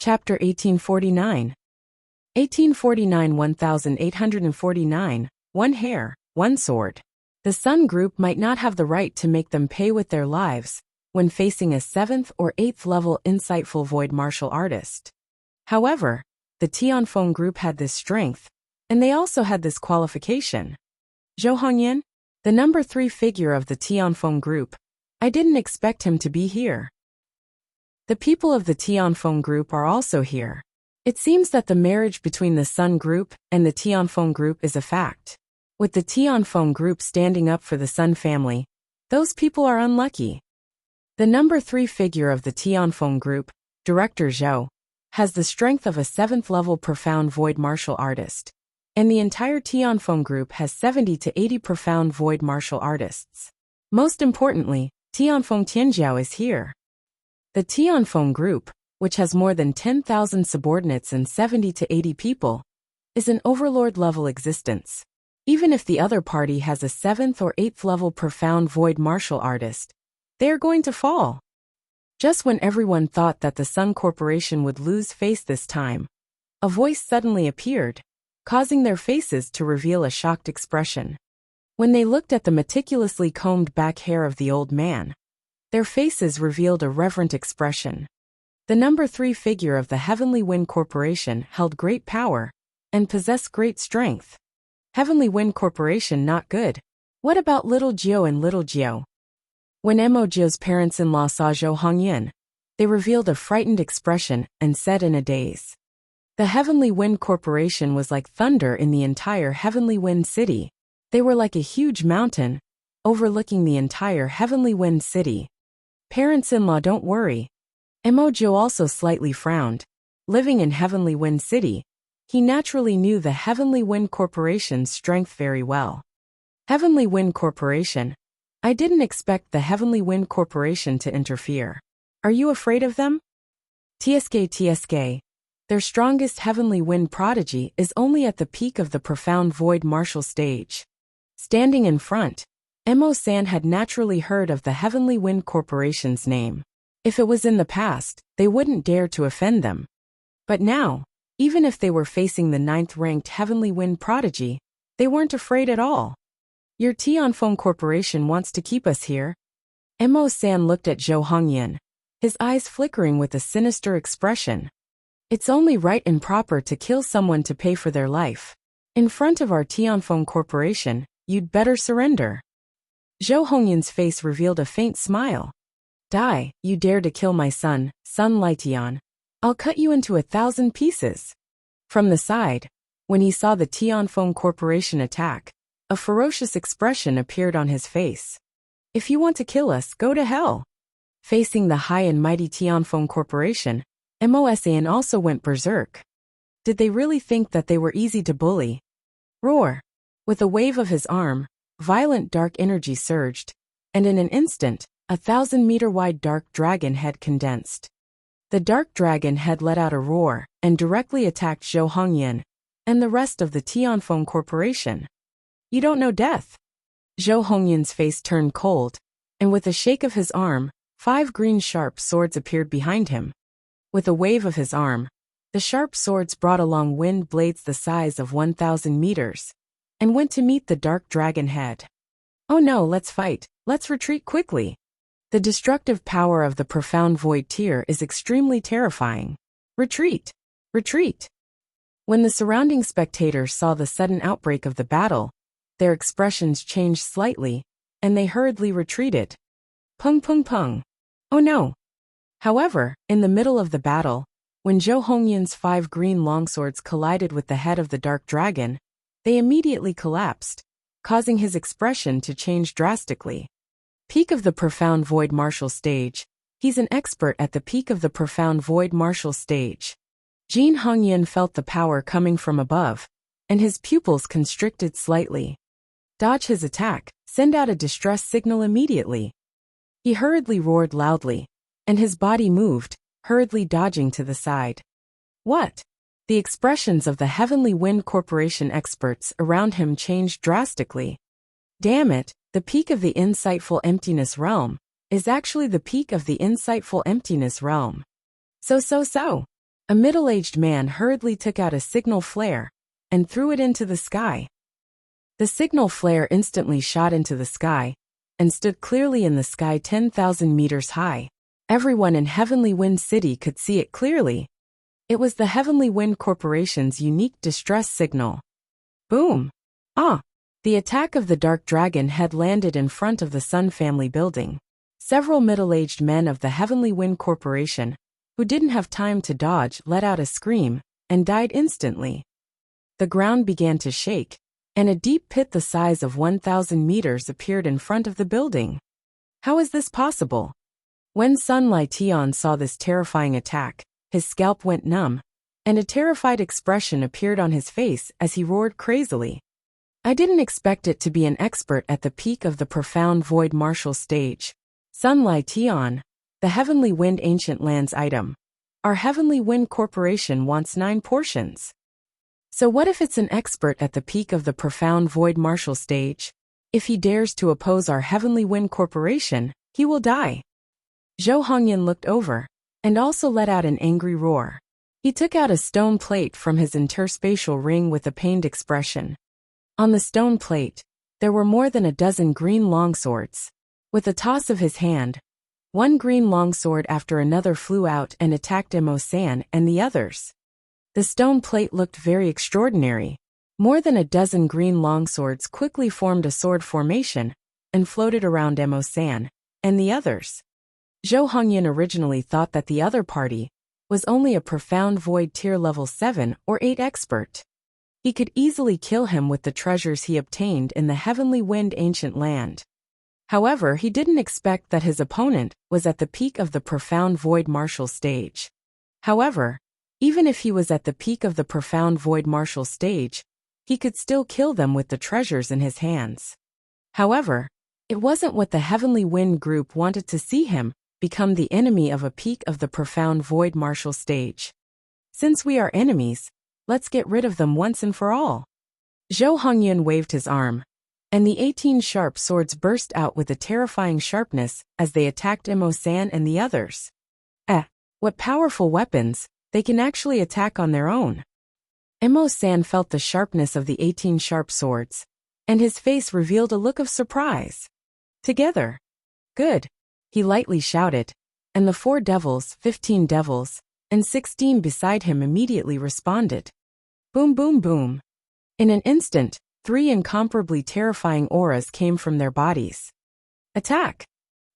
Chapter 1849. 1849 One hair, one sword. The Sun Group might not have the right to make them pay with their lives when facing a 7th or 8th level insightful void martial artist. However, the Tianfeng Group had this strength, and they also had this qualification. Zhou Hongyan, the number 3 figure of the Tianfeng Group, I didn't expect him to be here. The people of the Tianfeng Group are also here. It seems that the marriage between the Sun Group and the Tianfeng Group is a fact. With the Tianfeng Group standing up for the Sun family, those people are unlucky. The number 3 figure of the Tianfeng Group, Director Zhou, has the strength of a 7th level profound void martial artist, and the entire Tianfeng Group has 70 to 80 profound void martial artists. Most importantly, Tianfeng Tianjiao is here. The Tianfeng Group, which has more than 10,000 subordinates and 70 to 80 people, is an overlord-level existence. Even if the other party has a 7th or 8th level profound void martial artist, they are going to fall. Just when everyone thought that the Sun Corporation would lose face this time, a voice suddenly appeared, causing their faces to reveal a shocked expression. When they looked at the meticulously combed back hair of the old man, their faces revealed a reverent expression. The number 3 figure of the Heavenly Wind Corporation held great power and possessed great strength. Heavenly Wind Corporation not good. What about little Jiao and little Jiao? When Mo Jiao's parents-in-law saw Zhou Hongyan, they revealed a frightened expression and said in a daze. The Heavenly Wind Corporation was like thunder in the entire Heavenly Wind City. They were like a huge mountain, overlooking the entire Heavenly Wind City. Parents-in-law, don't worry. Mo Jiao also slightly frowned. Living in Heavenly Wind City, he naturally knew the Heavenly Wind Corporation's strength very well. Heavenly Wind Corporation? I didn't expect the Heavenly Wind Corporation to interfere. Are you afraid of them? TSK. Their strongest Heavenly Wind prodigy is only at the peak of the profound void martial stage. Standing in front, Mo-san had naturally heard of the Heavenly Wind Corporation's name. If it was in the past, they wouldn't dare to offend them. But now, even if they were facing the 9th-ranked Heavenly Wind prodigy, they weren't afraid at all. Your Tianfeng Corporation wants to keep us here? Mo-san looked at Zhou Hongyan, his eyes flickering with a sinister expression. It's only right and proper to kill someone to pay for their life. In front of our Tianfeng Corporation, you'd better surrender. Zhou Hongyan's face revealed a faint smile. Die, you dare to kill my son, Sun Lietian. I'll cut you into 1,000 pieces. From the side, when he saw the Tianfeng Corporation attack, a ferocious expression appeared on his face. If you want to kill us, go to hell. Facing the high and mighty Tianfeng Corporation, Mosan also went berserk. Did they really think that they were easy to bully? Roar! With a wave of his arm, violent dark energy surged, and in an instant, 1,000-meter-wide dark dragon head condensed. The dark dragon head let out a roar and directly attacked Zhou Hongyan and the rest of the Tianfeng Corporation. You don't know death. Zhou Hongyan's face turned cold, and with a shake of his arm, 5 green sharp swords appeared behind him. With a wave of his arm, the sharp swords brought along wind blades the size of 1,000 meters, and went to meet the dark dragon head. Oh no, let's fight, let's retreat quickly. The destructive power of the profound void tier is extremely terrifying. Retreat! Retreat! When the surrounding spectators saw the sudden outbreak of the battle, their expressions changed slightly, and they hurriedly retreated. Pung pung pung. Oh no! However, in the middle of the battle, when Zhou Hongyan's 5 green longswords collided with the head of the dark dragon, they immediately collapsed, causing his expression to change drastically. Peak of the profound void martial stage. He's an expert at the peak of the profound void martial stage. Zhou Hongyan felt the power coming from above, and his pupils constricted slightly. Dodge his attack, send out a distress signal immediately. He hurriedly roared loudly, and his body moved, hurriedly dodging to the side. What? The expressions of the Heavenly Wind Corporation experts around him changed drastically. Damn it, the peak of the insightful emptiness realm is actually the peak of the insightful emptiness realm. So. A middle-aged man hurriedly took out a signal flare and threw it into the sky. The signal flare instantly shot into the sky and stood clearly in the sky 10,000 meters high. Everyone in Heavenly Wind City could see it clearly. It was the Heavenly Wind Corporation's unique distress signal. Boom! Ah! The attack of the Dark Dragon had landed in front of the Sun Family building. Several middle-aged men of the Heavenly Wind Corporation, who didn't have time to dodge, let out a scream and died instantly. The ground began to shake, and a deep pit the size of 1,000 meters appeared in front of the building. How is this possible? When Sun Laition saw this terrifying attack, his scalp went numb, and a terrified expression appeared on his face as he roared crazily. I didn't expect it to be an expert at the peak of the profound void martial stage. Sun Laition, the Heavenly Wind Ancient Lands item. Our Heavenly Wind Corporation wants 9 portions. So what if it's an expert at the peak of the profound void martial stage? If he dares to oppose our Heavenly Wind Corporation, he will die. Zhou Hongyan looked over and also let out an angry roar. He took out a stone plate from his interspatial ring with a pained expression. On the stone plate, there were more than a dozen green longswords. With a toss of his hand, one green longsword after another flew out and attacked Emo-san and the others. The stone plate looked very extraordinary. More than a dozen green longswords quickly formed a sword formation and floated around Emo-san and the others. Zhou Hongyan originally thought that the other party was only a profound void tier level 7 or 8 expert. He could easily kill him with the treasures he obtained in the Heavenly Wind Ancient Land. However, he didn't expect that his opponent was at the peak of the profound void martial stage. However, even if he was at the peak of the profound void martial stage, he could still kill them with the treasures in his hands. However, it wasn't what the Heavenly Wind group wanted to see him become the enemy of a peak of the profound void martial stage. Since we are enemies, let's get rid of them once and for all. Zhou Hongyan waved his arm, and the 18 sharp swords burst out with a terrifying sharpness as they attacked Emo-san and the others. What powerful weapons! They can actually attack on their own. Emo-san felt the sharpness of the 18 sharp swords, and his face revealed a look of surprise. Together. Good. He lightly shouted, and the 4 devils, 15 devils, and 16 beside him immediately responded. Boom boom boom. In an instant, 3 incomparably terrifying auras came from their bodies. Attack!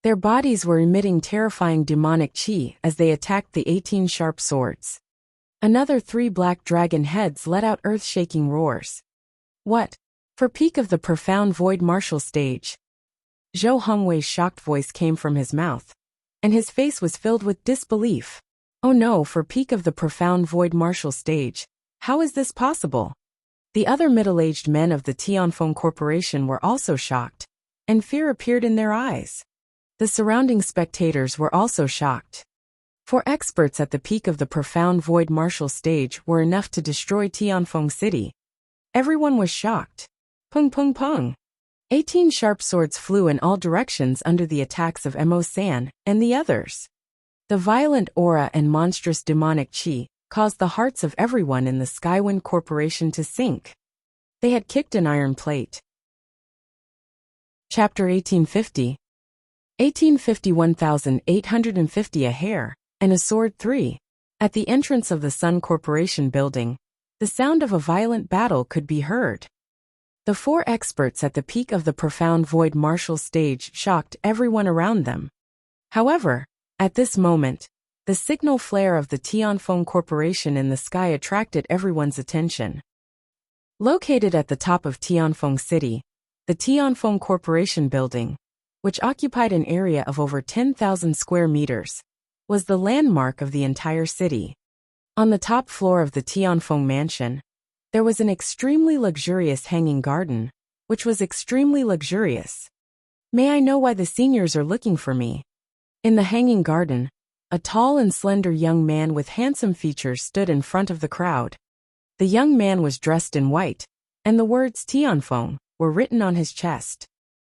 Their bodies were emitting terrifying demonic chi as they attacked the 18 sharp swords. Another 3 black dragon heads let out earth-shaking roars. What? For peak of the profound void martial stage? Zhou Hongwei's shocked voice came from his mouth, and his face was filled with disbelief. Oh no, for peak of the profound void martial stage, how is this possible? The other middle-aged men of the Tianfeng Corporation were also shocked, and fear appeared in their eyes. The surrounding spectators were also shocked. 4 experts at the peak of the profound void martial stage were enough to destroy Tianfeng City. Everyone was shocked. Pung pung pung. 18 sharp swords flew in all directions under the attacks of Emo-san and the others. The violent aura and monstrous demonic chi caused the hearts of everyone in the Skywind Corporation to sink. They had kicked an iron plate. Chapter 1850. 1850 1850 a hair, and a sword 3. At the entrance of the Sun Corporation building, the sound of a violent battle could be heard. The 4 experts at the peak of the profound void martial stage shocked everyone around them. However, at this moment, the signal flare of the Tianfeng Corporation in the sky attracted everyone's attention. Located at the top of Tianfeng City, the Tianfeng Corporation building, which occupied an area of over 10,000 square meters, was the landmark of the entire city. On the top floor of the Tianfeng mansion, there was an extremely luxurious hanging garden, which was extremely luxurious. May I know why the seniors are looking for me? In the hanging garden, a tall and slender young man with handsome features stood in front of the crowd. The young man was dressed in white, and the words Tianfeng were written on his chest.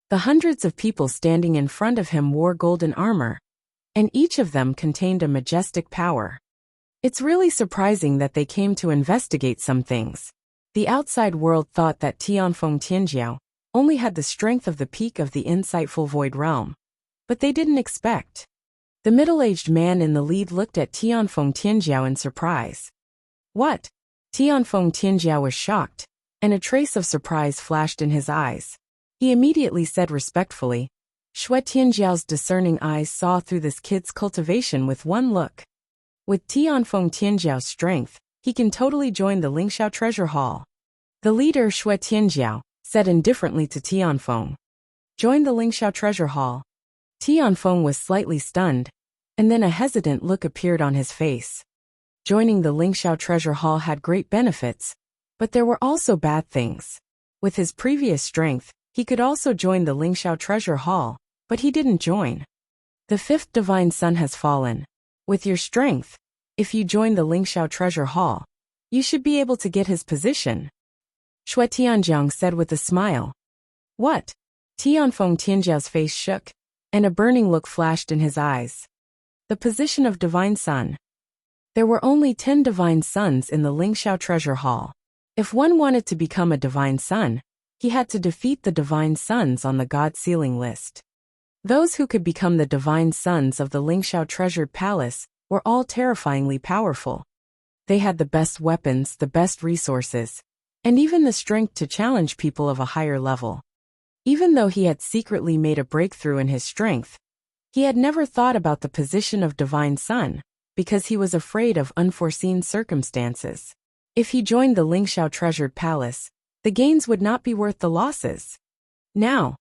The hundreds of people standing in front of him wore golden armor, and each of them contained a majestic power. It's really surprising that they came to investigate some things. The outside world thought that Tianfeng Tianjiao only had the strength of the peak of the insightful void realm. But they didn't expect. The middle-aged man in the lead looked at Tianfeng Tianjiao in surprise. What? Tianfeng Tianjiao was shocked, and a trace of surprise flashed in his eyes. He immediately said respectfully, Shui Tianjiao's discerning eyes saw through this kid's cultivation with one look. With Tianfeng Tianjiao's strength, he can totally join the Lingxiao treasure hall. The leader Shui Tianjiao said indifferently to Tianfeng. Join the Lingxiao treasure hall. Tianfeng was slightly stunned, and then a hesitant look appeared on his face. Joining the Lingxiao treasure hall had great benefits, but there were also bad things. With his previous strength, he could also join the Lingxiao treasure hall, but he didn't join. The fifth divine sun has fallen. With your strength, if you join the Lingxiao treasure hall, you should be able to get his position. Shui Tianjiang said with a smile. What? Tianfeng Tianjiao's face shook, and a burning look flashed in his eyes. The position of divine sun. There were only 10 divine suns in the Lingxiao treasure hall. If one wanted to become a divine sun, he had to defeat the divine suns on the god ceiling list. Those who could become the divine sons of the Lingxiao treasured palace were all terrifyingly powerful. They had the best weapons, the best resources, and even the strength to challenge people of a higher level. Even though he had secretly made a breakthrough in his strength, he had never thought about the position of divine sun, because he was afraid of unforeseen circumstances. If he joined the Lingxiao treasured palace, the gains would not be worth the losses. Now,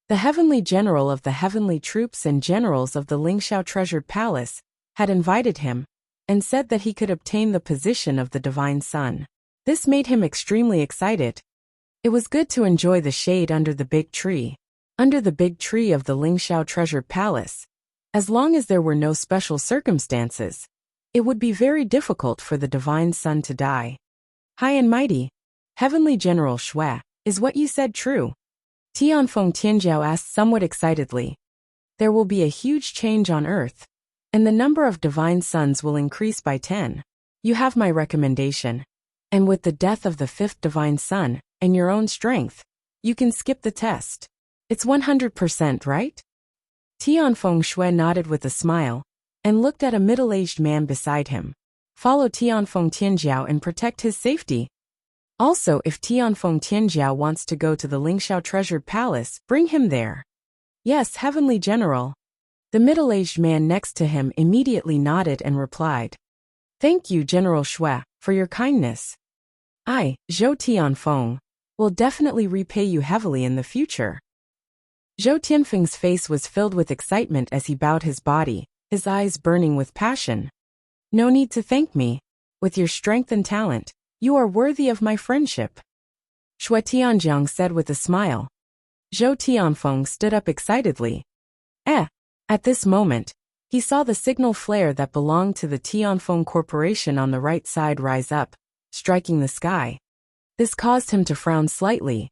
the heavenly general of the heavenly troops and generals of the Lingxiao treasured palace had invited him, and said that he could obtain the position of the divine sun. This made him extremely excited. It was good to enjoy the shade under the big tree. Under the big tree of the Lingxiao treasured palace, as long as there were no special circumstances, it would be very difficult for the divine sun to die. High and mighty, Heavenly General Shui, is what you said true? Tianfeng Tianjiao asked somewhat excitedly. There will be a huge change on earth, and the number of divine suns will increase by 10. You have my recommendation. And with the death of the fifth divine sun, and your own strength, you can skip the test. It's 100%, right? Tianfeng Shui nodded with a smile, and looked at a middle-aged man beside him. Follow Tianfeng Tianjiao and protect his safety. Also, if Tianfeng Tianjiao wants to go to the Lingxiao treasured palace, bring him there. Yes, Heavenly General. The middle-aged man next to him immediately nodded and replied. Thank you, General Shui, for your kindness. I, Zhou Tianfeng, will definitely repay you heavily in the future. Zhou Tianfeng's face was filled with excitement as he bowed his body, his eyes burning with passion. No need to thank me. With your strength and talent, you are worthy of my friendship. Shui Tianjiang said with a smile. Zhou Tianfeng stood up excitedly. At this moment, he saw the signal flare that belonged to the Tianfeng Corporation on the right side rise up, striking the sky. This caused him to frown slightly.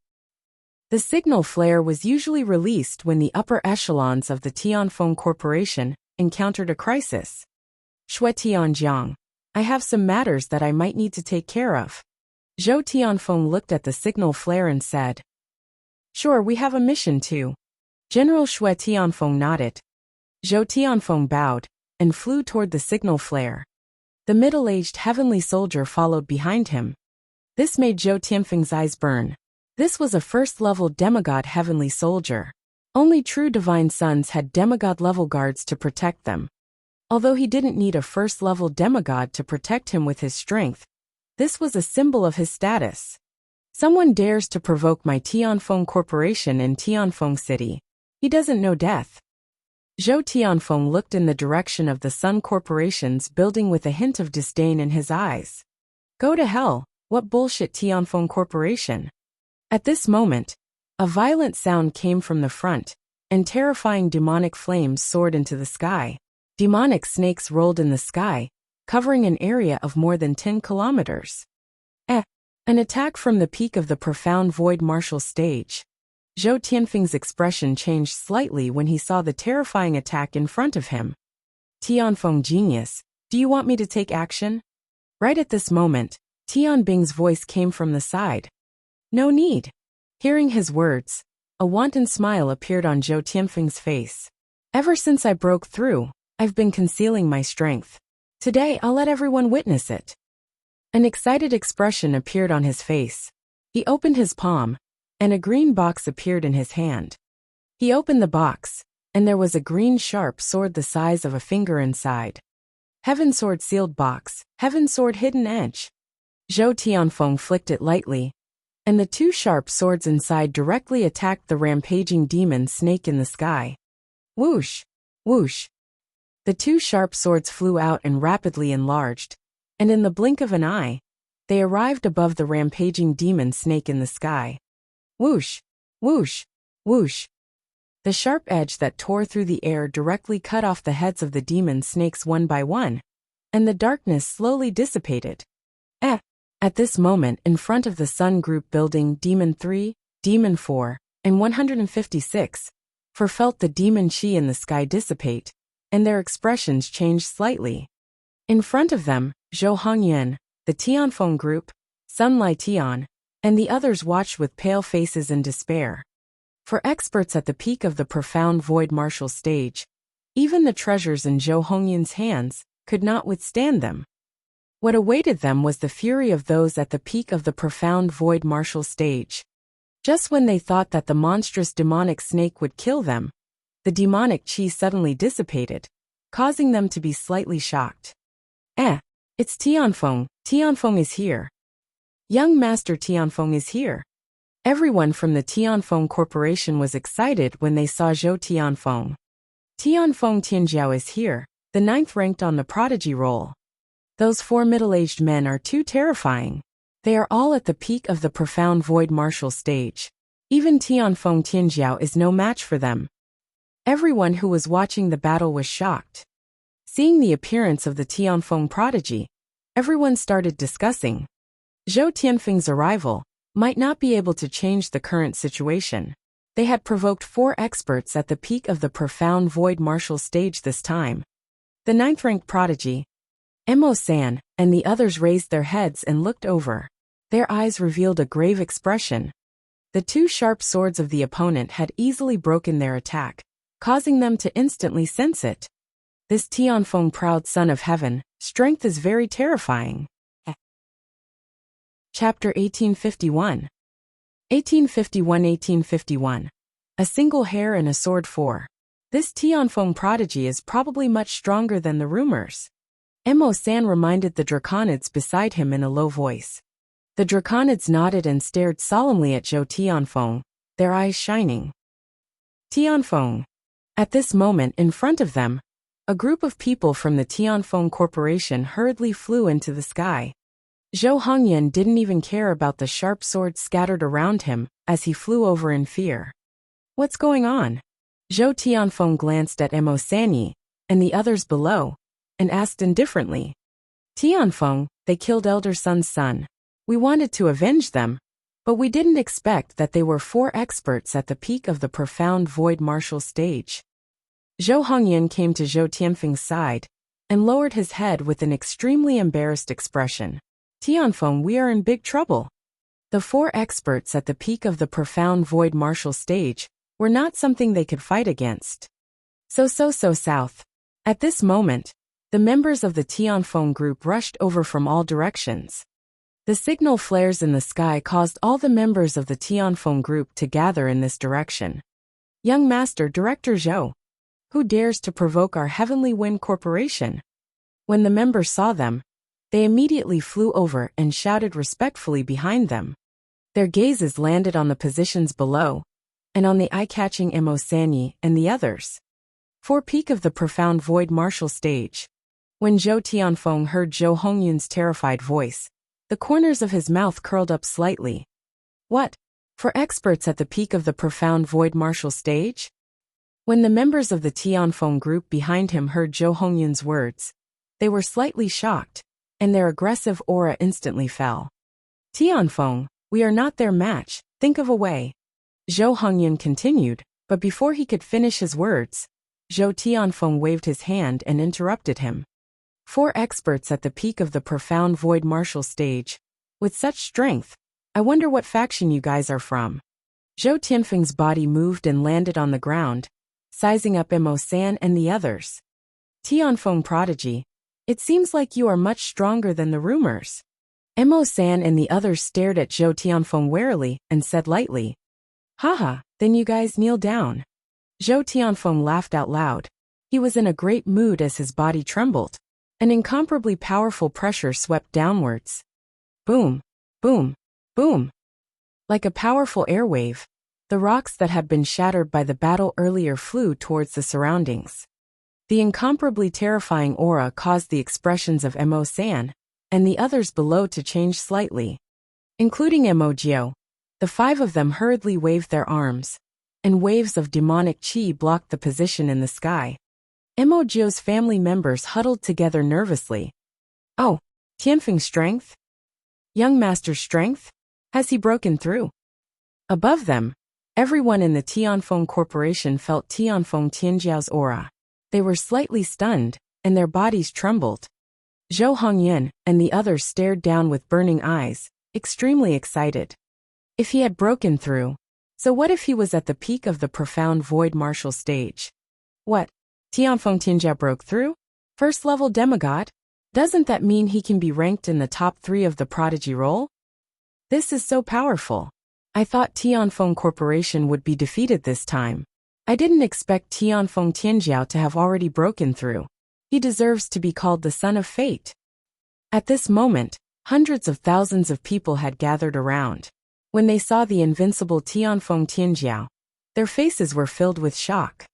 The signal flare was usually released when the upper echelons of the Tianfeng Corporation encountered a crisis. Shui Tianjiang, I have some matters that I might need to take care of. Zhou Tianfeng looked at the signal flare and said. Sure, we have a mission too. General Shui Tianfeng nodded. Zhou Tianfeng bowed, and flew toward the signal flare. The middle-aged heavenly soldier followed behind him. This made Zhou Tianfeng's eyes burn. This was a first-level demigod heavenly soldier. Only true divine sons had demigod-level guards to protect them. Although he didn't need a first-level demigod to protect him with his strength, this was a symbol of his status. Someone dares to provoke my Tianfeng Corporation in Tianfeng City. He doesn't know death. Zhou Tianfeng looked in the direction of the Sun Corporation's building with a hint of disdain in his eyes. Go to hell, what bullshit Tianfeng Corporation. At this moment, a violent sound came from the front, and terrifying demonic flames soared into the sky. Demonic snakes rolled in the sky, covering an area of more than 10 kilometers. An attack from the peak of the profound void martial stage. Zhou Tianfeng's expression changed slightly when he saw the terrifying attack in front of him. Tianfeng genius, Do you want me to take action? Right at this moment, Tianbing's voice came from the side. No need. Hearing his words, a wanton smile appeared on Zhou Tianfeng's face. Ever since I broke through, I've been concealing my strength. Today I'll let everyone witness it. An excited expression appeared on his face. He opened his palm, and a green box appeared in his hand. He opened the box, and there was a green sharp sword the size of a finger inside. Heaven Sword sealed box, Heaven Sword hidden edge. Zhou Tianfeng flicked it lightly, and the two sharp swords inside directly attacked the rampaging demon snake in the sky. Whoosh! Whoosh! The two sharp swords flew out and rapidly enlarged, and in the blink of an eye, they arrived above the rampaging demon snake in the sky. Whoosh! Whoosh! Whoosh! The sharp edge that tore through the air directly cut off the heads of the demon snakes one by one, and the darkness slowly dissipated. At this moment, in front of the Sun Group building, Demon 3, Demon 4, and 156, felt the demon chi in the sky dissipate, and their expressions changed slightly. In front of them, Zhou Hongyan, the Tianfeng Group, Sun Lai Tian, and the others watched with pale faces in despair. For experts at the peak of the profound void martial stage, even the treasures in Zhou Hongyan's hands could not withstand them. What awaited them was the fury of those at the peak of the profound void martial stage. Just when they thought that the monstrous demonic snake would kill them, the demonic chi suddenly dissipated, causing them to be slightly shocked. It's Tianfeng. Tianfeng is here. Young Master Tianfeng is here. Everyone from the Tianfeng Corporation was excited when they saw Zhou Tianfeng. Tianfeng Tianjiao is here, the 9th ranked on the prodigy roll. Those 4 middle-aged men are too terrifying. They are all at the peak of the profound void martial stage. Even Tianfeng Tianjiao is no match for them. Everyone who was watching the battle was shocked. Seeing the appearance of the Tianfeng prodigy, everyone started discussing. Zhou Tianfeng's arrival might not be able to change the current situation. They had provoked 4 experts at the peak of the profound void martial stage this time. The 9th ranked prodigy, Emo-san, and the others raised their heads and looked over. Their eyes revealed a grave expression. The 2 sharp swords of the opponent had easily broken their attack, causing them to instantly sense it. This Tianfeng proud son of heaven, strength is very terrifying. Chapter 1851. 1851. A single hair and a sword 4. This Tianfeng prodigy is probably much stronger than the rumors. Emo-san reminded the Draconids beside him in a low voice. The Draconids nodded and stared solemnly at Zhou Tianfeng, their eyes shining. Tianfeng. At this moment, in front of them, a group of people from the Tianfeng Corporation hurriedly flew into the sky. Zhou Hongyan didn't even care about the sharp swords scattered around him as he flew over in fear. What's going on? Zhou Tianfeng glanced at Emo-san and the others below, and asked indifferently. Tianfeng, they killed Elder Sun's son. We wanted to avenge them, but we didn't expect that they were 4 experts at the peak of the profound void martial stage. Zhou Hongyan came to Zhou Tianfeng's side, and lowered his head with an extremely embarrassed expression. Tianfeng, we are in big trouble. The 4 experts at the peak of the profound void martial stage were not something they could fight against. So south. At this moment, the members of the Tianfeng group rushed over from all directions. The signal flares in the sky caused all the members of the Tianfeng group to gather in this direction. Young Master Director Zhou. Who dares to provoke our Heavenly Wind Corporation? When the members saw them, they immediately flew over and shouted respectfully behind them. Their gazes landed on the positions below, and on the eye-catching Emo-san and the others. For peak of the profound void martial stage. When Zhou Tianfeng heard Zhou Hongyan's terrified voice, the corners of his mouth curled up slightly. What? For experts at the peak of the profound void martial stage? When the members of the Tianfeng group behind him heard Zhou Hongyan's words, they were slightly shocked, and their aggressive aura instantly fell. Tianfeng, we are not their match, think of a way. Zhou Hongyan continued, but before he could finish his words, Zhou Tianfeng waved his hand and interrupted him. 4 experts at the peak of the profound void martial stage. With such strength, I wonder what faction you guys are from. Zhou Tianfeng's body moved and landed on the ground, sizing up Mo-san and the others. Tianfeng prodigy, it seems like you are much stronger than the rumors. Mo-san and the others stared at Zhou Tianfeng warily and said lightly, "Haha, then you guys kneel down." Zhou Tianfeng laughed out loud. He was in a great mood as his body trembled. An incomparably powerful pressure swept downwards. Boom, boom, boom. Like a powerful airwave, the rocks that had been shattered by the battle earlier flew towards the surroundings. The incomparably terrifying aura caused the expressions of Mo-san and the others below to change slightly. Including Mo-jio, the 5 of them hurriedly waved their arms, and waves of demonic chi blocked the position in the sky. Mo-jio's family members huddled together nervously. Oh, Tianfeng's strength? Young Master's strength? Has he broken through? Above them, everyone in the Tianfeng Corporation felt Tianfeng Tianjiao's aura. They were slightly stunned, and their bodies trembled. Zhou Hongyan and the others stared down with burning eyes, extremely excited. If he had broken through, so what if he was at the peak of the profound void martial stage? What? Tianfeng Tianjia broke through? First level demigod? Doesn't that mean he can be ranked in the top 3 of the prodigy role? This is so powerful. I thought Tianfeng Corporation would be defeated this time. I didn't expect Tianfeng Tianjiao to have already broken through. He deserves to be called the son of fate. At this moment, hundreds of thousands of people had gathered around. When they saw the invincible Tianfeng Tianjiao, their faces were filled with shock.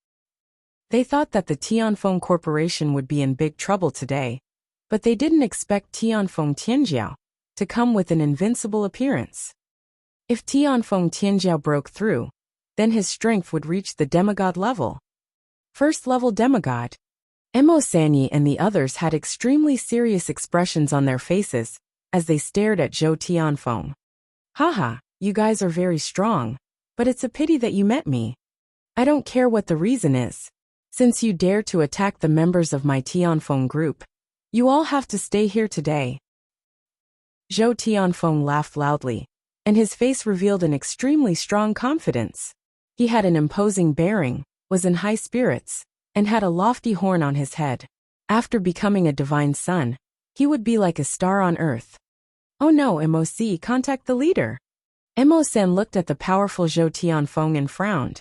They thought that the Tianfeng Corporation would be in big trouble today, but they didn't expect Tianfeng Tianjiao to come with an invincible appearance. If Tianfeng Tianjiao broke through, then his strength would reach the demigod level. First level demigod. Mo-san and the others had extremely serious expressions on their faces as they stared at Zhou Tianfeng. Haha, you guys are very strong, but it's a pity that you met me. I don't care what the reason is. Since you dare to attack the members of my Tianfeng group, you all have to stay here today. Zhou Tianfeng laughed loudly, and his face revealed an extremely strong confidence. He had an imposing bearing, was in high spirits, and had a lofty horn on his head. After becoming a divine son, he would be like a star on earth. Oh no, MOC, contact the leader. Mo-san looked at the powerful Zhou Tianfeng and frowned.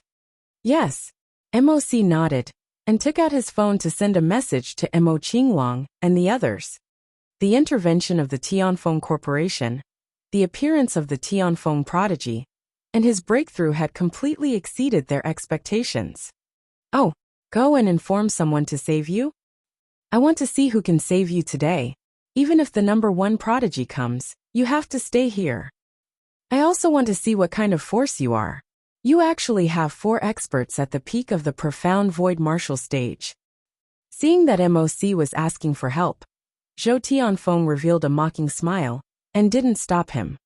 Yes. MOC nodded, and took out his phone to send a message to Mo Qinglong and the others. The intervention of the Tianfeng Corporation, the appearance of the Tianfeng prodigy, and his breakthrough had completely exceeded their expectations. Oh, go and inform someone to save you? I want to see who can save you today. Even if the number 1 prodigy comes, you have to stay here. I also want to see what kind of force you are. You actually have 4 experts at the peak of the profound void martial stage. Seeing that MOC was asking for help, Zhou Tianfeng revealed a mocking smile, and didn't stop him.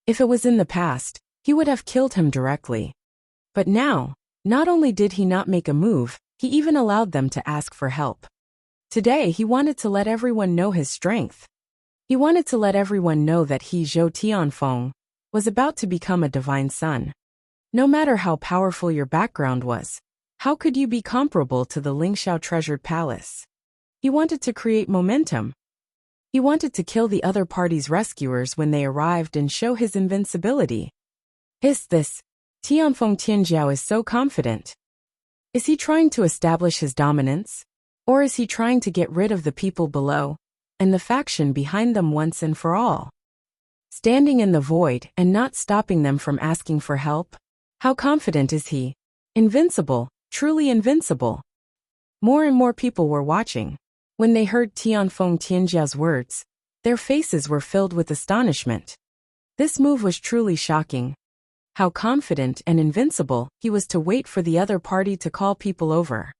If it was in the past, he would have killed him directly. But now, not only did he not make a move, he even allowed them to ask for help. Today he wanted to let everyone know his strength. He wanted to let everyone know that he, Zhou Tianfeng, was about to become a divine son. No matter how powerful your background was, how could you be comparable to the Lingxiao treasured palace? He wanted to create momentum. He wanted to kill the other party's rescuers when they arrived and show his invincibility. This Tianfeng Tianjiao is so confident. Is he trying to establish his dominance? Or is he trying to get rid of the people below, and the faction behind them once and for all? Standing in the void and not stopping them from asking for help? How confident is he? Invincible, truly invincible. More and more people were watching. When they heard Tianfeng Tianjiao's words, their faces were filled with astonishment. This move was truly shocking. How confident and invincible he was to wait for the other party to call people over.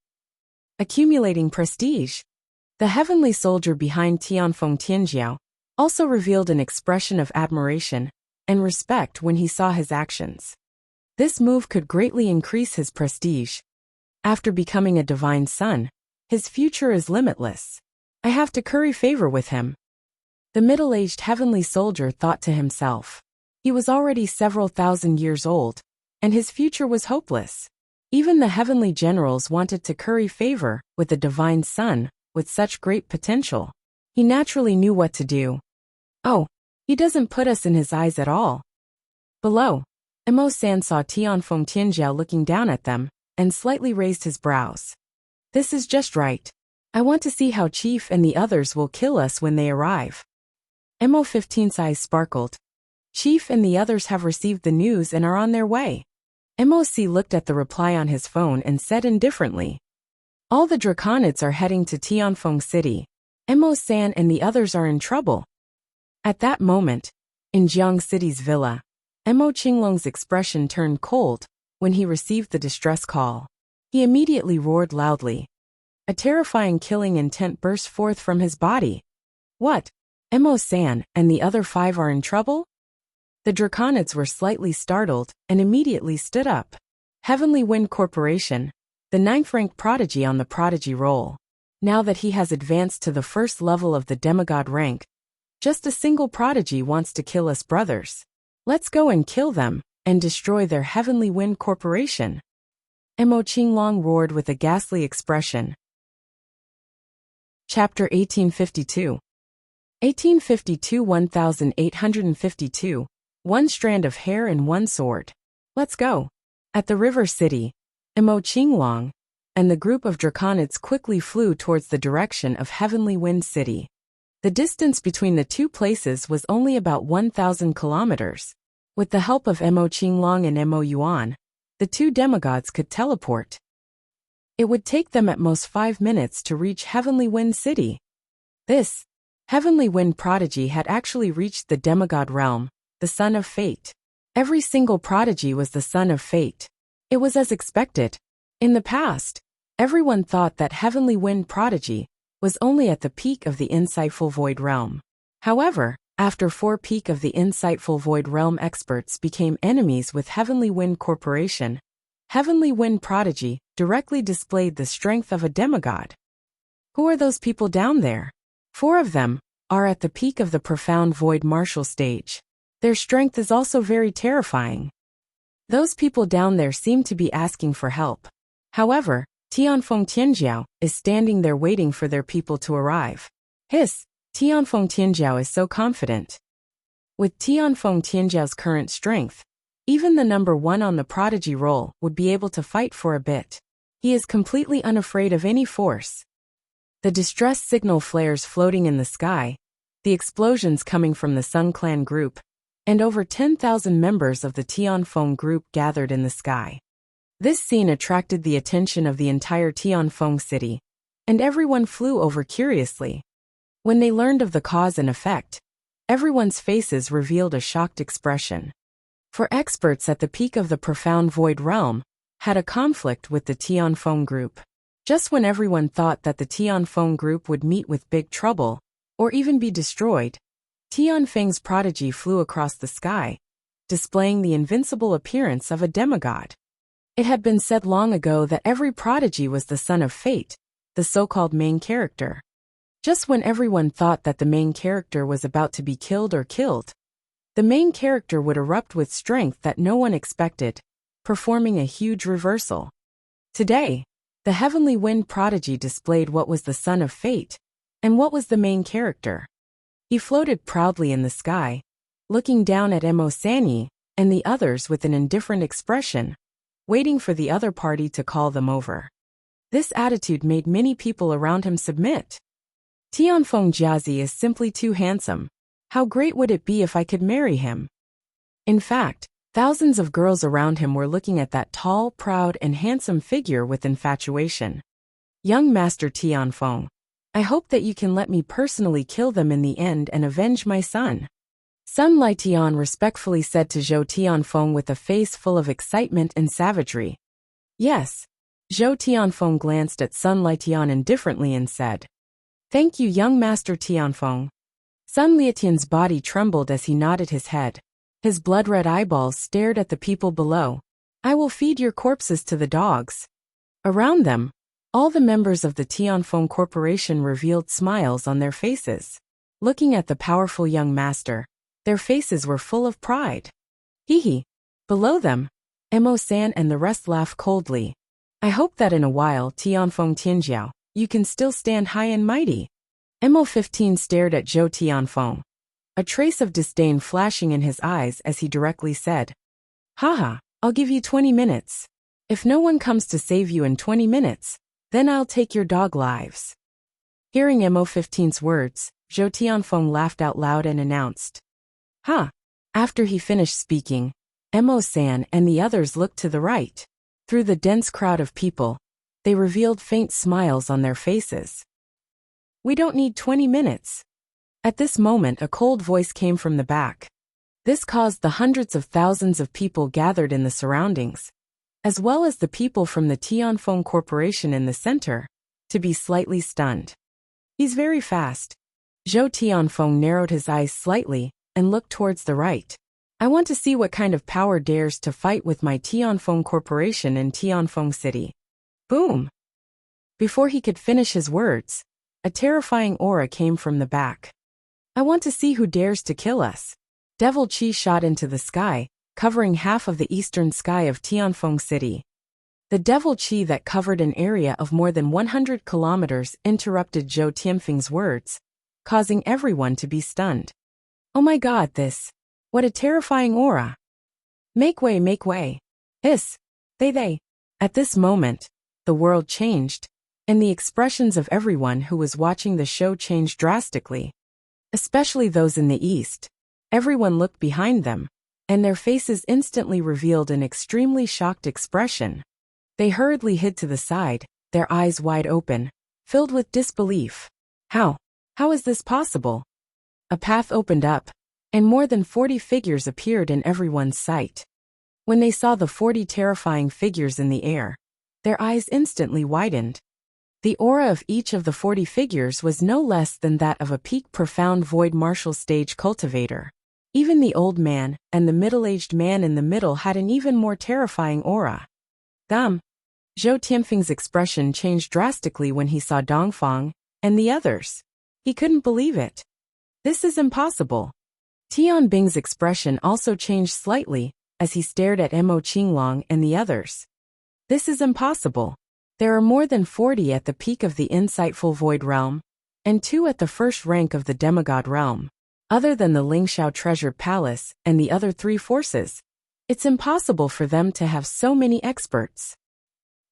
Accumulating prestige. The heavenly soldier behind Tianfeng Tianjiao also revealed an expression of admiration and respect when he saw his actions. This move could greatly increase his prestige. After becoming a divine son, his future is limitless. I have to curry favor with him. The middle-aged heavenly soldier thought to himself. He was already several thousand years old, and his future was hopeless. Even the heavenly generals wanted to curry favor with the divine son with such great potential. He naturally knew what to do. Oh, he doesn't put us in his eyes at all. Below, Emo-san saw Tianfeng Tianjiao looking down at them and slightly raised his brows. This is just right. I want to see how Chief and the others will kill us when they arrive. Emo-15's eyes sparkled. Chief and the others have received the news and are on their way. Emo-C looked at the reply on his phone and said indifferently. All the Draconids are heading to Tianfeng City. Emo-san and the others are in trouble. At that moment, in Jiang City's villa, Emo Qinglong's expression turned cold when he received the distress call. He immediately roared loudly. A terrifying killing intent burst forth from his body. What? Emo-san and the other 5 are in trouble? The Draconids were slightly startled and immediately stood up. Heavenly Wind Corporation, the 9th-ranked prodigy on the prodigy roll. Now that he has advanced to the first level of the demigod rank, just a single prodigy wants to kill us brothers. Let's go and kill them and destroy their Heavenly Wind Corporation. Emo Qinglong roared with a ghastly expression. Chapter 1852. 1852-1852. 1 strand of hair and 1 sword. Let's go. At the river city, Emo Qinglong and the group of Draconids quickly flew towards the direction of Heavenly Wind City. The distance between the two places was only about 1,000 kilometers. With the help of Emo Qinglong and Emo Yuan, the 2 demigods could teleport. It would take them at most 5 minutes to reach Heavenly Wind City. This Heavenly Wind prodigy had actually reached the demigod realm, the son of fate. Every single prodigy was the son of fate. It was as expected. In the past, everyone thought that Heavenly Wind prodigy was only at the peak of the insightful void realm. However, after 4 peak of the insightful void realm experts became enemies with Heavenly Wind Corporation, Heavenly Wind prodigy directly displayed the strength of a demigod. Who are those people down there? 4 of them are at the peak of the profound void martial stage. Their strength is also very terrifying. Those people down there seem to be asking for help. However, Tianfeng Tianjiao is standing there waiting for their people to arrive. Hiss, Tianfeng Tianjiao is so confident. With Tianfeng Tianjiao's current strength, even the number 1 on the prodigy roll would be able to fight for a bit. He is completely unafraid of any force. The distress signal flares floating in the sky, the explosions coming from the Sun Clan group, and over 10,000 members of the Tianfeng group gathered in the sky. This scene attracted the attention of the entire Tianfeng city, and everyone flew over curiously. When they learned of the cause and effect, everyone's faces revealed a shocked expression. For experts at the peak of the profound void realm had a conflict with the Tianfeng group. Just when everyone thought that the Tianfeng group would meet with big trouble, or even be destroyed, Tianfeng's prodigy flew across the sky, displaying the invincible appearance of a demigod. It had been said long ago that every prodigy was the son of fate, the so-called main character. Just when everyone thought that the main character was about to be killed, the main character would erupt with strength that no one expected, performing a huge reversal. Today, the Heavenly Wind prodigy displayed what was the son of fate, and what was the main character. He floated proudly in the sky, looking down at Emo-Sani and the others with an indifferent expression, waiting for the other party to call them over. This attitude made many people around him submit. Tianfeng Jiazi is simply too handsome. How great would it be if I could marry him? In fact, thousands of girls around him were looking at that tall, proud, and handsome figure with infatuation. Young Master Tianfeng, I hope that you can let me personally kill them in the end and avenge my son. Sun Lietian respectfully said to Zhou Tianfeng with a face full of excitement and savagery. Yes. Zhou Tianfeng glanced at Sun Lietian indifferently and said, Thank you, young Master Tianfeng. Sun Lietian's body trembled as he nodded his head. His blood-red eyeballs stared at the people below. I will feed your corpses to the dogs. Around them, All the members of the Tianfeng Corporation revealed smiles on their faces. Looking at the powerful young master, their faces were full of pride. Hee hee. Below them, Mo-san and the rest laughed coldly. I hope that in a while, Tianfeng Tianjiao, you can still stand high and mighty. Mo-15 stared at Zhou Tianfeng, a trace of disdain flashing in his eyes as he directly said, Haha, I'll give you 20 minutes. If no one comes to save you in 20 minutes, then I'll take your dog lives. Hearing Mo-15's words, Zhou Tianfeng laughed out loud and announced, Ha! After he finished speaking, Mo-san and the others looked to the right. Through the dense crowd of people, they revealed faint smiles on their faces. We don't need 20 minutes. At this moment, a cold voice came from the back. This caused the hundreds of thousands of people gathered in the surroundings, as well as the people from the Tianfeng Corporation in the center, to be slightly stunned. He's very fast. Zhou Tianfeng narrowed his eyes slightly and looked towards the right. I want to see what kind of power dares to fight with my Tianfeng Corporation in Tianfeng City. Boom! Before he could finish his words, a terrifying aura came from the back. I want to see who dares to kill us. Devil Chi shot into the sky, covering half of the eastern sky of Tianfeng City. The devil Chi that covered an area of more than 100 kilometers interrupted Zhou Tianfeng's words, causing everyone to be stunned. Oh my god, what a terrifying aura. Make way, make way. Hiss. They. At this moment, the world changed, and the expressions of everyone who was watching the show changed drastically. Especially those in the east. Everyone looked behind them, and their faces instantly revealed an extremely shocked expression. They hurriedly hid to the side, their eyes wide open, filled with disbelief. How is this possible? A path opened up, and more than 40 figures appeared in everyone's sight. When they saw the 40 terrifying figures in the air, their eyes instantly widened. The aura of each of the 40 figures was no less than that of a peak profound void martial stage cultivator. Even the old man and the middle-aged man in the middle had an even more terrifying aura. Zhou Tianfeng's expression changed drastically when he saw Dongfang and the others. He couldn't believe it. This is impossible. Tian Bing's expression also changed slightly as he stared at Mo Qinglong and the others. This is impossible. There are more than 40 at the peak of the insightful void realm, and 2 at the first rank of the demigod realm. Other than the Lingxiao treasured palace and the other 3 forces, it's impossible for them to have so many experts.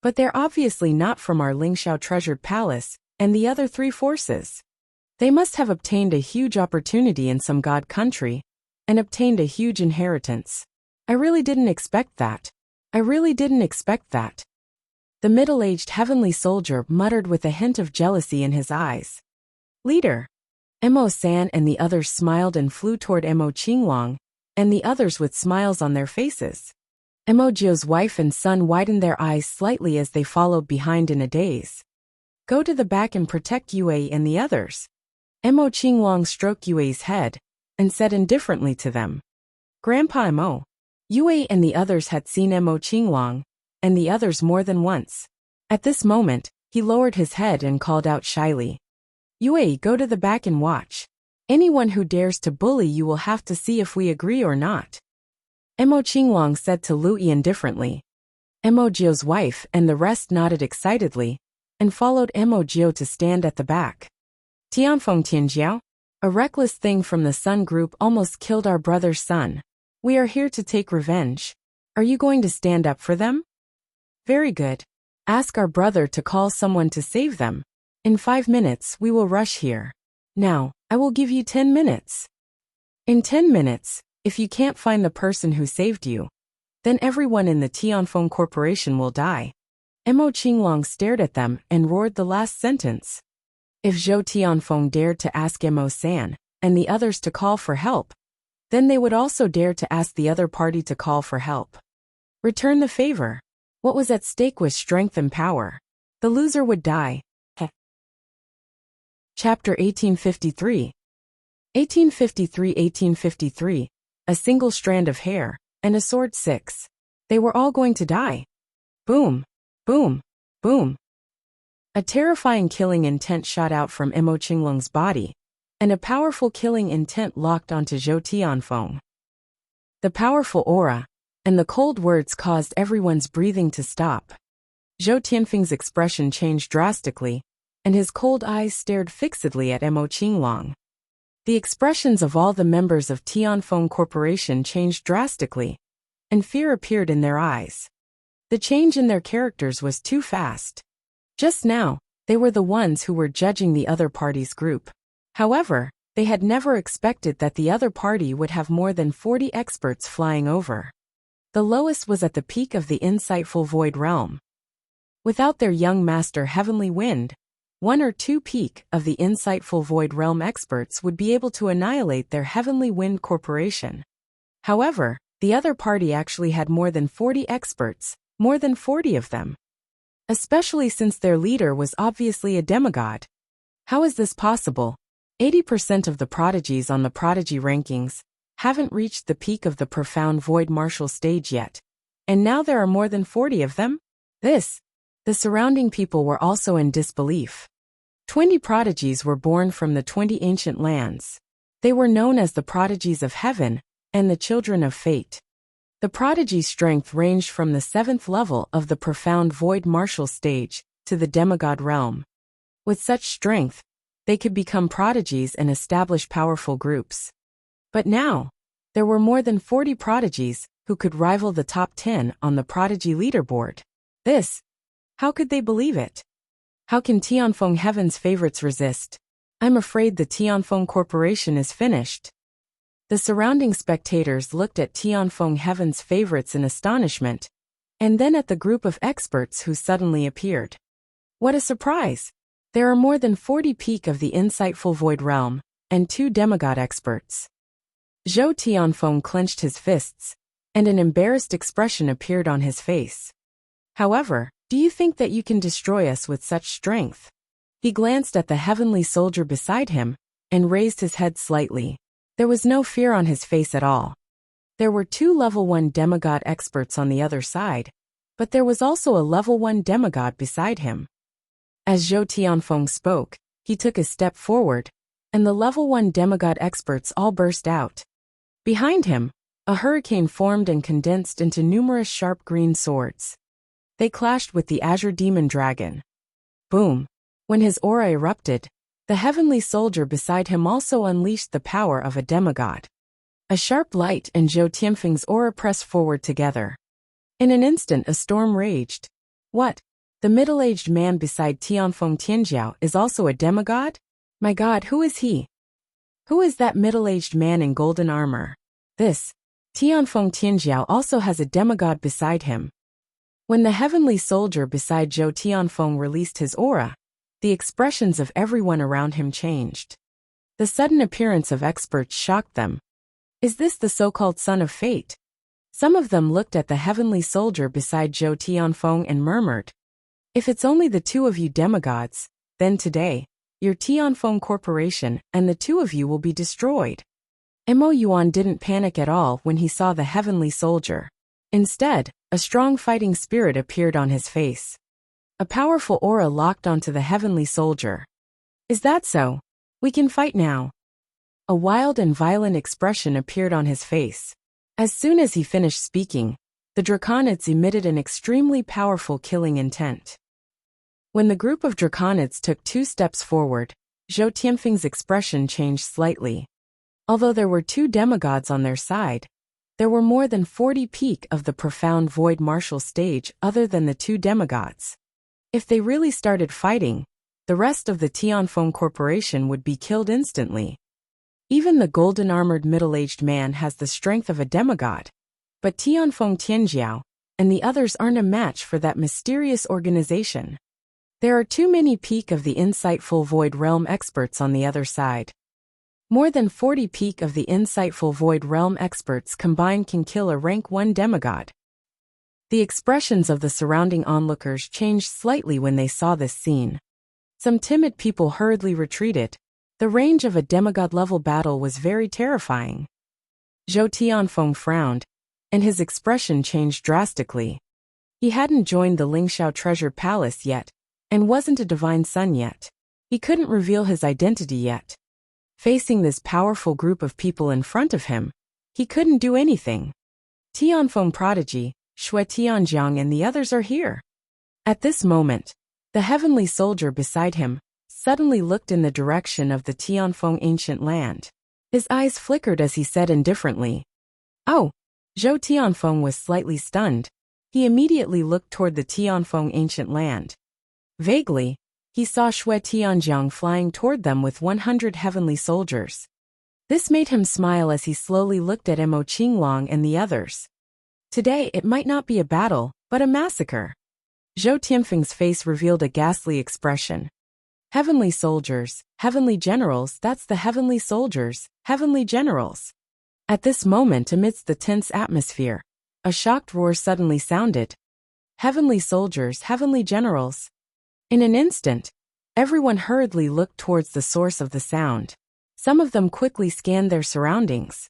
But they're obviously not from our Lingxiao treasured palace and the other 3 forces. They must have obtained a huge opportunity in some god country, and obtained a huge inheritance. I really didn't expect that. The middle-aged heavenly soldier muttered with a hint of jealousy in his eyes. Leader. Mo-san and the others smiled and flew toward Mo Qinglong, and the others with smiles on their faces. Mo Jio's wife and son widened their eyes slightly as they followed behind in a daze. Go to the back and protect Yue and the others. Mo Qinglong stroked Yue's head, and said indifferently to them. Grandpa Mo. Yue and the others had seen Mo Qinglong, and the others more than once. At this moment, he lowered his head and called out shyly. Yue, go to the back and watch. Anyone who dares to bully you will have to see if we agree or not. Mo Qinglong said to Lu Yi indifferently. Mo Jio's wife and the rest nodded excitedly, and followed Mo Jio to stand at the back. Tianfeng Tianjiao? A reckless thing from the Sun Group almost killed our brother's son. We are here to take revenge. Are you going to stand up for them? Very good. Ask our brother to call someone to save them. In 5 minutes we will rush here. Now, I will give you 10 minutes. In 10 minutes, if you can't find the person who saved you, then everyone in the Tianfeng Corporation will die. Mo Qinglong stared at them and roared the last sentence. If Zhou Tianfeng dared to ask Mo-san and the others to call for help, then they would also dare to ask the other party to call for help. Return the favor. What was at stake was strength and power. The loser would die. Chapter 1853. 1853. A single strand of hair, and a sword 6. They were all going to die. Boom, boom, boom. A terrifying killing intent shot out from Mo Qinglong's body, and a powerful killing intent locked onto Zhou Tianfeng. The powerful aura and the cold words caused everyone's breathing to stop. Zhou Tianfeng's expression changed drastically, and his cold eyes stared fixedly at Mo Qinglong. The expressions of all the members of Tianfeng Corporation changed drastically, and fear appeared in their eyes. The change in their characters was too fast. Just now, they were the ones who were judging the other party's group. However, they had never expected that the other party would have more than 40 experts flying over. The lowest was at the peak of the insightful Void Realm. Without their young master Heavenly Wind, 1 or 2 peak of the insightful Void Realm experts would be able to annihilate their Heavenly Wind Corporation. However, the other party actually had more than 40 experts, more than 40 of them. Especially since their leader was obviously a demigod. How is this possible? 80% of the prodigies on the prodigy rankings haven't reached the peak of the profound void martial stage yet, and now there are more than 40 of them? The surrounding people were also in disbelief. 20 prodigies were born from the 20 ancient lands. They were known as the prodigies of heaven and the children of fate. The prodigy's strength ranged from the 7th level of the profound void martial stage to the demigod realm. With such strength, they could become prodigies and establish powerful groups. But now, there were more than 40 prodigies who could rival the top 10 on the prodigy leaderboard. How could they believe it? How can Tianfeng Heaven's favorites resist? I'm afraid the Tianfeng Corporation is finished. The surrounding spectators looked at Tianfeng Heaven's favorites in astonishment, and then at the group of experts who suddenly appeared. What a surprise! There are more than 40 peak of the insightful Void Realm, and 2 demigod experts. Zhou Tianfeng clenched his fists, and an embarrassed expression appeared on his face. However, do you think that you can destroy us with such strength? He glanced at the heavenly soldier beside him, and raised his head slightly. There was no fear on his face at all. There were 2 level 1 demigod experts on the other side, but there was also a level 1 demigod beside him. As Zhou Tianfeng spoke, he took a step forward, and the level 1 demigod experts all burst out. Behind him, a hurricane formed and condensed into numerous sharp green swords. They clashed with the Azure Demon Dragon. Boom! When his aura erupted, the heavenly soldier beside him also unleashed the power of a demigod. A sharp light and Zhou Tianfeng's aura pressed forward together. In an instant a storm raged. What? The middle-aged man beside Tianfeng Tianjiao is also a demigod? My god, who is he? Who is that middle-aged man in golden armor? Tianfeng Tianjiao also has a demigod beside him. When the heavenly soldier beside Zhou Tianfeng released his aura, the expressions of everyone around him changed. The sudden appearance of experts shocked them. Is this the so-called son of fate? Some of them looked at the heavenly soldier beside Zhou Tianfeng and murmured, "If it's only the 2 of you demigods, then today, your Tianfeng Corporation and the 2 of you will be destroyed." Mo Yuan didn't panic at all when he saw the heavenly soldier. Instead, a strong fighting spirit appeared on his face. A powerful aura locked onto the heavenly soldier. Is that so? We can fight now. A wild and violent expression appeared on his face. As soon as he finished speaking, the Draconids emitted an extremely powerful killing intent. When the group of Draconids took 2 steps forward, Zhou Tianfeng's expression changed slightly. Although there were 2 demigods on their side, there were more than 40 peak of the profound void martial stage other than the 2 demigods. If they really started fighting, the rest of the Tianfeng Corporation would be killed instantly. Even the golden-armored middle-aged man has the strength of a demigod, but Tianfeng Tianjiao and the others aren't a match for that mysterious organization. There are too many peak of the insightful Void Realm experts on the other side. More than 40 peak of the insightful Void Realm experts combined can kill a rank 1 demigod. The expressions of the surrounding onlookers changed slightly when they saw this scene. Some timid people hurriedly retreated. The range of a demigod-level battle was very terrifying. Zhou Tianfeng frowned, and his expression changed drastically. He hadn't joined the Lingxiao Treasure Palace yet, and wasn't a divine son yet. He couldn't reveal his identity yet. Facing this powerful group of people in front of him, he couldn't do anything. Tianfeng prodigy, Xue Tianjiang and the others are here. At this moment, the heavenly soldier beside him suddenly looked in the direction of the Tianfeng ancient land. His eyes flickered as he said indifferently, "Oh." Zhou Tianfeng was slightly stunned. He immediately looked toward the Tianfeng ancient land. Vaguely, he saw Xue Tianjiang flying toward them with 100 heavenly soldiers. This made him smile as he slowly looked at Mo Qinglong and the others. Today it might not be a battle, but a massacre. Zhou Tianfeng's face revealed a ghastly expression. Heavenly soldiers, heavenly generals, that's the heavenly soldiers, heavenly generals. At this moment, amidst the tense atmosphere, a shocked roar suddenly sounded. Heavenly soldiers, heavenly generals. In an instant, everyone hurriedly looked towards the source of the sound. Some of them quickly scanned their surroundings.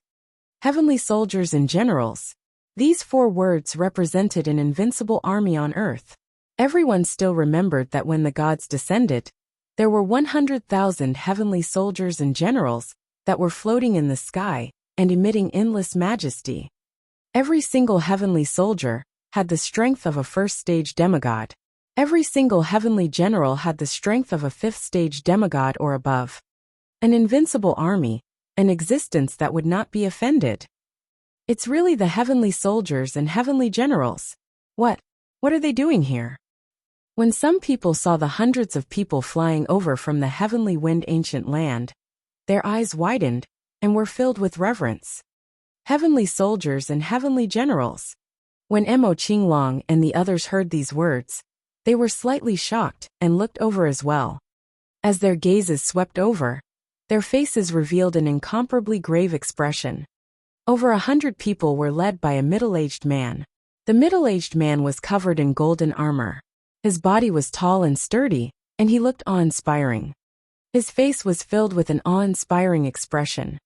Heavenly soldiers and generals. These 4 words represented an invincible army on earth. Everyone still remembered that when the gods descended, there were 100,000 heavenly soldiers and generals that were floating in the sky and emitting endless majesty. Every single heavenly soldier had the strength of a first-stage demigod. Every single heavenly general had the strength of a 5th-stage demigod or above. An invincible army, an existence that would not be offended. It's really the heavenly soldiers and heavenly generals. What are they doing here? When some people saw the hundreds of people flying over from the heavenly wind ancient land, their eyes widened and were filled with reverence. Heavenly soldiers and heavenly generals. When Mo Qinglong and the others heard these words, they were slightly shocked and looked over as well. As their gazes swept over, their faces revealed an incomparably grave expression. Over 100 people were led by a middle-aged man. The middle-aged man was covered in golden armor. His body was tall and sturdy, and he looked awe-inspiring. His face was filled with an awe-inspiring expression.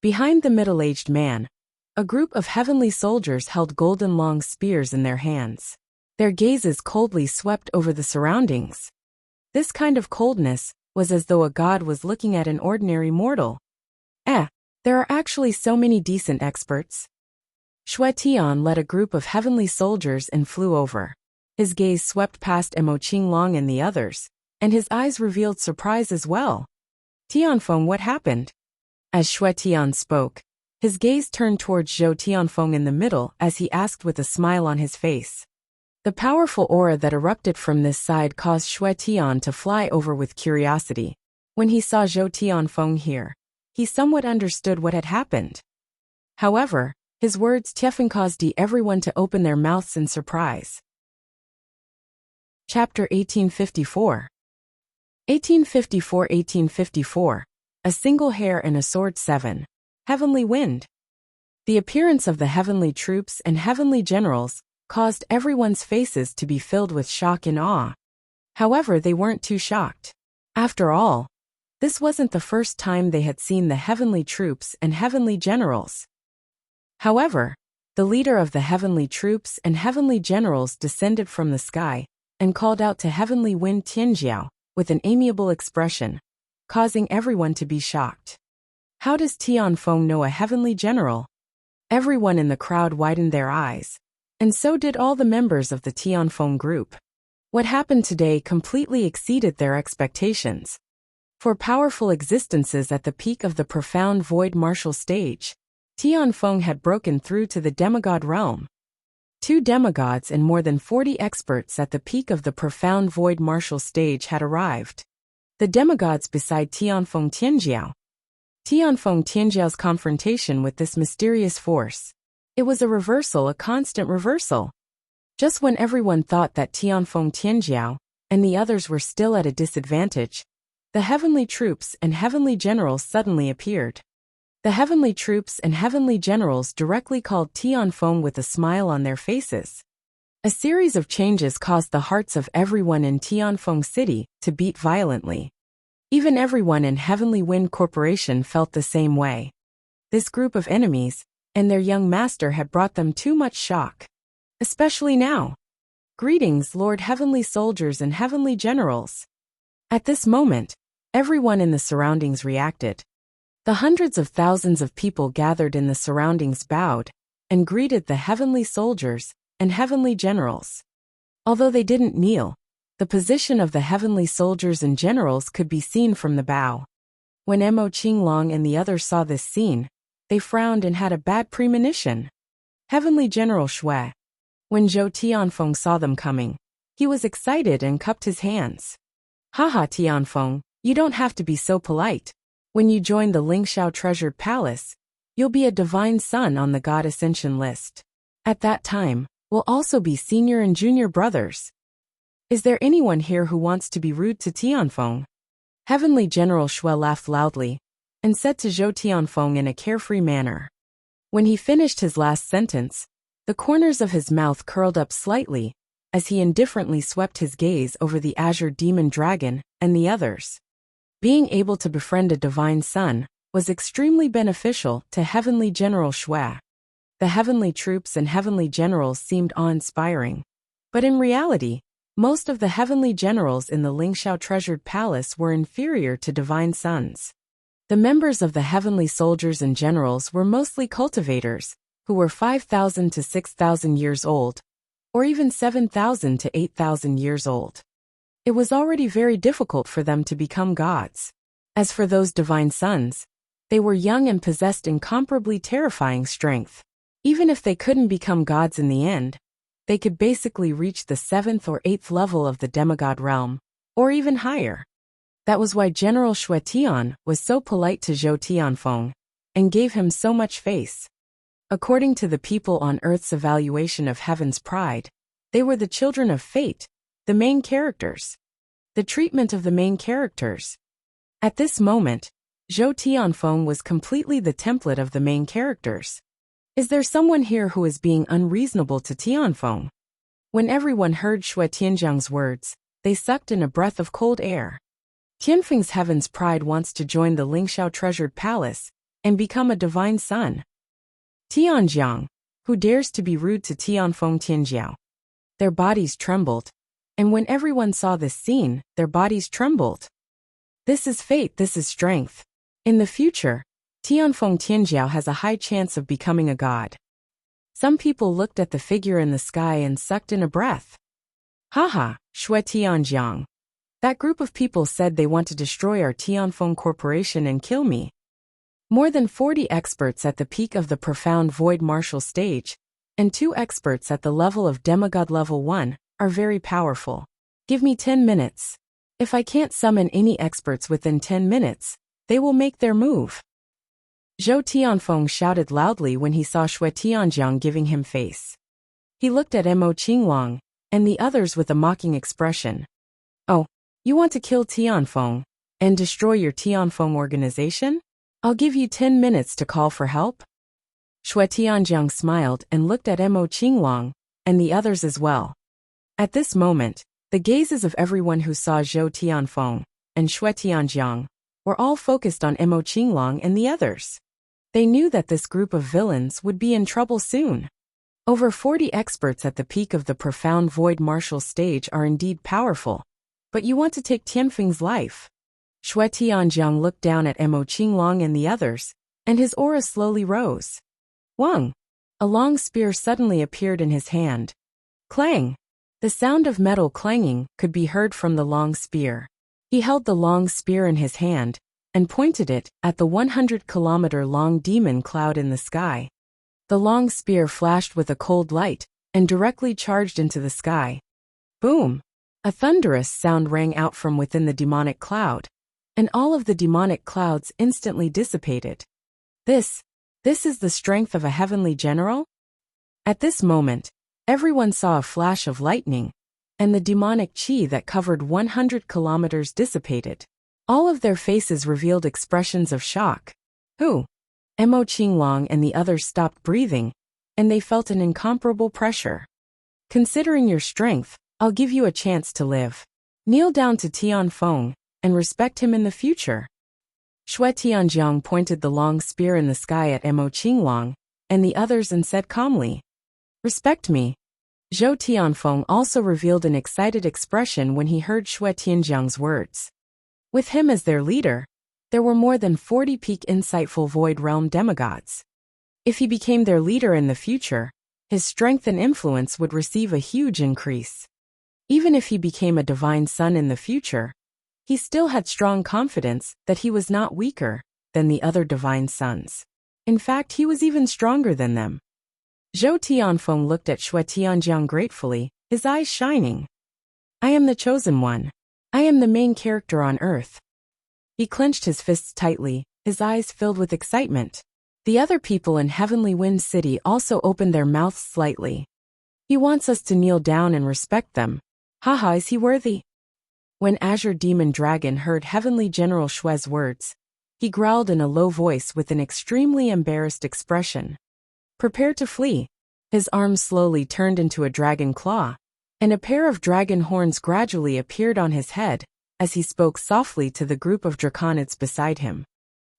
Behind the middle-aged man, a group of heavenly soldiers held golden long spears in their hands. Their gazes coldly swept over the surroundings. This kind of coldness was as though a god was looking at an ordinary mortal. There are actually so many decent experts. Xue Tian led a group of heavenly soldiers and flew over. His gaze swept past Mo Qinglong and the others, and his eyes revealed surprise as well. Tianfeng, what happened? As Xue Tian spoke, his gaze turned towards Zhou Tianfeng in the middle as he asked with a smile on his face. The powerful aura that erupted from this side caused Xue Tian to fly over with curiosity. When he saw Zhou Tianfeng here, he somewhat understood what had happened. However, his words caused everyone to open their mouths in surprise. Chapter 1854. 1854. A single hair and a sword 7. Heavenly wind. The appearance of the heavenly troops and heavenly generals caused everyone's faces to be filled with shock and awe. However, they weren't too shocked. After all, this wasn't the first time they had seen the heavenly troops and heavenly generals. However, the leader of the heavenly troops and heavenly generals descended from the sky and called out to heavenly wind Tianjiao with an amiable expression, causing everyone to be shocked. How does Tianfeng know a heavenly general? Everyone in the crowd widened their eyes, and so did all the members of the Tianfeng group. What happened today completely exceeded their expectations. For powerful existences at the peak of the profound void martial stage, Tianfeng had broken through to the demigod realm. 2 demigods and more than 40 experts at the peak of the profound void martial stage had arrived. The demigods beside Tianfeng Tianjiao. Tianfeng Tianjiao's confrontation with this mysterious force. It was a constant reversal. Just when everyone thought that Tianfeng Tianjiao and the others were still at a disadvantage, the heavenly troops and heavenly generals suddenly appeared. The heavenly troops and heavenly generals directly called Tianfeng with a smile on their faces. A series of changes caused the hearts of everyone in Tianfeng City to beat violently. Even everyone in Heavenly Wind Corporation felt the same way. This group of enemies and their young master had brought them too much shock. Especially now. Greetings, Lord Heavenly Soldiers and Heavenly Generals. At this moment, everyone in the surroundings reacted. The hundreds of thousands of people gathered in the surroundings bowed and greeted the Heavenly Soldiers and Heavenly Generals. Although they didn't kneel, the position of the Heavenly Soldiers and Generals could be seen from the bow. When Mo Qinglong and the others saw this scene, they frowned and had a bad premonition. Heavenly General Shui. When Zhou Tianfeng saw them coming, he was excited and cupped his hands. Haha, Tianfeng, you don't have to be so polite. When you join the Lingxiao Treasured Palace, you'll be a divine son on the God Ascension list. At that time, we'll also be senior and junior brothers. Is there anyone here who wants to be rude to Tianfeng? Heavenly General Shui laughed loudly and said to Zhou Tianfeng in a carefree manner. When he finished his last sentence, the corners of his mouth curled up slightly as he indifferently swept his gaze over the Azure Demon Dragon and the others. Being able to befriend a divine son was extremely beneficial to Heavenly General Shui. The heavenly troops and heavenly generals seemed awe-inspiring. But in reality, most of the heavenly generals in the Lingxiao Treasured Palace were inferior to divine sons. The members of the heavenly soldiers and generals were mostly cultivators, who were 5,000 to 6,000 years old, or even 7,000 to 8,000 years old. It was already very difficult for them to become gods. As for those divine sons, they were young and possessed incomparably terrifying strength. Even if they couldn't become gods in the end, they could basically reach the 7th or 8th level of the demigod realm, or even higher. That was why General Shui Tian was so polite to Zhou Tianfeng and gave him so much face. According to the people on Earth's evaluation of heaven's pride, they were the children of fate, the main characters. The treatment of the main characters. At this moment, Zhou Tianfeng was completely the template of the main characters. Is there someone here who is being unreasonable to Tianfeng? When everyone heard Shui Tianjiang's words, they sucked in a breath of cold air. Tianfeng's heaven's pride wants to join the Lingxiao Treasured Palace and become a divine son. Tianjiang, who dares to be rude to Tianfeng Tianjiao? Their bodies trembled, and when everyone saw this scene, their bodies trembled. This is fate, this is strength. In the future, Tianfeng Tianjiao has a high chance of becoming a god. Some people looked at the figure in the sky and sucked in a breath. Haha, Shui Tianjiang. That group of people said they want to destroy our Tianfeng Corporation and kill me. More than 40 experts at the peak of the profound void martial stage, and 2 experts at the level of demigod level 1, are very powerful. Give me 10 minutes. If I can't summon any experts within 10 minutes, they will make their move. Zhou Tianfeng shouted loudly when he saw Shui Tianjiang giving him face. He looked at Mo Qinglong and the others with a mocking expression. Oh, you want to kill Tianfeng and destroy your Tianfeng organization? I'll give you 10 minutes to call for help. Shui Tianjiang smiled and looked at Mo Qinglong and the others as well. At this moment, the gazes of everyone who saw Zhou Tianfeng and Shui Tianjiang were all focused on Mo Qinglong and the others. They knew that this group of villains would be in trouble soon. Over 40 experts at the peak of the profound void martial stage are indeed powerful, but you want to take Tianfeng's life. Shui Tianjiang looked down at Mo Qinglong and the others, and his aura slowly rose. Wang! A long spear suddenly appeared in his hand. Clang! The sound of metal clanging could be heard from the long spear. He held the long spear in his hand and pointed it at the 100-kilometer-long demon cloud in the sky. The long spear flashed with a cold light and directly charged into the sky. Boom! A thunderous sound rang out from within the demonic cloud, and all of the demonic clouds instantly dissipated. This is the strength of a heavenly general? At this moment, everyone saw a flash of lightning, and the demonic chi that covered 100 kilometers dissipated. All of their faces revealed expressions of shock. Who? Mo Qinglong and the others stopped breathing, and they felt an incomparable pressure. Considering your strength, I'll give you a chance to live. Kneel down to Tianfeng and respect him in the future. Shui Tianjiang pointed the long spear in the sky at Mo Qinglong and the others and said calmly, Respect me. Zhou Tianfeng also revealed an excited expression when he heard Xue Tianjiang's words. With him as their leader, there were more than 40 peak insightful Void Realm demigods. If he became their leader in the future, his strength and influence would receive a huge increase. Even if he became a divine son in the future, he still had strong confidence that he was not weaker than the other divine sons. In fact, he was even stronger than them. Zhou Tianfeng looked at Xue Tianjiang gratefully, his eyes shining. I am the chosen one. I am the main character on Earth. He clenched his fists tightly, his eyes filled with excitement. The other people in Heavenly Wind City also opened their mouths slightly. He wants us to kneel down and respect them. Haha, is he worthy? When Azure Demon Dragon heard Heavenly General Xue's words, he growled in a low voice with an extremely embarrassed expression. Prepare to flee. His arms slowly turned into a dragon claw, and a pair of dragon horns gradually appeared on his head as he spoke softly to the group of draconids beside him.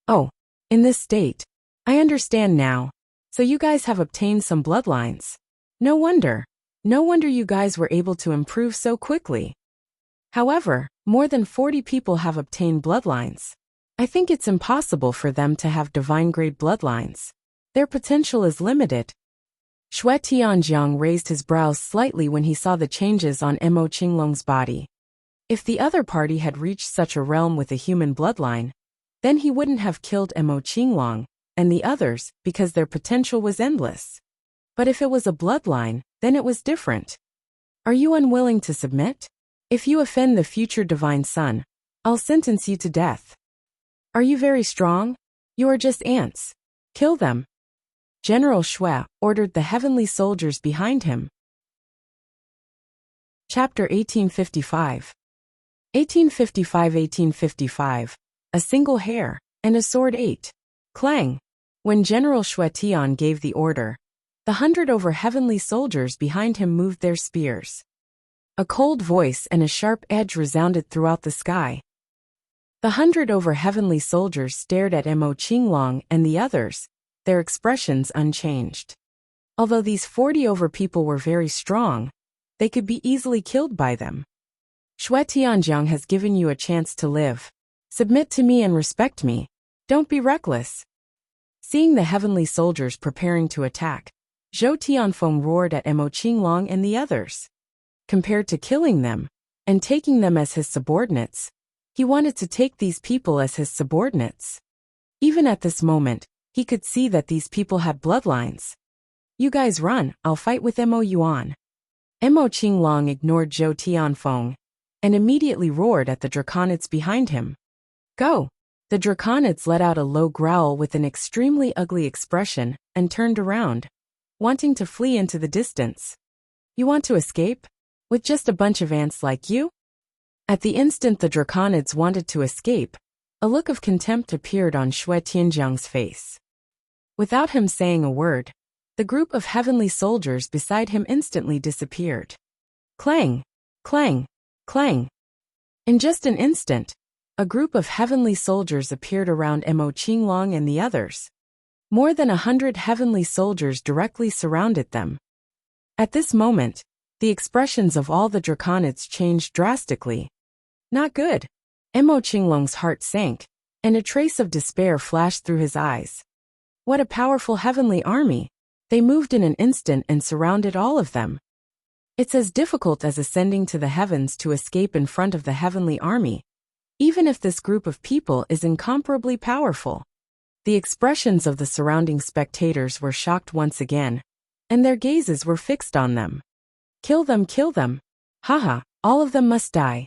Oh, in this state. I understand now. So you guys have obtained some bloodlines. No wonder. No wonder you guys were able to improve so quickly. However, more than 40 people have obtained bloodlines. I think it's impossible for them to have divine-grade bloodlines. Their potential is limited. Xue Tianjiang raised his brows slightly when he saw the changes on Mo Qinglong's body. If the other party had reached such a realm with a human bloodline, then he wouldn't have killed Mo Qinglong and the others because their potential was endless. But if it was a bloodline, then it was different. Are you unwilling to submit? If you offend the future divine son, I'll sentence you to death. Are you very strong? You are just ants. Kill them. General Xue ordered the heavenly soldiers behind him. Chapter 1855. 1855. A single hair, and a sword 8. Clang. When General Xue Tian gave the order, the 100 over heavenly soldiers behind him moved their spears. A cold voice and a sharp edge resounded throughout the sky. The 100 over heavenly soldiers stared at Mo Qinglong and the others, their expressions unchanged. Although these 40 over people were very strong, they could be easily killed by them. Xue Tianjiang has given you a chance to live. Submit to me and respect me. Don't be reckless. Seeing the heavenly soldiers preparing to attack, Zhou Tianfeng roared at Mo Qinglong and the others. Compared to killing them and taking them as his subordinates, he wanted to take these people as his subordinates. Even at this moment, he could see that these people had bloodlines. You guys run, I'll fight with Mo Yuan. Mo Qinglong ignored Zhou Tianfeng and immediately roared at the draconids behind him. Go! The draconids let out a low growl with an extremely ugly expression and turned around, wanting to flee into the distance. You want to escape? With just a bunch of ants like you? At the instant the draconids wanted to escape, a look of contempt appeared on Xue Tianjiang's face. Without him saying a word, the group of heavenly soldiers beside him instantly disappeared. Clang! Clang! Clang! In just an instant, a group of heavenly soldiers appeared around Mo Qinglong and the others. More than 100 heavenly soldiers directly surrounded them. At this moment, the expressions of all the draconids changed drastically. Not good. Mo Qinglong's heart sank, and a trace of despair flashed through his eyes. What a powerful heavenly army! They moved in an instant and surrounded all of them. It's as difficult as ascending to the heavens to escape in front of the heavenly army, even if this group of people is incomparably powerful. The expressions of the surrounding spectators were shocked once again, and their gazes were fixed on them. Kill them, kill them. Haha, all of them must die.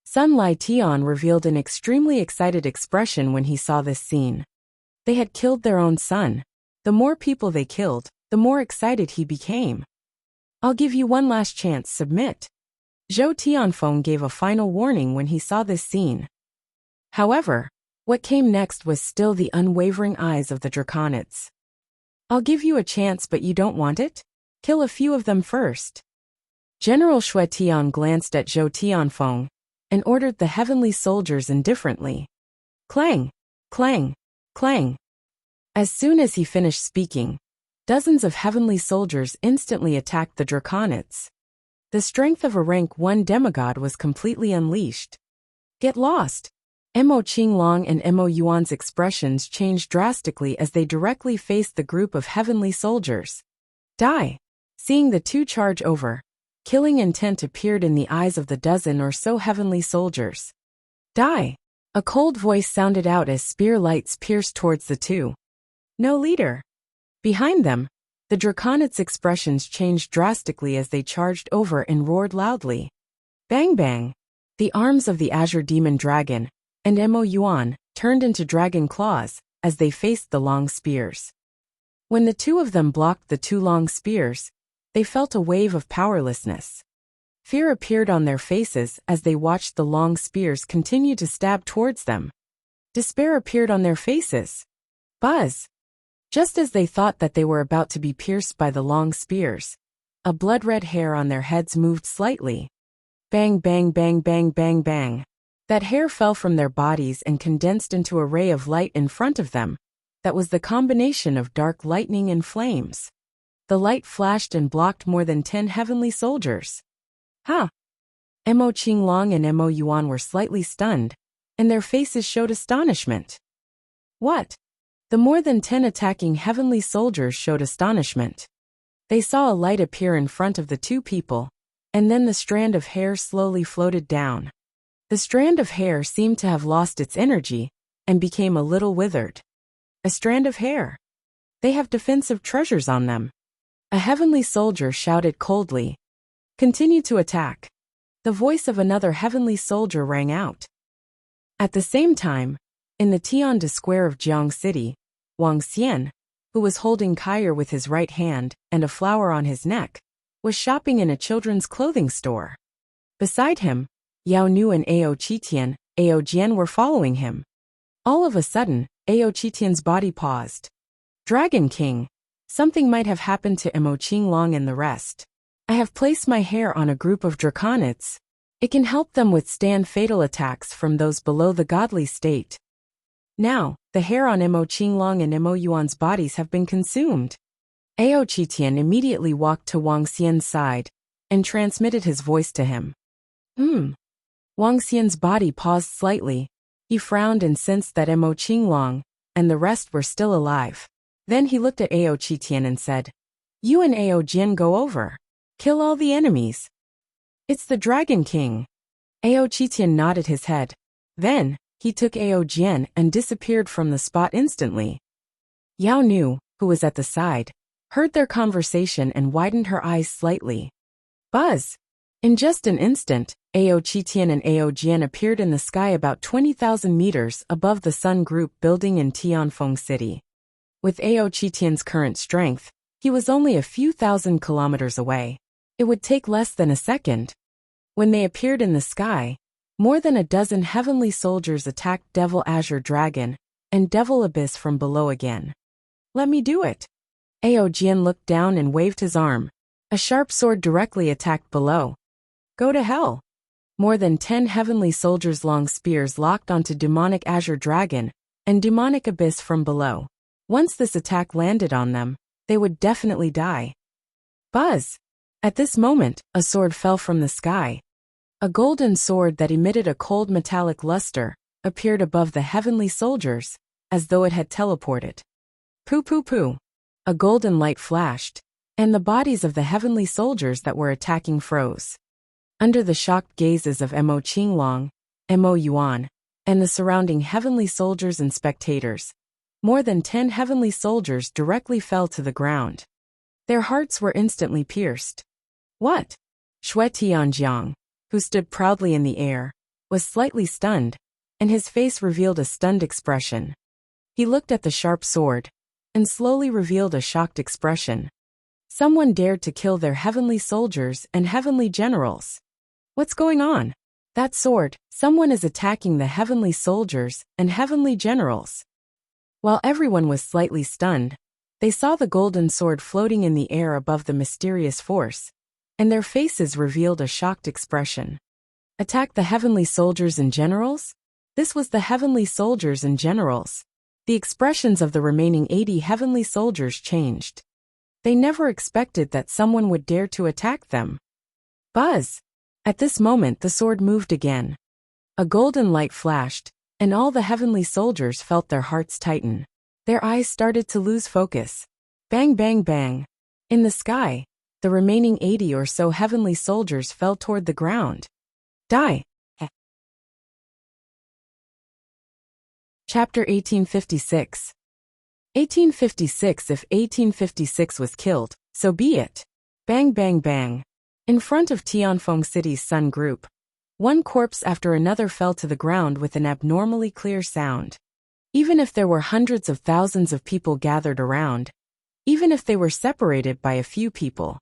Sun Lai Tian revealed an extremely excited expression when he saw this scene. They had killed their own son. The more people they killed, the more excited he became. I'll give you one last chance, submit. Zhou Tianfeng gave a final warning when he saw this scene. However, what came next was still the unwavering eyes of the draconids. I'll give you a chance, but you don't want it? Kill a few of them first. General Xue Tian glanced at Zhou Tianfeng and ordered the heavenly soldiers indifferently. Clang! Clang! Clang! As soon as he finished speaking, Dozens of heavenly soldiers instantly attacked the Draconids. The strength of a rank 1 demigod was completely unleashed. Get lost! Mo Qinglong and Mo Yuan's expressions changed drastically as they directly faced the group of heavenly soldiers. Die! Seeing the two charge over, killing intent appeared in the eyes of the dozen or so heavenly soldiers. Die! A cold voice sounded out as spear lights pierced towards the two. No leader. Behind them, the Draconids' expressions changed drastically as they charged over and roared loudly. Bang bang! The arms of the Azure Demon Dragon and Mo Yuan turned into dragon claws as they faced the long spears. When the two of them blocked the two long spears, they felt a wave of powerlessness. Fear appeared on their faces as they watched the long spears continue to stab towards them. Despair appeared on their faces. Buzz! Just as they thought that they were about to be pierced by the long spears, a blood-red hair on their heads moved slightly. Bang bang bang bang bang bang. That hair fell from their bodies and condensed into a ray of light in front of them. That was the combination of dark lightning and flames. The light flashed and blocked more than 10 heavenly soldiers. Ha! Mo Qinglong and Mo Yuan were slightly stunned, and their faces showed astonishment. What? The more than 10 attacking heavenly soldiers showed astonishment. They saw a light appear in front of the two people, and then the strand of hair slowly floated down. The strand of hair seemed to have lost its energy and became a little withered. A strand of hair. They have defensive treasures on them. A heavenly soldier shouted coldly. Continue to attack. The voice of another heavenly soldier rang out. At the same time, in the Tiande Square of Jiang City, Wang Xian, who was holding Kaier with his right hand and a flower on his neck, was shopping in a children's clothing store. Beside him, Yao Nu and Ao Qitian, Ao Jian were following him. All of a sudden, Ao Qitian's body paused. Dragon King! Something might have happened to Mo Qinglong and the rest. I have placed my hair on a group of Draconids. It can help them withstand fatal attacks from those below the godly state. Now, the hair on Mo Qinglong and Mo Yuan's bodies have been consumed. Ao Qitian immediately walked to Wang Xian's side and transmitted his voice to him. Wang Xian's body paused slightly. He frowned and sensed that Mo Qinglong and the rest were still alive. Then he looked at Ao Qitian and said, You and Ao Jian go over. Kill all the enemies. It's the Dragon King. Ao Qitian nodded his head. Then, he took Ao Jian and disappeared from the spot instantly. Yao Nu, who was at the side, heard their conversation and widened her eyes slightly. Buzz! In just an instant, Ao Qitian and Ao Jian appeared in the sky about 20,000 meters above the Sun Group building in Tianfeng City. With Ao Qitian's current strength, he was only a few thousand kilometers away. It would take less than a second. When they appeared in the sky, more than a dozen heavenly soldiers attacked Devil Azure Dragon and Devil Abyss from below again. Let me do it. Ao Jian looked down and waved his arm. A sharp sword directly attacked below. Go to hell. More than 10 heavenly soldiers' long spears locked onto Demonic Azure Dragon and Demonic Abyss from below. Once this attack landed on them, they would definitely die. Buzz! At this moment, a sword fell from the sky. A golden sword that emitted a cold metallic luster appeared above the heavenly soldiers, as though it had teleported. Poo poo poo! A golden light flashed, and the bodies of the heavenly soldiers that were attacking froze. Under the shocked gazes of Mo Qinglong, Mo Yuan, and the surrounding heavenly soldiers and spectators, more than 10 heavenly soldiers directly fell to the ground. Their hearts were instantly pierced. What? Xue Tianjiang, who stood proudly in the air, was slightly stunned, and his face revealed a stunned expression. He looked at the sharp sword, and slowly revealed a shocked expression. Someone dared to kill their heavenly soldiers and heavenly generals. What's going on? That sword, someone is attacking the heavenly soldiers and heavenly generals. While everyone was slightly stunned, they saw the golden sword floating in the air above the mysterious force, and their faces revealed a shocked expression. Attack the heavenly soldiers and generals? This was the heavenly soldiers and generals. The expressions of the remaining 80 heavenly soldiers changed. They never expected that someone would dare to attack them. Buzz! At this moment the sword moved again. A golden light flashed, and all the heavenly soldiers felt their hearts tighten. Their eyes started to lose focus. Bang bang bang. In the sky, the remaining 80 or so heavenly soldiers fell toward the ground. Die! Chapter 1856. 1856. If 1856 was killed, so be it. Bang bang bang. In front of Tianfeng City's Sun Group, one corpse after another fell to the ground with an abnormally clear sound. Even if there were hundreds of thousands of people gathered around, even if they were separated by a few people,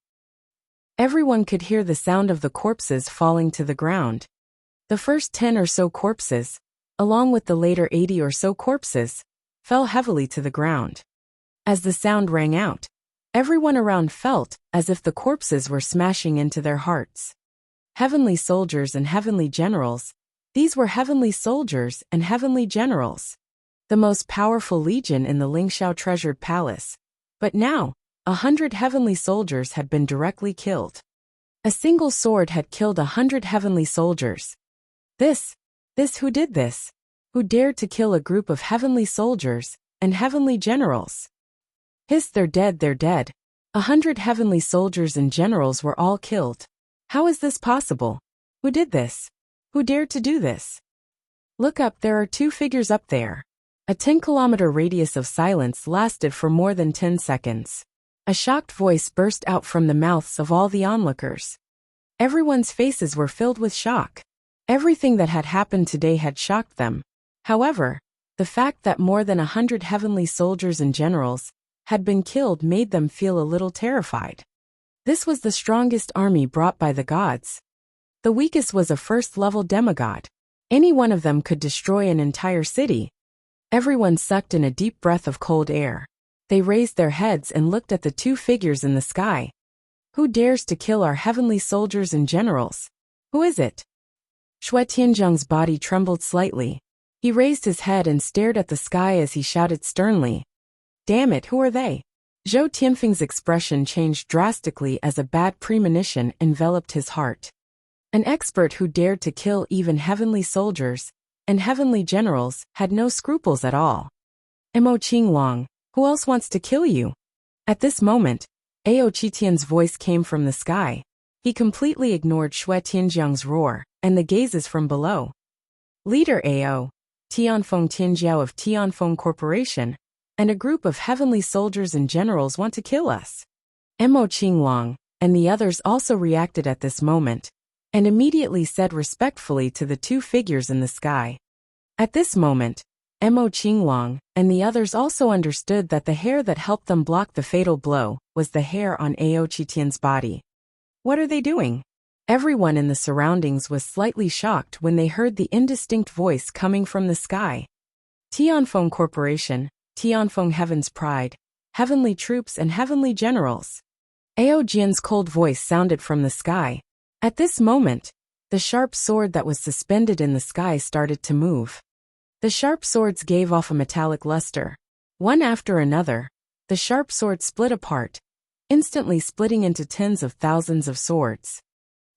everyone could hear the sound of the corpses falling to the ground. The first 10 or so corpses, along with the later 80 or so corpses, fell heavily to the ground. As the sound rang out, everyone around felt as if the corpses were smashing into their hearts. Heavenly soldiers and heavenly generals, these were heavenly soldiers and heavenly generals. The most powerful legion in the Lingxiao treasured palace. But now, 100 heavenly soldiers had been directly killed. A single sword had killed 100 heavenly soldiers. Who did this? Who dared to kill a group of heavenly soldiers and heavenly generals? Hiss, they're dead, they're dead. 100 heavenly soldiers and generals were all killed. How is this possible? Who did this? Who dared to do this? Look up, there are two figures up there. A 10-kilometer radius of silence lasted for more than 10 seconds. A shocked voice burst out from the mouths of all the onlookers. Everyone's faces were filled with shock. Everything that had happened today had shocked them. However, the fact that more than 100 heavenly soldiers and generals had been killed made them feel a little terrified. This was the strongest army brought by the gods. The weakest was a first-level demigod. Any one of them could destroy an entire city. Everyone sucked in a deep breath of cold air. They raised their heads and looked at the two figures in the sky. Who dares to kill our heavenly soldiers and generals? Who is it? Shui Tianzhang's body trembled slightly. He raised his head and stared at the sky as he shouted sternly. Damn it, who are they? Zhou Tianfeng's expression changed drastically as a bad premonition enveloped his heart. An expert who dared to kill even heavenly soldiers and heavenly generals had no scruples at all. Mo Qinglong, who else wants to kill you? At this moment, Ao Qitian's voice came from the sky. He completely ignored Shui Tianzhang's roar and the gazes from below. Leader Ao, Tianfeng Tianjiao of Tianfeng Corporation, and a group of heavenly soldiers and generals want to kill us. Mo Qinglong and the others also reacted at this moment, and immediately said respectfully to the two figures in the sky. At this moment, Mo Qinglong and the others also understood that the hair that helped them block the fatal blow was the hair on Ao Qitian's body. What are they doing? Everyone in the surroundings was slightly shocked when they heard the indistinct voice coming from the sky. Tianfeng Corporation, Tianfeng Heaven's Pride, heavenly troops and heavenly generals. Ao Jian's cold voice sounded from the sky. At this moment, the sharp sword that was suspended in the sky started to move. The sharp swords gave off a metallic luster. One after another, the sharp sword split apart, instantly splitting into tens of thousands of swords.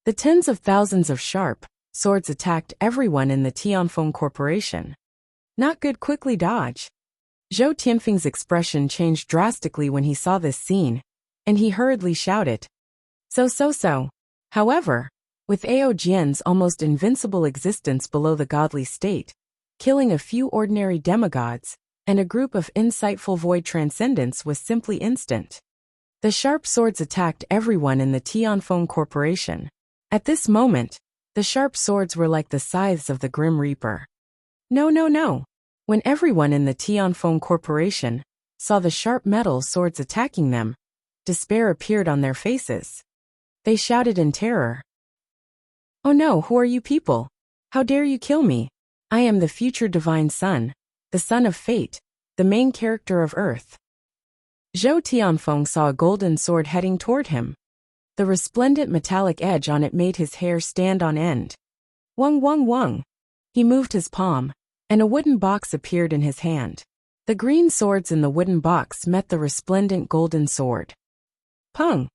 The tens of thousands of sharp swords attacked everyone in the Tianfeng Corporation. Not good, quickly dodge. Zhou Tianfeng's expression changed drastically when he saw this scene, and he hurriedly shouted. So. However, with Ao Jian's almost invincible existence below the godly state, killing a few ordinary demigods, and a group of insightful void transcendents was simply instant. The sharp swords attacked everyone in the Tianfeng Corporation. At this moment, the sharp swords were like the scythes of the Grim Reaper. No. When everyone in the Tianfeng Corporation saw the sharp metal swords attacking them, despair appeared on their faces. They shouted in terror. Oh no, who are you people? How dare you kill me? I am the future divine son, the son of fate, the main character of Earth. Zhou Tianfeng saw a golden sword heading toward him. The resplendent metallic edge on it made his hair stand on end. Wung. He moved his palm, and a wooden box appeared in his hand. The green swords in the wooden box met the resplendent golden sword. Pung!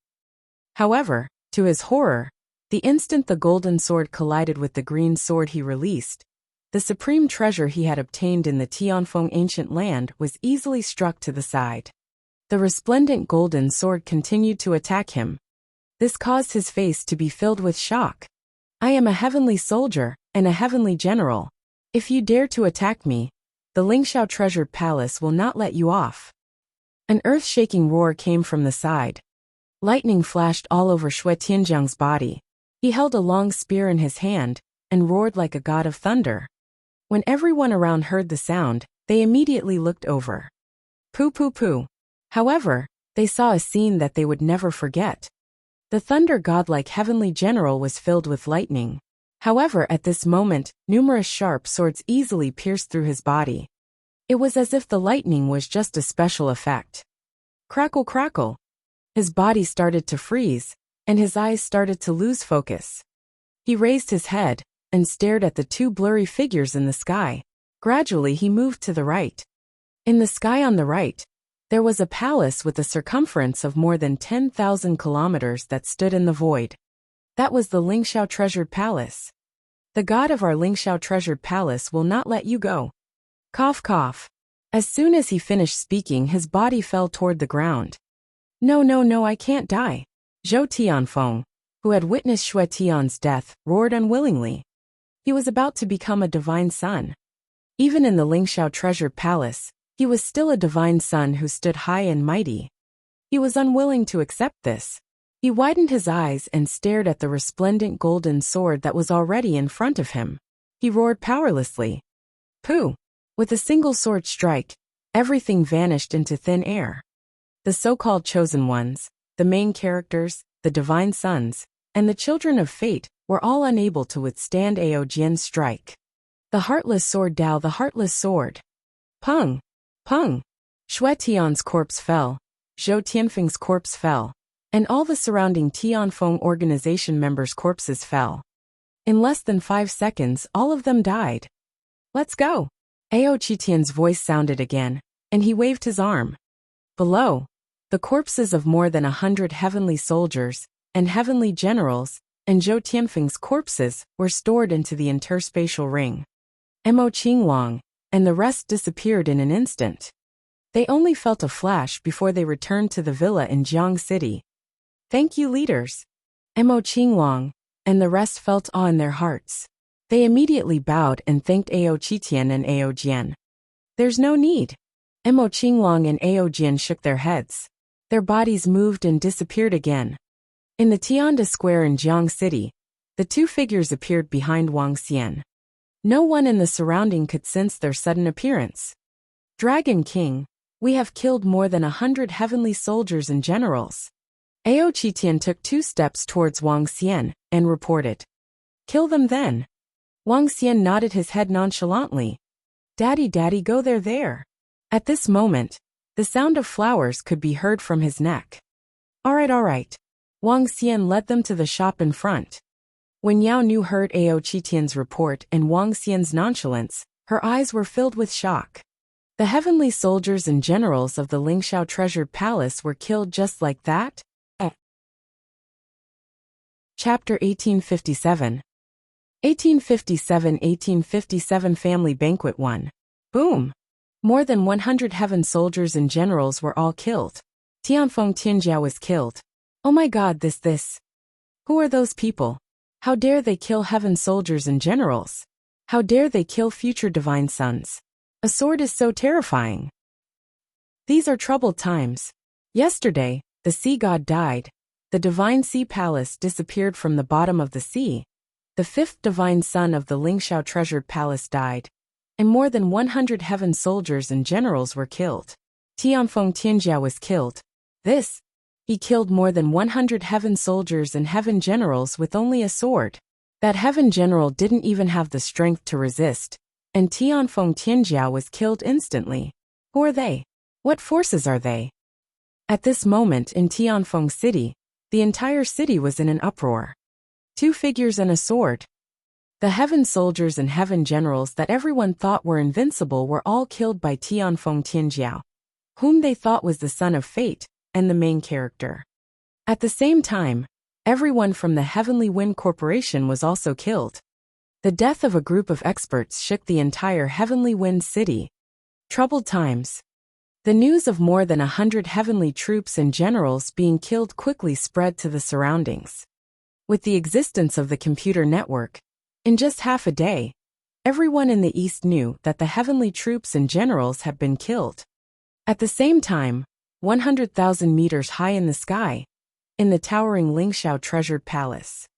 However, to his horror, the instant the golden sword collided with the green sword he released, the supreme treasure he had obtained in the Tianfeng ancient land was easily struck to the side. The resplendent golden sword continued to attack him. This caused his face to be filled with shock. I am a heavenly soldier and a heavenly general. If you dare to attack me, the Lingxiao treasured palace will not let you off. An earth-shaking roar came from the side. Lightning flashed all over Xue Tianjiang's body. He held a long spear in his hand and roared like a god of thunder. When everyone around heard the sound, they immediately looked over. Pooh pooh pooh. However, they saw a scene that they would never forget. The thunder god-like heavenly general was filled with lightning. However, at this moment, numerous sharp swords easily pierced through his body. It was as if the lightning was just a special effect. Crackle crackle. His body started to freeze, and his eyes started to lose focus. He raised his head and stared at the two blurry figures in the sky. Gradually he moved to the right. In the sky on the right, there was a palace with a circumference of more than 10,000 kilometers that stood in the void. That was the Lingxiao treasured palace. The god of our Lingxiao treasured palace will not let you go. Cough cough. As soon as he finished speaking, his body fell toward the ground. No, no, no, I can't die. Zhou Tianfeng, who had witnessed Xue Tian's death, roared unwillingly. He was about to become a divine son. Even in the Lingxiao treasured palace, he was still a divine son who stood high and mighty. He was unwilling to accept this. He widened his eyes and stared at the resplendent golden sword that was already in front of him. He roared powerlessly. Pooh! With a single sword strike, everything vanished into thin air. The so-called chosen ones, the main characters, the divine sons, and the children of fate were all unable to withstand Ao Jian's strike. The heartless sword Dao, the heartless sword. Pung! Pung! Xue Tian's corpse fell, Zhou Tianfeng's corpse fell, and all the surrounding Tianfeng organization members' corpses fell. In less than 5 seconds, all of them died. Let's go! Ao Qitian's voice sounded again, and he waved his arm. Below, the corpses of more than 100 heavenly soldiers and heavenly generals and Zhou Tianfeng's corpses were stored into the interspatial ring. Mo Qinglong and the rest disappeared in an instant. They only felt a flash before they returned to the villa in Jiang City. Thank you, leaders. Mo Qinglong and the rest felt awe in their hearts. They immediately bowed and thanked Ao Qitian and Ao Jian. There's no need. Mo Qinglong and Ao Jian shook their heads. Their bodies moved and disappeared again. In the Tianda Square in Jiang City, the two figures appeared behind Wang Xian. No one in the surrounding could sense their sudden appearance. Dragon King, we have killed more than 100 heavenly soldiers and generals. Ao Qitian took 2 steps towards Wang Xian and reported. Kill them then. Wang Xian nodded his head nonchalantly. Daddy, daddy, go there. At this moment, the sound of flowers could be heard from his neck. All right. Wang Xian led them to the shop in front. When Yao Nu heard Ao Qitian's report and Wang Xian's nonchalance, her eyes were filled with shock. The heavenly soldiers and generals of the Lingxiao treasured palace were killed just like that? Chapter 1857. 1857 Family Banquet 1. Boom! More than 100 heaven soldiers and generals were all killed. Tianfeng Tianjia was killed. Oh my god, this. Who are those people? How dare they kill heaven soldiers and generals? How dare they kill future divine sons? A sword is so terrifying. These are troubled times. Yesterday, the sea god died. The divine sea palace disappeared from the bottom of the sea. The 5th divine son of the Lingxiao treasured palace died. And more than 100 heaven soldiers and generals were killed. Tianfeng Tianjia was killed. He killed more than 100 heaven soldiers and heaven generals with only a sword. That heaven general didn't even have the strength to resist, and Tianfeng Tianjia was killed instantly. Who are they? What forces are they? At this moment in Tianfeng City, the entire city was in an uproar. 2 figures and a sword. The heaven soldiers and heaven generals that everyone thought were invincible were all killed by Tianfeng Tianjia, whom they thought was the son of fate and the main character. At the same time, everyone from the Heavenly Wind Corporation was also killed. The death of a group of experts shook the entire Heavenly Wind City. Troubled times. The news of more than 100 heavenly troops and generals being killed quickly spread to the surroundings. With the existence of the computer network, in just half a day, everyone in the East knew that the heavenly troops and generals had been killed. At the same time, 100,000 meters high in the sky, in the towering Lingxiao treasured palace.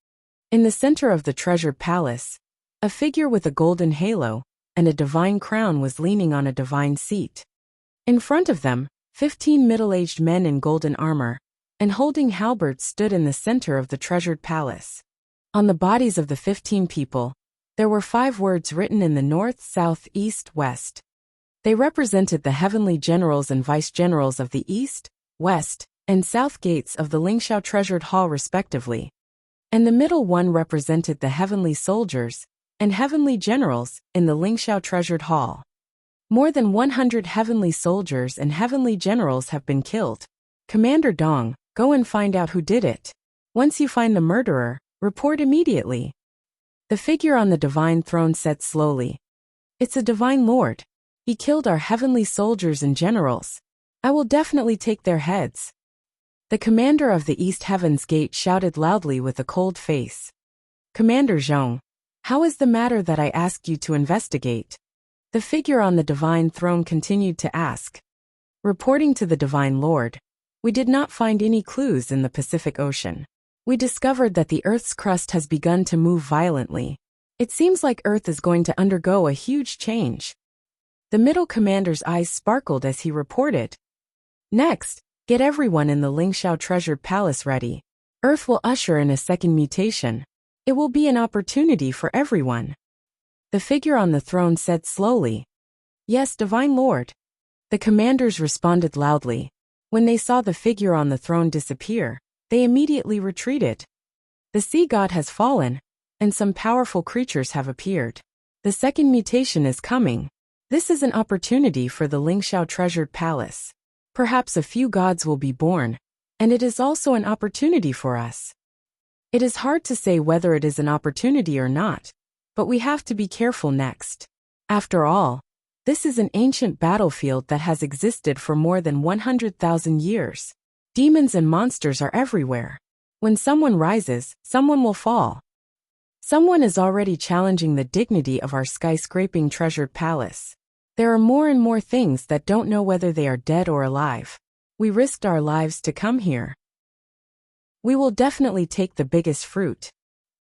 In the center of the treasured palace, a figure with a golden halo and a divine crown was leaning on a divine seat. In front of them, 15 middle-aged men in golden armor and holding halberds stood in the center of the treasured palace. On the bodies of the 15 people, there were 5 words written in the north, south, east, west. They represented the heavenly generals and vice-generals of the east, west, and south gates of the Lingxiao Treasured Hall respectively. And the middle one represented the heavenly soldiers and heavenly generals in the Lingxiao Treasured Hall. More than 100 heavenly soldiers and heavenly generals have been killed. Commander Dong, go and find out who did it. Once you find the murderer, report immediately. The figure on the divine throne said slowly. It's a divine lord. He killed our heavenly soldiers and generals. I will definitely take their heads. The commander of the East Heaven's Gate shouted loudly with a cold face. Commander Zhong, how is the matter that I asked you to investigate? The figure on the divine throne continued to ask. Reporting to the divine lord, we did not find any clues in the Pacific Ocean. We discovered that the Earth's crust has begun to move violently. It seems like Earth is going to undergo a huge change. The middle commander's eyes sparkled as he reported. Next, get everyone in the Lingxiao Treasured Palace ready. Earth will usher in a second mutation. It will be an opportunity for everyone. The figure on the throne said slowly. Yes, Divine Lord. The commanders responded loudly. When they saw the figure on the throne disappear, they immediately retreated. The sea god has fallen, and some powerful creatures have appeared. The second mutation is coming. This is an opportunity for the Lingxiao Treasured Palace. Perhaps a few gods will be born, and it is also an opportunity for us. It is hard to say whether it is an opportunity or not, but we have to be careful next. After all, this is an ancient battlefield that has existed for more than 100,000 years. Demons and monsters are everywhere. When someone rises, someone will fall. Someone is already challenging the dignity of our skyscraping treasured palace. There are more and more things that don't know whether they are dead or alive. We risked our lives to come here. We will definitely take the biggest fruit.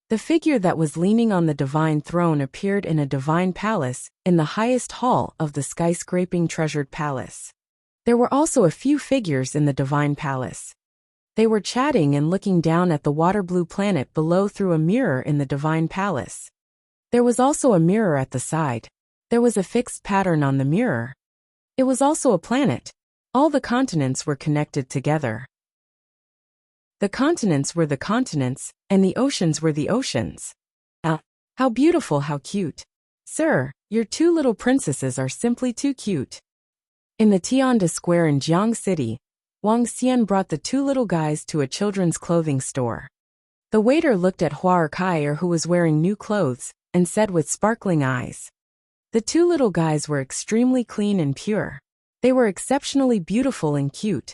The figure that was leaning on the divine throne appeared in a divine palace in the highest hall of the skyscraping treasured palace. There were also a few figures in the divine palace. They were chatting and looking down at the water blue planet below through a mirror in the divine palace. There was also a mirror at the side. There was a fixed pattern on the mirror. It was also a planet. All the continents were connected together. The continents were the continents, and the oceans were the oceans. Ah, how beautiful, how cute. Sir, your 2 little princesses are simply too cute. In the Tianda Square in Jiang City, Wang Xian brought the 2 little guys to a children's clothing store. The waiter looked at Hua Erkai, who was wearing new clothes, and said with sparkling eyes. The 2 little guys were extremely clean and pure. They were exceptionally beautiful and cute.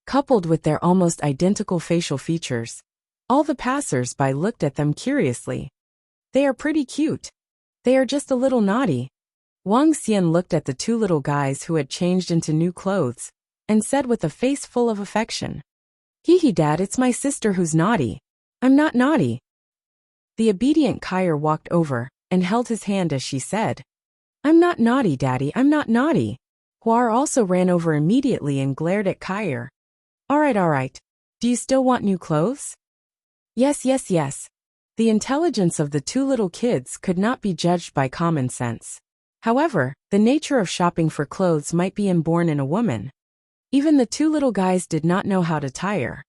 Coupled with their almost identical facial features, all the passers-by looked at them curiously. They are pretty cute. They are just a little naughty. Wang Xian looked at the 2 little guys who had changed into new clothes, and said with a face full of affection. Hee Dad, it's my sister who's naughty. I'm not naughty. The obedient Kyer walked over, and held his hand as she said. I'm not naughty, Daddy, I'm not naughty. Huar also ran over immediately and glared at Kyer. Alright. Do you still want new clothes? Yes. The intelligence of the 2 little kids could not be judged by common sense. However, the nature of shopping for clothes might be inborn in a woman. Even the 2 little guys did not know how to tire.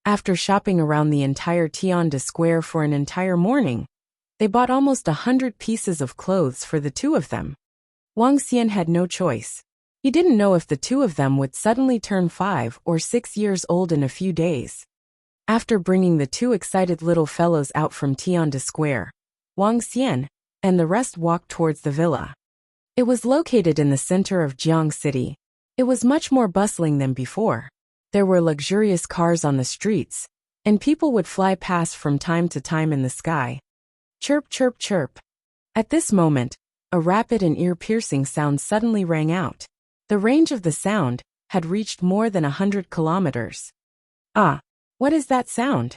After shopping around the entire Tianda Square for an entire morning, they bought almost 100 pieces of clothes for the 2 of them. Wang Xian had no choice. He didn't know if the 2 of them would suddenly turn 5 or 6 years old in a few days. After bringing the two excited little fellows out from Tianda Square, Wang Xian and the rest walked towards the villa. It was located in the center of Jiang City. It was much more bustling than before. There were luxurious cars on the streets, and people would fly past from time to time in the sky. Chirp, chirp, chirp. At this moment, a rapid and ear-piercing sound suddenly rang out. The range of the sound had reached more than 100 kilometers. Ah, what is that sound?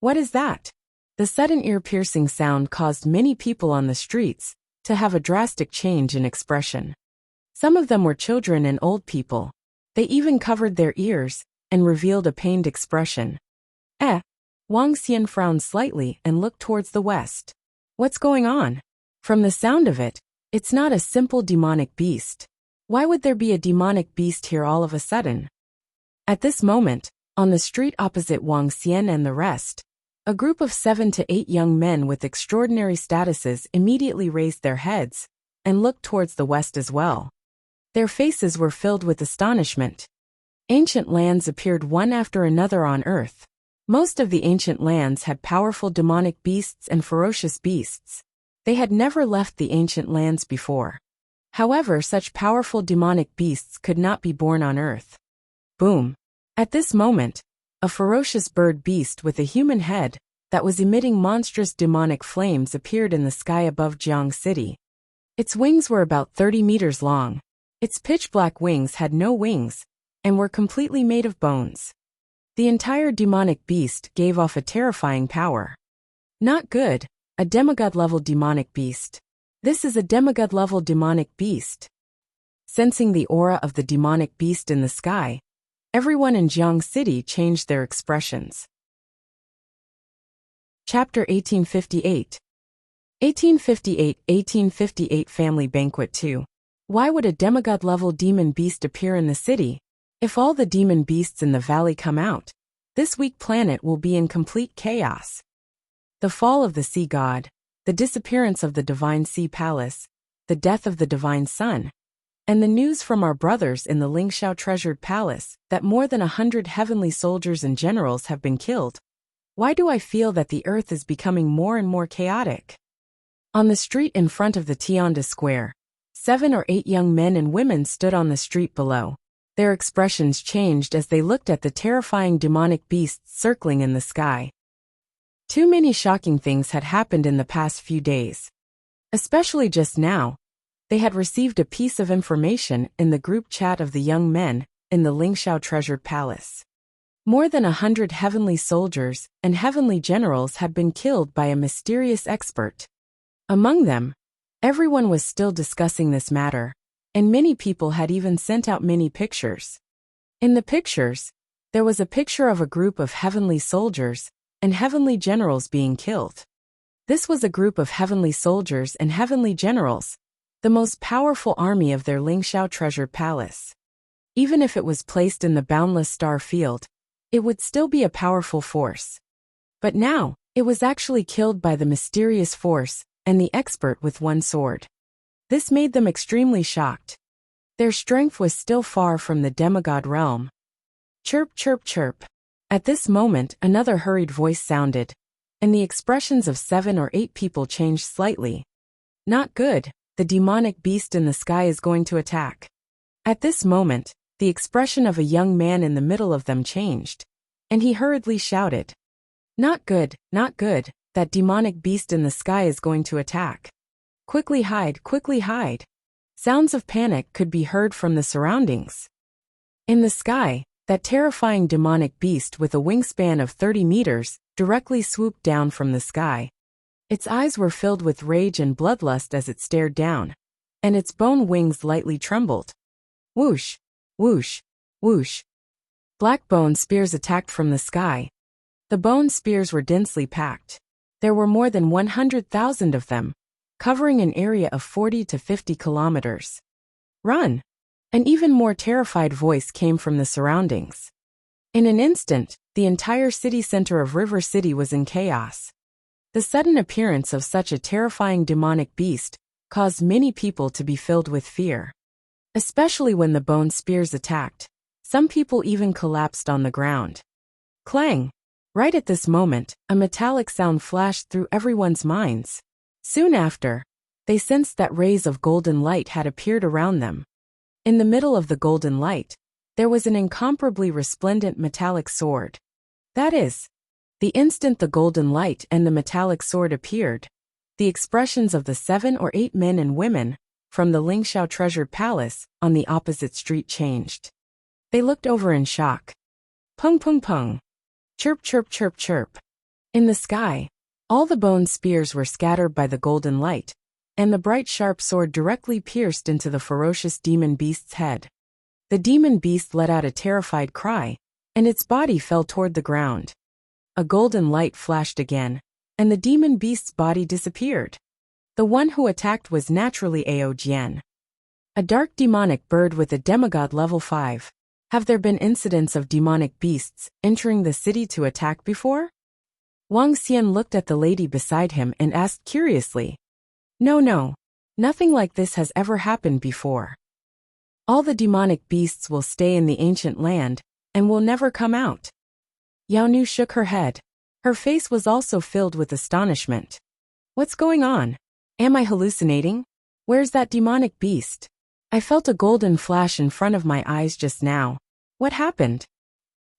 What is that? The sudden ear-piercing sound caused many people on the streets to have a drastic change in expression. Some of them were children and old people. They even covered their ears and revealed a pained expression. Wang Xian frowned slightly and looked towards the west. What's going on? From the sound of it, it's not a simple demonic beast. Why would there be a demonic beast here all of a sudden? At this moment, on the street opposite Wang Xian and the rest, a group of 7 to 8 young men with extraordinary statuses immediately raised their heads and looked towards the west as well. Their faces were filled with astonishment. Ancient lands appeared one after another on Earth. Most of the ancient lands had powerful demonic beasts and ferocious beasts. They had never left the ancient lands before. However, such powerful demonic beasts could not be born on Earth. Boom! At this moment, a ferocious bird beast with a human head that was emitting monstrous demonic flames appeared in the sky above Jiang City. Its wings were about 30 meters long. Its pitch-black wings had no wings and were completely made of bones. The entire demonic beast gave off a terrifying power. Not good, a demigod-level demonic beast. This is a demigod-level demonic beast. Sensing the aura of the demonic beast in the sky, everyone in Jiang City changed their expressions. Chapter 1858. 1858 Family Banquet 2. Why would a demigod-level demon beast appear in the city? If all the demon beasts in the valley come out, this weak planet will be in complete chaos. The fall of the sea god, the disappearance of the divine sea palace, the death of the divine sun, and the news from our brothers in the Lingxiao treasured palace that more than 100 heavenly soldiers and generals have been killed. Why do I feel that the earth is becoming more and more chaotic? On the street in front of the Tianda Square, 7 or 8 young men and women stood on the street below. Their expressions changed as they looked at the terrifying demonic beasts circling in the sky. Too many shocking things had happened in the past few days. Especially just now, they had received a piece of information in the group chat of the young men in the Lingxiao treasured palace. More than 100 heavenly soldiers and heavenly generals had been killed by a mysterious expert. Among them, everyone was still discussing this matter, and many people had even sent out many pictures. In the pictures, there was a picture of a group of heavenly soldiers and heavenly generals being killed. This was a group of heavenly soldiers and heavenly generals, the most powerful army of their Lingxiao treasured palace. Even if it was placed in the boundless star field, it would still be a powerful force. But now, it was actually killed by the mysterious force and the expert with one sword. This made them extremely shocked. Their strength was still far from the demigod realm. Chirp, chirp, chirp. At this moment, another hurried voice sounded, and the expressions of 7 or 8 people changed slightly. Not good, the demonic beast in the sky is going to attack. At this moment, the expression of a young man in the middle of them changed, and he hurriedly shouted, not good, that demonic beast in the sky is going to attack. Quickly hide, quickly hide. Sounds of panic could be heard from the surroundings. In the sky, that terrifying demonic beast with a wingspan of 30 meters directly swooped down from the sky. Its eyes were filled with rage and bloodlust as it stared down, and its bone wings lightly trembled. Whoosh, whoosh, whoosh. Black bone spears attacked from the sky. The bone spears were densely packed. There were more than 100,000 of them, covering an area of 40 to 50 kilometers. Run! An even more terrified voice came from the surroundings. In an instant, the entire city center of River City was in chaos. The sudden appearance of such a terrifying demonic beast caused many people to be filled with fear. Especially when the bone spears attacked, some people even collapsed on the ground. Clang! Right at this moment, a metallic sound flashed through everyone's minds. Soon after, they sensed that rays of golden light had appeared around them. In the middle of the golden light, there was an incomparably resplendent metallic sword. That is, the instant the golden light and the metallic sword appeared, the expressions of the 7 or 8 men and women from the Lingxiao treasured palace on the opposite street changed. They looked over in shock. Pung pung pung. Chirp chirp chirp chirp. In the sky, all the bone spears were scattered by the golden light, and the bright sharp sword directly pierced into the ferocious demon beast's head. The demon beast let out a terrified cry, and its body fell toward the ground. A golden light flashed again, and the demon beast's body disappeared. The one who attacked was naturally Ao Jian, a dark demonic bird with a demigod level 5. Have there been incidents of demonic beasts entering the city to attack before? Wang Xian looked at the lady beside him and asked curiously. No, nothing like this has ever happened before. All the demonic beasts will stay in the ancient land and will never come out. Yao Nu shook her head. Her face was also filled with astonishment. What's going on? Am I hallucinating? Where's that demonic beast? I felt a golden flash in front of my eyes just now. What happened?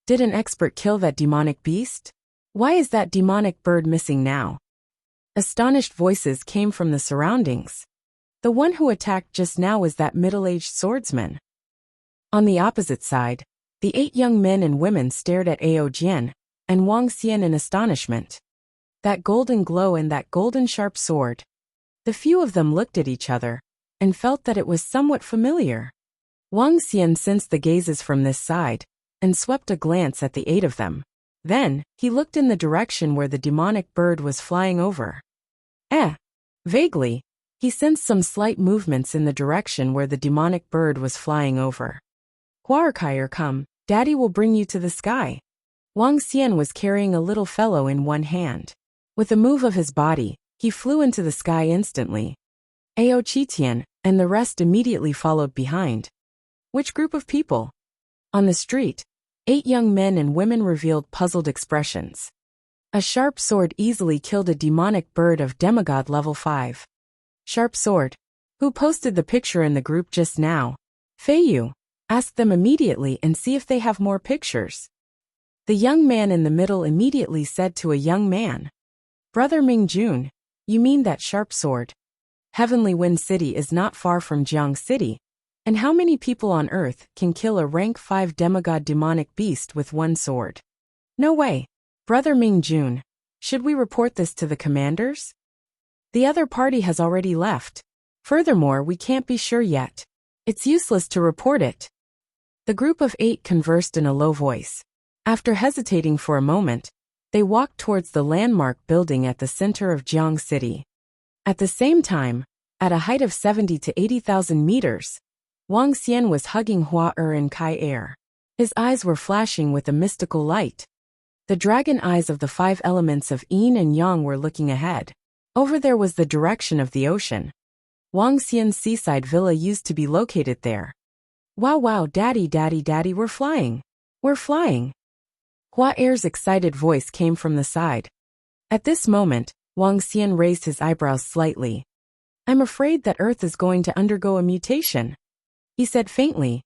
Did an expert kill that demonic beast? Why is that demonic bird missing now? Astonished voices came from the surroundings. The one who attacked just now was that middle-aged swordsman. On the opposite side, the 8 young men and women stared at Ao Jian and Wang Xian in astonishment. That golden glow and that golden sharp sword. The few of them looked at each other and felt that it was somewhat familiar. Wang Xian sensed the gazes from this side and swept a glance at the 8 of them. Then, he looked in the direction where the demonic bird was flying over. Vaguely, he sensed some slight movements in the direction where the demonic bird was flying over. Huarkaier, come, Daddy will bring you to the sky. Wang Xian was carrying a little fellow in one hand. With a move of his body, he flew into the sky instantly. Ao Qitian and the rest immediately followed behind. Which group of people? On the street, 8 young men and women revealed puzzled expressions. A sharp sword easily killed a demonic bird of demigod level 5. Sharp sword. Who posted the picture in the group just now? Fei Yu. Ask them immediately and see if they have more pictures. The young man in the middle immediately said to a young man. Brother Mingjun, you mean that sharp sword? Heavenly Wind City is not far from Jiang City, and how many people on Earth can kill a rank 5 demigod demonic beast with one sword? No way. Brother Mingjun, should we report this to the commanders? The other party has already left. Furthermore, we can't be sure yet. It's useless to report it. The group of 8 conversed in a low voice. After hesitating for a moment, they walked towards the landmark building at the center of Jiang City. At the same time, at a height of 70 to 80,000 meters, Wang Xian was hugging Hua and Kai Er. His eyes were flashing with a mystical light. The dragon eyes of the 5 elements of yin and yang were looking ahead. Over there was the direction of the ocean. Wang Xian's seaside villa used to be located there. Wow, daddy, we're flying. We're flying. Hua Er's excited voice came from the side. At this moment, Wang Xian raised his eyebrows slightly. I'm afraid that Earth is going to undergo a mutation. He said faintly.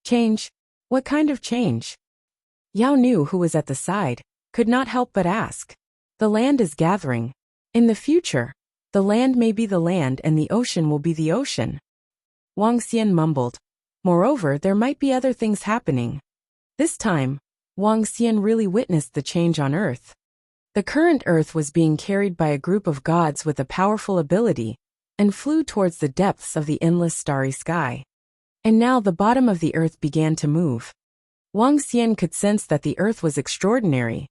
Change? What kind of change? Yao Nu, who was at the side, could not help but ask. The land is gathering. In the future, the land may be the land and the ocean will be the ocean. Wang Xian mumbled. Moreover, there might be other things happening. This time, Wang Xian really witnessed the change on Earth. The current Earth was being carried by a group of gods with a powerful ability, and flew towards the depths of the endless starry sky. And now the bottom of the Earth began to move. Wang Xian could sense that the Earth was extraordinary.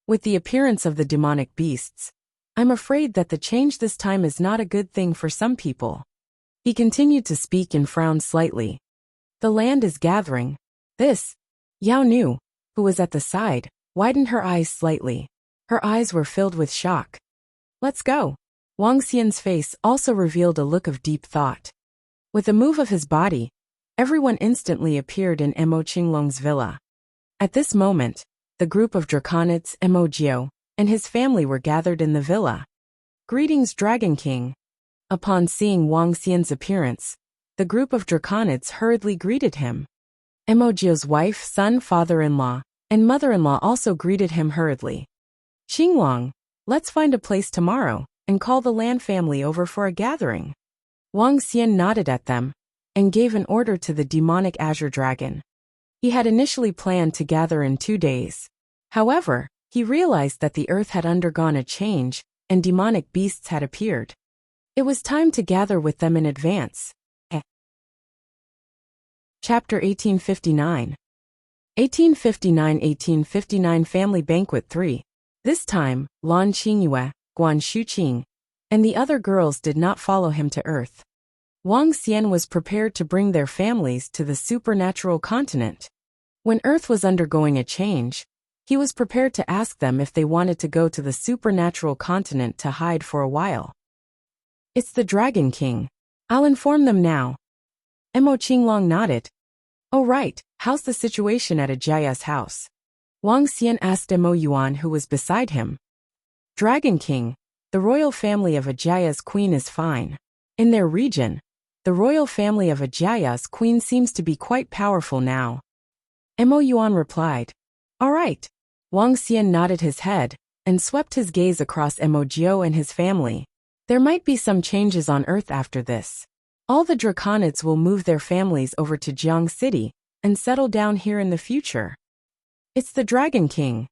With the appearance of the demonic beasts, I'm afraid that the change this time is not a good thing for some people. He continued to speak and frowned slightly. The land is gathering. This. Yao Nu, who was at the side, widened her eyes slightly. Her eyes were filled with shock. Let's go. Wang Xian's face also revealed a look of deep thought. With a move of his body, everyone instantly appeared in Mo Qinglong's villa. At this moment, the group of Draconids, Emogio, and his family were gathered in the villa. Greetings, Dragon King. Upon seeing Wang Xian's appearance, the group of Draconids hurriedly greeted him. Emogio's wife, son, father-in-law, and mother-in-law also greeted him hurriedly. Xinguang, let's find a place tomorrow, and call the Lan family over for a gathering. Wang Xian nodded at them, and gave an order to the demonic azure dragon. He had initially planned to gather in 2 days. However, he realized that the earth had undergone a change, and demonic beasts had appeared. It was time to gather with them in advance. Chapter 1859. 1859 Family Banquet 3. This time, Lan Qingyue, Guan Shuqing, and the other girls did not follow him to Earth. Wang Xian was prepared to bring their families to the supernatural continent. When Earth was undergoing a change, he was prepared to ask them if they wanted to go to the supernatural continent to hide for a while. It's the Dragon King. I'll inform them now. Mo Qinglong nodded. Oh right, how's the situation at Ajaya's house? Wang Xian asked Mo Yuan, who was beside him. Dragon King, the royal family of Ajaya's queen is fine. In their region, the royal family of Ajaya's queen seems to be quite powerful now. Mo Yuan replied. All right. Wang Xian nodded his head, and swept his gaze across Emogio and his family. There might be some changes on Earth after this. All the Draconids will move their families over to Jiang City, and settle down here in the future. It's the Dragon King.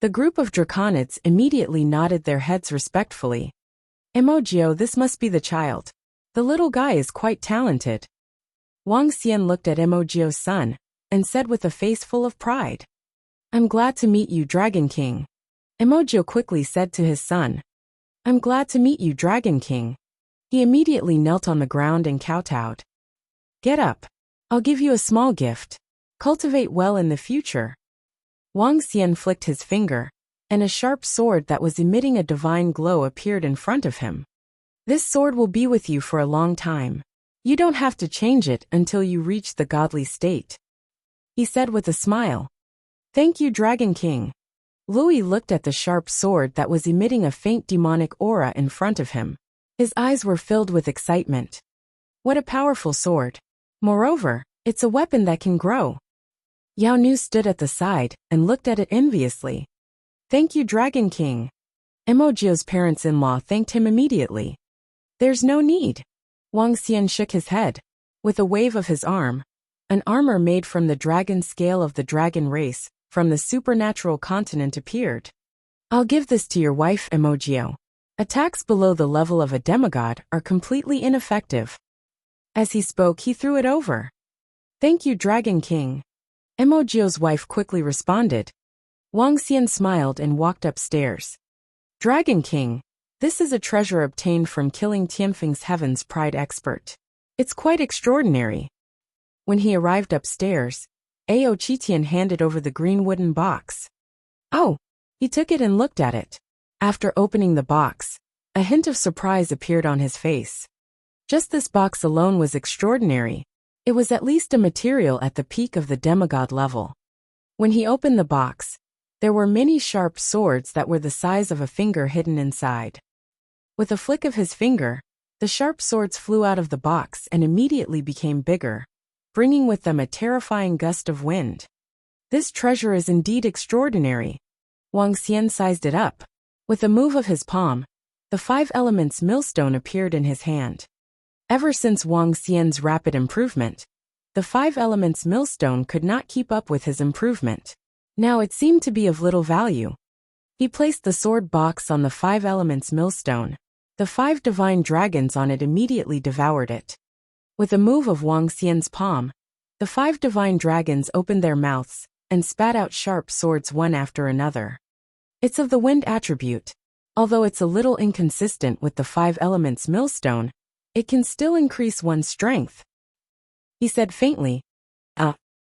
The group of Draconids immediately nodded their heads respectfully. Emogio, this must be the child. The little guy is quite talented. Wang Xian looked at Emogio's son, and said with a face full of pride. I'm glad to meet you, Dragon King. Emogio quickly said to his son. I'm glad to meet you, Dragon King. He immediately knelt on the ground and kowtowed. Get up. I'll give you a small gift. Cultivate well in the future. Wang Xian flicked his finger, and a sharp sword that was emitting a divine glow appeared in front of him. This sword will be with you for a long time. You don't have to change it until you reach the godly state. He said with a smile. Thank you, Dragon King. Louis looked at the sharp sword that was emitting a faint demonic aura in front of him. His eyes were filled with excitement. What a powerful sword. Moreover, it's a weapon that can grow. Yao Nu stood at the side and looked at it enviously. Thank you, Dragon King. Emogio's parents-in-law thanked him immediately. There's no need. Wang Xian shook his head. With a wave of his arm, an armor made from the dragon scale of the dragon race from the supernatural continent appeared. I'll give this to your wife, Emogio. Attacks below the level of a demigod are completely ineffective. As he spoke, he threw it over. Thank you, Dragon King. Emogio's wife quickly responded. Wang Xian smiled and walked upstairs. Dragon King, this is a treasure obtained from killing Tianfeng's Heaven's Pride expert. It's quite extraordinary. When he arrived upstairs, Ao Qitian handed over the green wooden box. Oh, he took it and looked at it. After opening the box, a hint of surprise appeared on his face. Just this box alone was extraordinary. It was at least a material at the peak of the demigod level. When he opened the box, there were many sharp swords that were the size of a finger hidden inside. With a flick of his finger, the sharp swords flew out of the box and immediately became bigger, bringing with them a terrifying gust of wind. This treasure is indeed extraordinary. Wang Xian sized it up. With a move of his palm, the 5 elements millstone appeared in his hand. Ever since Wang Xian's rapid improvement, the 5 elements millstone could not keep up with his improvement. Now it seemed to be of little value. He placed the sword box on the 5 elements millstone. The 5 divine dragons on it immediately devoured it. With a move of Wang Xian's palm, the 5 divine dragons opened their mouths and spat out sharp swords one after another. It's of the wind attribute. Although it's a little inconsistent with the 5 elements millstone, it can still increase one's strength. He said faintly,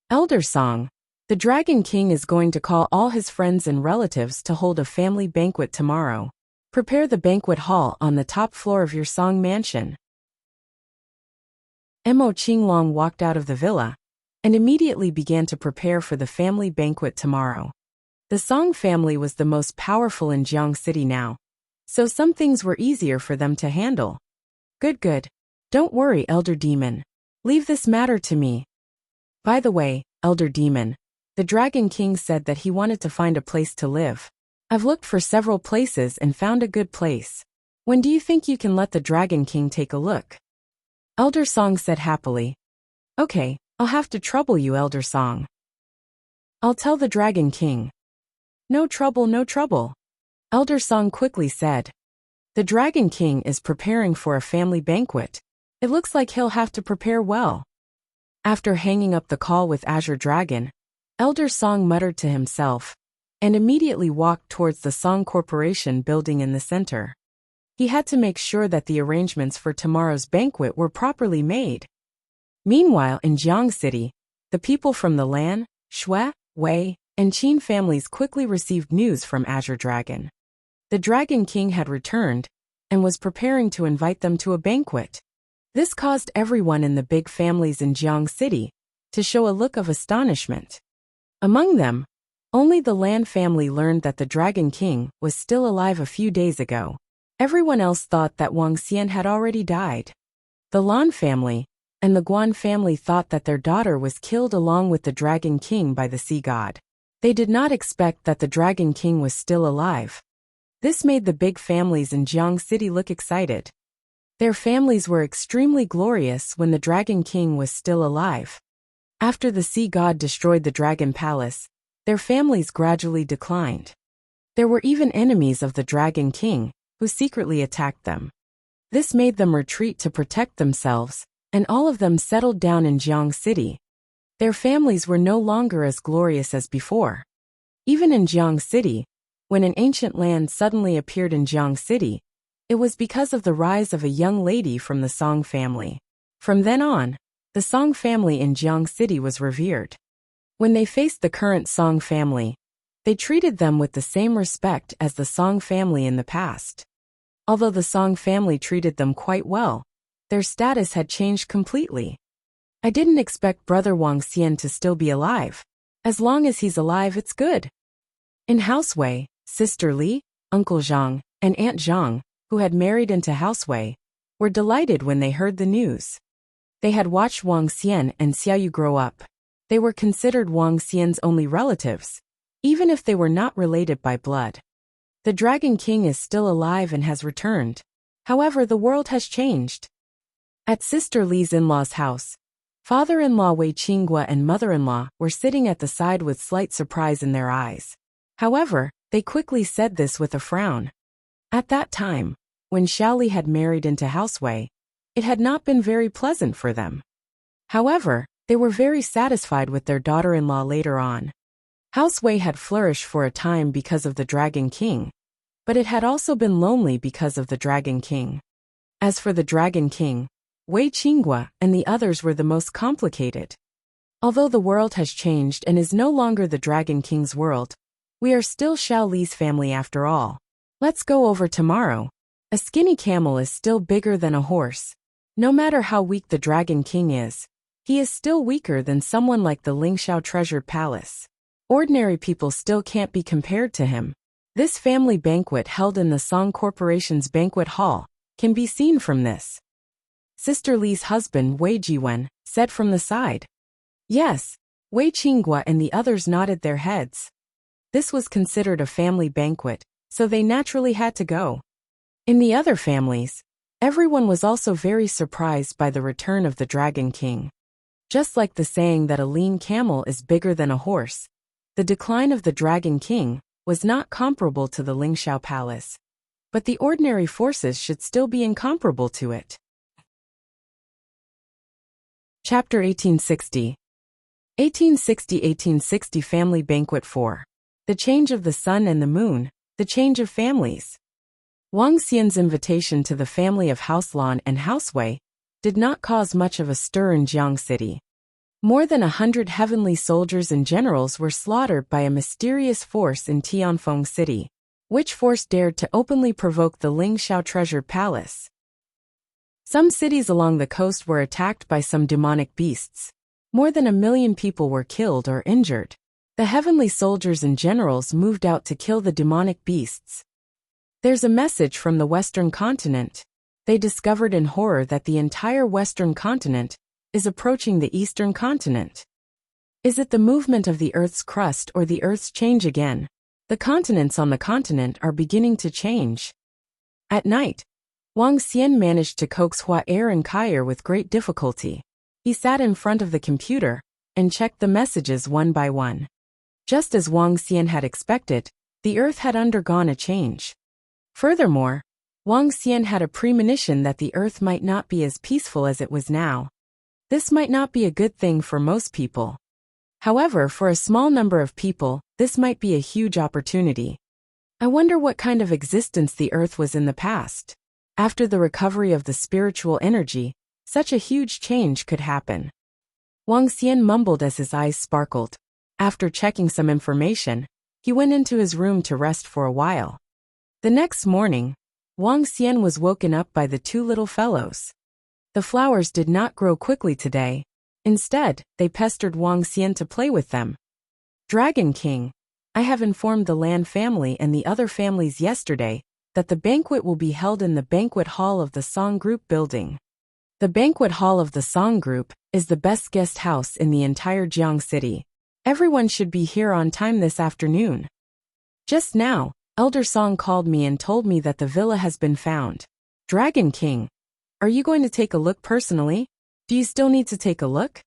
Elder Song, the Dragon King is going to call all his friends and relatives to hold a family banquet tomorrow. Prepare the banquet hall on the top floor of your Song mansion. Mo Qinglong walked out of the villa and immediately began to prepare for the family banquet tomorrow. The Song family was the most powerful in Jiang City now, so some things were easier for them to handle. Good. Don't worry, Elder Demon. Leave this matter to me. By the way, Elder Demon, the Dragon King said that he wanted to find a place to live. I've looked for several places and found a good place. When do you think you can let the Dragon King take a look? Elder Song said happily. Okay, I'll have to trouble you, Elder Song. I'll tell the Dragon King. No trouble. Elder Song quickly said. The Dragon King is preparing for a family banquet. It looks like he'll have to prepare well. After hanging up the call with Azure Dragon, Elder Song muttered to himself, and immediately walked towards the Song Corporation building in the center. He had to make sure that the arrangements for tomorrow's banquet were properly made. Meanwhile, in Jiang City, the people from the Lan, Shui, Wei, and Qin families quickly received news from Azure Dragon. The Dragon King had returned and was preparing to invite them to a banquet. This caused everyone in the big families in Jiang City to show a look of astonishment. Among them, only the Lan family learned that the Dragon King was still alive a few days ago. Everyone else thought that Wang Xian had already died. The Lan family and the Guan family thought that their daughter was killed along with the Dragon King by the sea god. They did not expect that the Dragon King was still alive. This made the big families in Jiang City look excited. Their families were extremely glorious when the Dragon King was still alive. After the sea god destroyed the Dragon Palace, their families gradually declined. There were even enemies of the Dragon King who secretly attacked them. This made them retreat to protect themselves, and all of them settled down in Jiang City. Their families were no longer as glorious as before. Even in Jiang City, when an ancient land suddenly appeared in Jiang City, it was because of the rise of a young lady from the Song family. From then on, the Song family in Jiang City was revered. When they faced the current Song family, they treated them with the same respect as the Song family in the past. Although the Song family treated them quite well, their status had changed completely. I didn't expect Brother Wang Xian to still be alive. As long as he's alive, it's good. In Houseway, Sister Li, Uncle Zhang, and Aunt Zhang, who had married into Houseway, were delighted when they heard the news. They had watched Wang Xian and Xiaoyu grow up. They were considered Wang Xian's only relatives, even if they were not related by blood. The Dragon King is still alive and has returned. However, the world has changed. At Sister Li's in-laws' house, father-in-law Wei Qinghua and mother-in-law were sitting at the side with slight surprise in their eyes. However, they quickly said this with a frown. At that time, when Xiaoli had married into Houseway, it had not been very pleasant for them. However, they were very satisfied with their daughter-in-law later on. Houseway had flourished for a time because of the Dragon King, but it had also been lonely because of the Dragon King. As for the Dragon King, Wei Qinghua and the others were the most complicated. Although the world has changed and is no longer the Dragon King's world, we are still Xiao Li's family after all. Let's go over tomorrow. A skinny camel is still bigger than a horse. No matter how weak the Dragon King is, he is still weaker than someone like the Lingxiao Treasured Palace. Ordinary people still can't be compared to him. This family banquet held in the Song Corporation's banquet hall can be seen from this. Sister Li's husband Wei Jiwen said from the side. Yes, Wei Qinghua and the others nodded their heads. This was considered a family banquet, so they naturally had to go. In the other families, everyone was also very surprised by the return of the Dragon King. Just like the saying that a lean camel is bigger than a horse, the decline of the Dragon King was not comparable to the Lingxiao Palace, but the ordinary forces should still be incomparable to it. Chapter 1860 1860 Family Banquet 4. The Change of the Sun and the Moon, the Change of Families. Wang Xian's invitation to the family of Houselan and Houseway did not cause much of a stir in Jiang City. More than 100 heavenly soldiers and generals were slaughtered by a mysterious force in Tianfeng City. Which force dared to openly provoke the Lingxiao Treasured Palace? Some cities along the coast were attacked by some demonic beasts. More than 1 million people were killed or injured. The heavenly soldiers and generals moved out to kill the demonic beasts. There's a message from the Western continent. They discovered in horror that the entire Western continent is approaching the Eastern continent. Is it the movement of the Earth's crust or the Earth's change again? The continents on the continent are beginning to change. At night, Wang Xian managed to coax Hua Er and Kair with great difficulty. He sat in front of the computer and checked the messages one by one. Just as Wang Xian had expected, the Earth had undergone a change. Furthermore, Wang Xian had a premonition that the Earth might not be as peaceful as it was now. This might not be a good thing for most people. However, for a small number of people, this might be a huge opportunity. I wonder what kind of existence the Earth was in the past. After the recovery of the spiritual energy, such a huge change could happen. Wang Xian mumbled as his eyes sparkled. After checking some information, he went into his room to rest for a while. The next morning, Wang Xian was woken up by the two little fellows. The flowers did not grow quickly today. Instead, they pestered Wang Xian to play with them. Dragon King, I have informed the Lan family and the other families yesterday that the banquet will be held in the banquet hall of the Song Group building. The banquet hall of the Song Group is the best guest house in the entire Jiang city. Everyone should be here on time this afternoon. Just now, Elder Song called me and told me that the villa has been found. Dragon King, are you going to take a look personally? Do you still need to take a look?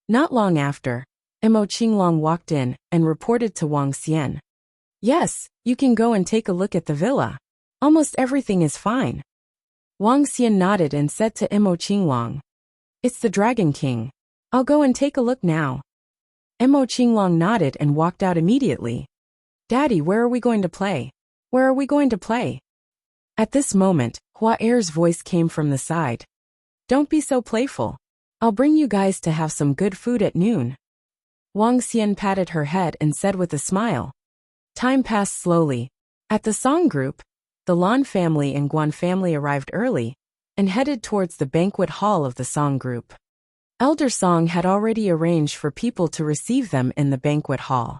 Not long after, Mo Qinglong walked in and reported to Wang Xian. Yes, you can go and take a look at the villa. Almost everything is fine. Wang Xian nodded and said to Mo Qinglong, It's the Dragon King. I'll go and take a look now. Mo Qinglong nodded and walked out immediately. Daddy, where are we going to play? Where are we going to play? At this moment, Hua Er's voice came from the side. Don't be so playful. I'll bring you guys to have some good food at noon. Wang Xian patted her head and said with a smile. Time passed slowly. At the Song Group, the Lan family and Guan family arrived early and headed towards the banquet hall of the Song Group. Elder Song had already arranged for people to receive them in the banquet hall.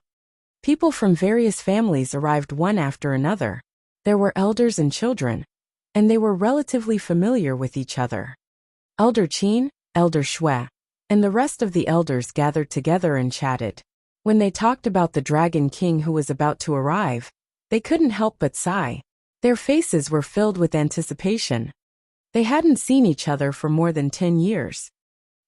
People from various families arrived one after another. There were elders and children, and they were relatively familiar with each other. Elder Qin, Elder Shui, and the rest of the elders gathered together and chatted. When they talked about the Dragon King who was about to arrive, they couldn't help but sigh. Their faces were filled with anticipation. They hadn't seen each other for more than 10 years.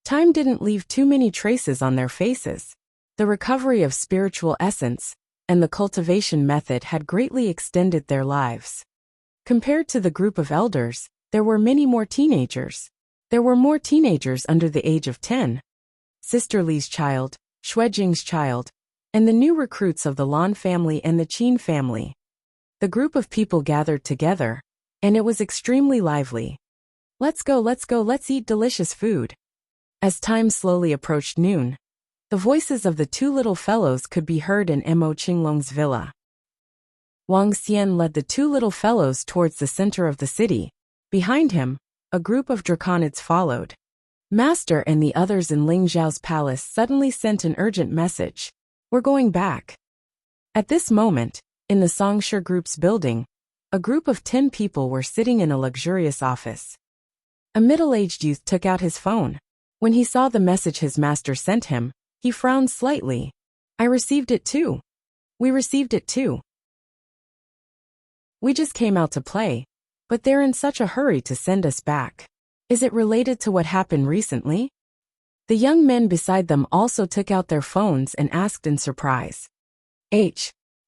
Time didn't leave too many traces on their faces. The recovery of spiritual essence and the cultivation method had greatly extended their lives. Compared to the group of elders, there were many more teenagers. There were more teenagers under the age of 10. Sister Li's child, Xuejing's child, and the new recruits of the Lan family and the Qin family. The group of people gathered together, and it was extremely lively. Let's go, let's eat delicious food. As time slowly approached noon, the voices of the two little fellows could be heard in Mo Qinglong's villa. Wang Xian led the two little fellows towards the center of the city. Behind him, a group of draconids followed. Master and the others in Ling Zhao's palace suddenly sent an urgent message. We're going back. At this moment, in the Songshe Group's building, a group of 10 people were sitting in a luxurious office. A middle-aged youth took out his phone. When he saw the message his master sent him, he frowned slightly. I received it too. We received it too. We just came out to play, but they're in such a hurry to send us back. Is it related to what happened recently? The young men beside them also took out their phones and asked in surprise.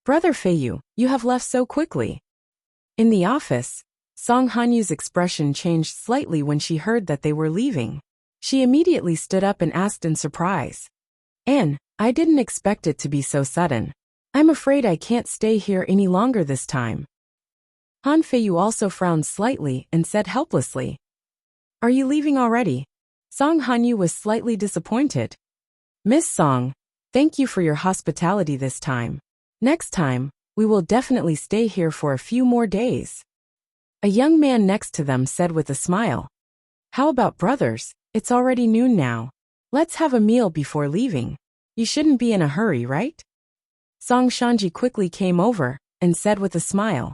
Brother Feiyu, you have left so quickly. In the office, Song Hanyu's expression changed slightly when she heard that they were leaving. She immediately stood up and asked in surprise. I didn't expect it to be so sudden. I'm afraid I can't stay here any longer this time. Han Feiyu also frowned slightly and said helplessly. Are you leaving already? Song Hanyu was slightly disappointed. Miss Song, thank you for your hospitality this time. Next time, we will definitely stay here for a few more days. A young man next to them said with a smile. How about brothers? It's already noon now. Let's have a meal before leaving. You shouldn't be in a hurry, right? Song Shanji quickly came over and said with a smile.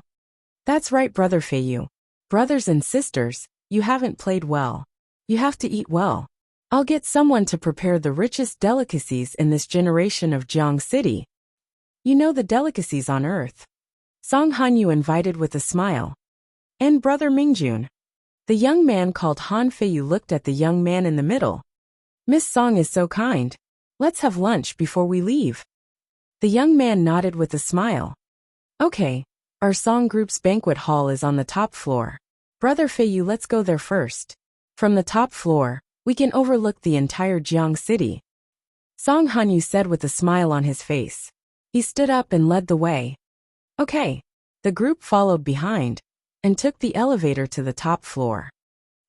That's right, Brother Feiyu. Brothers and sisters, you haven't played well. You have to eat well. I'll get someone to prepare the richest delicacies in this generation of Jiang City. You know the delicacies on earth. Song Hanyu invited with a smile. And Brother Mingjun. The young man called Han Feiyu looked at the young man in the middle. Miss Song is so kind. Let's have lunch before we leave. The young man nodded with a smile. Okay, our song group's banquet hall is on the top floor. Brother Feiyu, let's go there first. From the top floor, we can overlook the entire Jiang City. Song Hanyu said with a smile on his face. He stood up and led the way. Okay. The group followed behind and took the elevator to the top floor.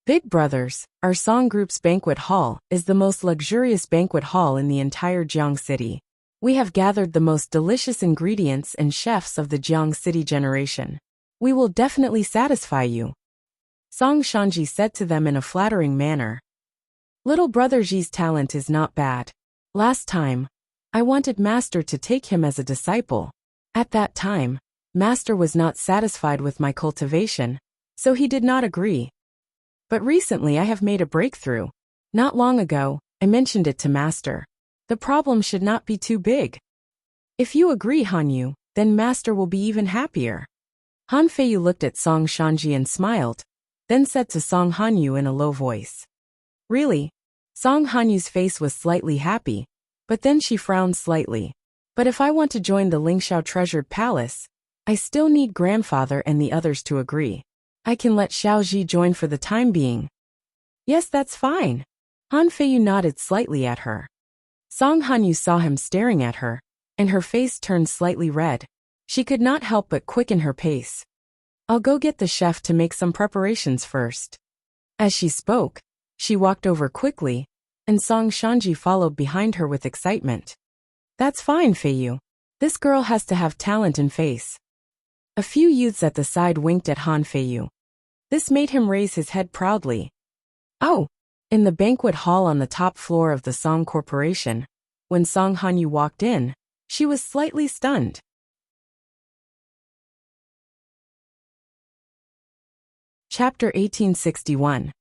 Big brothers, our song group's banquet hall is the most luxurious banquet hall in the entire Jiang City. We have gathered the most delicious ingredients and chefs of the Jiang City generation. We will definitely satisfy you. Song Shanji said to them in a flattering manner. Little brother Ji's talent is not bad. Last time, I wanted Master to take him as a disciple. At that time, Master was not satisfied with my cultivation, so he did not agree. But recently I have made a breakthrough. Not long ago, I mentioned it to Master. The problem should not be too big. If you agree, Hanyu, then Master will be even happier. Han Feiyu looked at Song Shanji and smiled, then said to Song Hanyu in a low voice. Really? Song Hanyu's face was slightly happy, but then she frowned slightly. But if I want to join the Lingxiao Treasured Palace, I still need grandfather and the others to agree. I can let Xiao Ji join for the time being. Yes, that's fine. Han Feiyu nodded slightly at her. Song Hanyu saw him staring at her, and her face turned slightly red. She could not help but quicken her pace. I'll go get the chef to make some preparations first. As she spoke, she walked over quickly, and Song Shanji followed behind her with excitement. That's fine, Feiyu. This girl has to have talent and face. A few youths at the side winked at Han Feiyu. This made him raise his head proudly. Oh! In the banquet hall on the top floor of the Song Corporation, when Song Hanyu walked in, she was slightly stunned. Chapter 1861.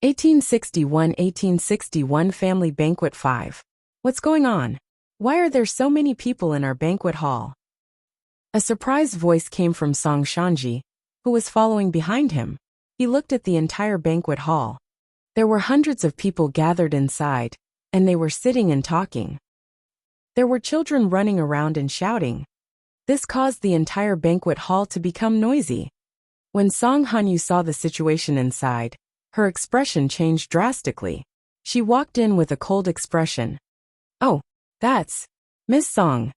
1861 Family Banquet 5. What's going on? Why are there so many people in our banquet hall? A surprised voice came from Song Shanji, who was following behind him. He looked at the entire banquet hall. There were hundreds of people gathered inside, and they were sitting and talking. There were children running around and shouting. This caused the entire banquet hall to become noisy. When Song Hanyu saw the situation inside, her expression changed drastically. She walked in with a cold expression. Oh, that's Miss Song.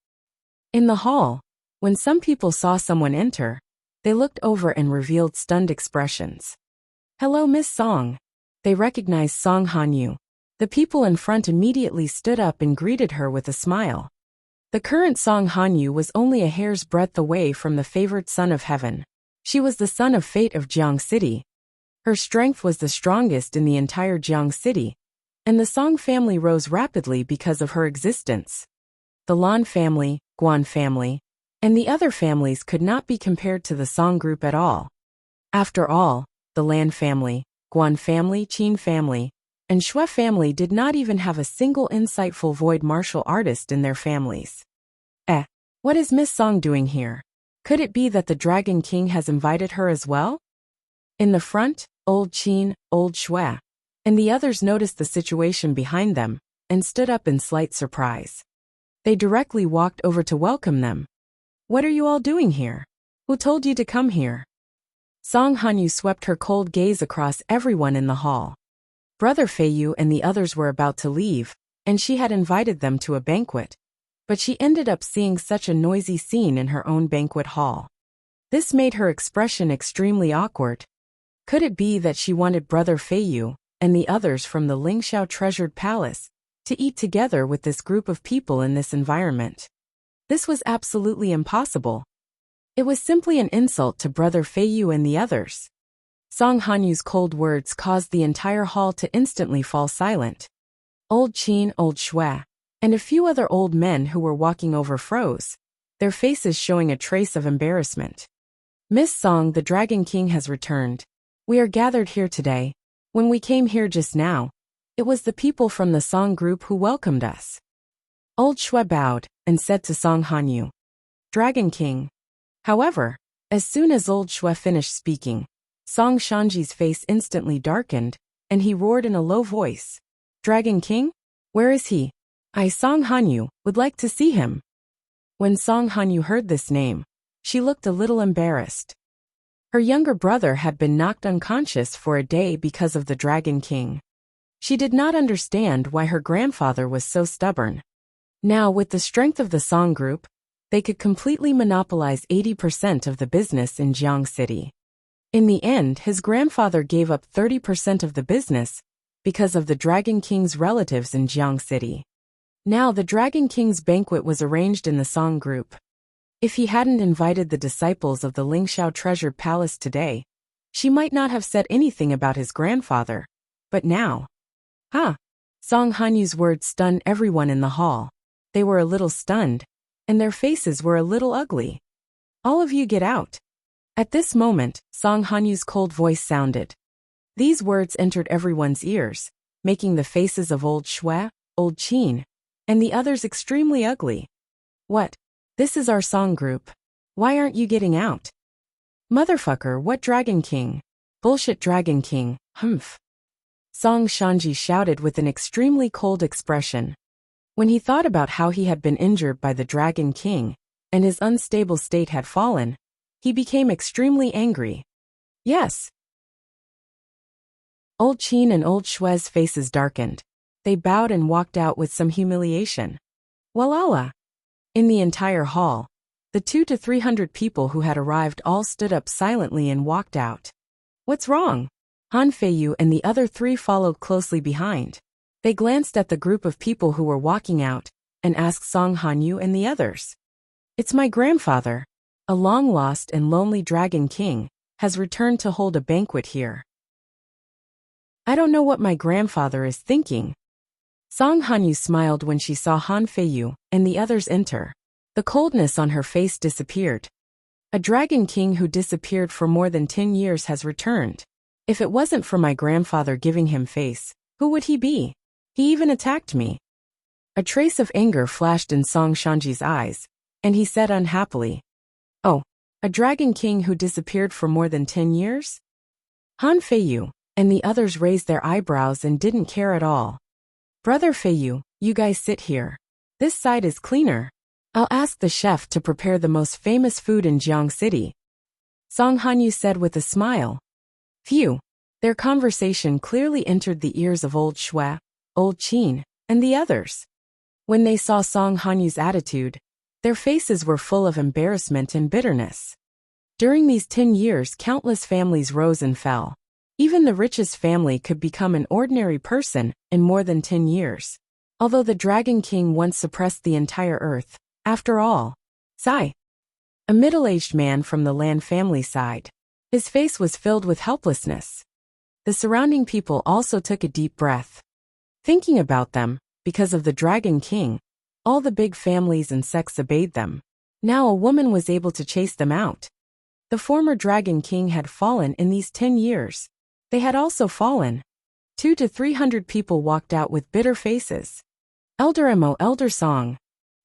In the hall, when some people saw someone enter, they looked over and revealed stunned expressions. Hello, Miss Song. They recognized Song Hanyu. The people in front immediately stood up and greeted her with a smile. The current Song Hanyu was only a hair's breadth away from the favored son of heaven. She was the son of fate of Jiang City. Her strength was the strongest in the entire Jiang City, and the Song family rose rapidly because of her existence. The Lan family, Guan family, and the other families could not be compared to the Song group at all. After all, the Lan family, Guan family, Qin family, and Shui family did not even have a single insightful void martial artist in their families. What is Miss Song doing here? Could it be that the Dragon King has invited her as well? In the front, old Qin, old Shui, and the others noticed the situation behind them and stood up in slight surprise. They directly walked over to welcome them. What are you all doing here? Who told you to come here? Song Hanyu swept her cold gaze across everyone in the hall. Brother Feiyu and the others were about to leave, and she had invited them to a banquet, but she ended up seeing such a noisy scene in her own banquet hall. This made her expression extremely awkward. Could it be that she wanted Brother Feiyu and the others from the Lingxiao Treasured Palace to eat together with this group of people in this environment? This was absolutely impossible. It was simply an insult to Brother Feiyu and the others. Song Hanyu's cold words caused the entire hall to instantly fall silent. Old Qin, old Shui, and a few other old men who were walking over froze, their faces showing a trace of embarrassment. Miss Song, the Dragon King has returned. We are gathered here today. When we came here just now, it was the people from the Song group who welcomed us. Old Shui bowed and said to Song Hanyu, Dragon King. However, as soon as Old Shui finished speaking, Song Shanji's face instantly darkened, and he roared in a low voice, Dragon King? Where is he? I, Song Hanyu, would like to see him. When Song Hanyu heard this name, she looked a little embarrassed. Her younger brother had been knocked unconscious for a day because of the Dragon King. She did not understand why her grandfather was so stubborn. Now, with the strength of the Song group, they could completely monopolize 80% of the business in Jiang City. In the end, his grandfather gave up 30% of the business because of the Dragon King's relatives in Jiang City. Now the Dragon King's banquet was arranged in the Song group. If he hadn't invited the disciples of the Lingxiao Treasure Palace today, she might not have said anything about his grandfather. But now... Song Hanyu's words stunned everyone in the hall. They were a little stunned, and their faces were a little ugly. All of you get out. At this moment, Song Hanyu's cold voice sounded. These words entered everyone's ears, making the faces of Old Shui, Old Qin, and the others extremely ugly. What? This is our Song group. Why aren't you getting out? Motherfucker, what Dragon King? Bullshit Dragon King, humph. Song Shanji shouted with an extremely cold expression. When he thought about how he had been injured by the Dragon King, and his unstable state had fallen, he became extremely angry. Yes. Old Qin and Old Shui's faces darkened. They bowed and walked out with some humiliation. Walala. In the entire hall, the 200 to 300 people who had arrived all stood up silently and walked out. What's wrong? Han Feiyu and the other three followed closely behind. They glanced at the group of people who were walking out, and asked Song Hanyu and the others. It's my grandfather, a long-lost and lonely Dragon King, has returned to hold a banquet here. I don't know what my grandfather is thinking. Song Hanyu smiled when she saw Han Feiyu and the others enter. The coldness on her face disappeared. A Dragon King who disappeared for more than 10 years has returned. If it wasn't for my grandfather giving him face, who would he be? He even attacked me. A trace of anger flashed in Song Shanji's eyes, and he said unhappily, Oh, a Dragon King who disappeared for more than 10 years? Han Feiyu and the others raised their eyebrows and didn't care at all. Brother Feiyu, you guys sit here. This side is cleaner. I'll ask the chef to prepare the most famous food in Jiang City. Song Hanyu said with a smile. Phew. Their conversation clearly entered the ears of Old Shui, Old Qin, and the others. When they saw Song Hanyu's attitude, their faces were full of embarrassment and bitterness. During these 10 years, countless families rose and fell. Even the richest family could become an ordinary person in more than 10 years. Although the Dragon King once suppressed the entire earth, after all. Sigh. A middle-aged man from the Lan family sighed. His face was filled with helplessness. The surrounding people also took a deep breath. Thinking about them, because of the Dragon King, all the big families and sects obeyed them. Now a woman was able to chase them out. The former Dragon King had fallen in these 10 years. They had also fallen. 200 to 300 people walked out with bitter faces. Elder Mo, Elder Song.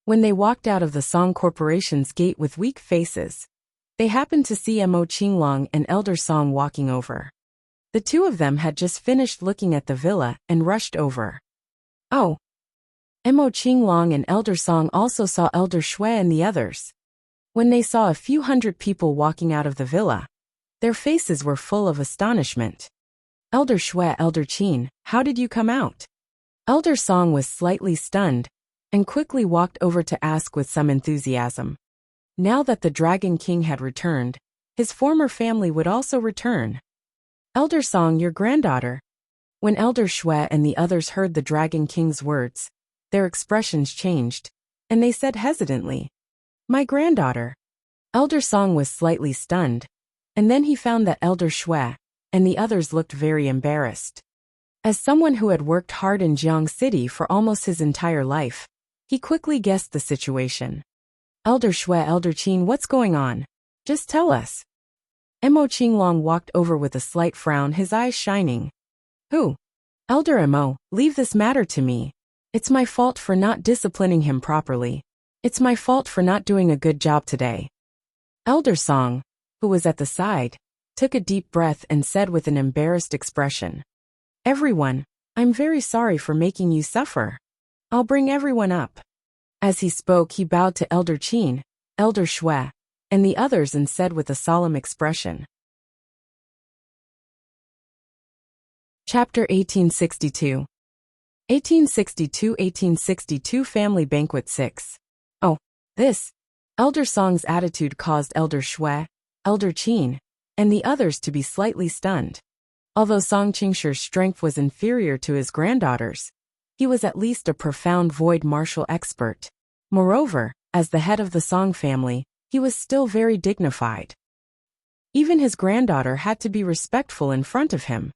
When they walked out of the Song Corporation's gate with weak faces, they happened to see Mo Qinglong and Elder Song walking over. The two of them had just finished looking at the villa and rushed over. Oh. Mo Qinglong and Elder Song also saw Elder Shui and the others. When they saw a few hundred people walking out of the villa, their faces were full of astonishment. Elder Shui, Elder Qin, how did you come out? Elder Song was slightly stunned, and quickly walked over to ask with some enthusiasm. Now that the Dragon King had returned, his former family would also return. Elder Song, your granddaughter. When Elder Shui and the others heard the Dragon King's words, their expressions changed, and they said hesitantly, My granddaughter. Elder Song was slightly stunned, and then he found that Elder Shui and the others looked very embarrassed. As someone who had worked hard in Jiang City for almost his entire life, he quickly guessed the situation. Elder Shui, Elder Qin, what's going on? Just tell us. Mo Qinglong walked over with a slight frown, his eyes shining. Who? Elder Mo, leave this matter to me. It's my fault for not disciplining him properly. It's my fault for not doing a good job today. Elder Song, who was at the side, took a deep breath and said with an embarrassed expression. Everyone, I'm very sorry for making you suffer. I'll bring everyone up. As he spoke, he bowed to Elder Qin, Elder Shui, and the others and said with a solemn expression. Chapter 1862. 1862 Family Banquet 6. Oh, this. Elder Song's attitude caused Elder Shui, Elder Qin, and the others to be slightly stunned. Although Song Qingshi's strength was inferior to his granddaughter's, he was at least a profound void martial expert. Moreover, as the head of the Song family, he was still very dignified. Even his granddaughter had to be respectful in front of him.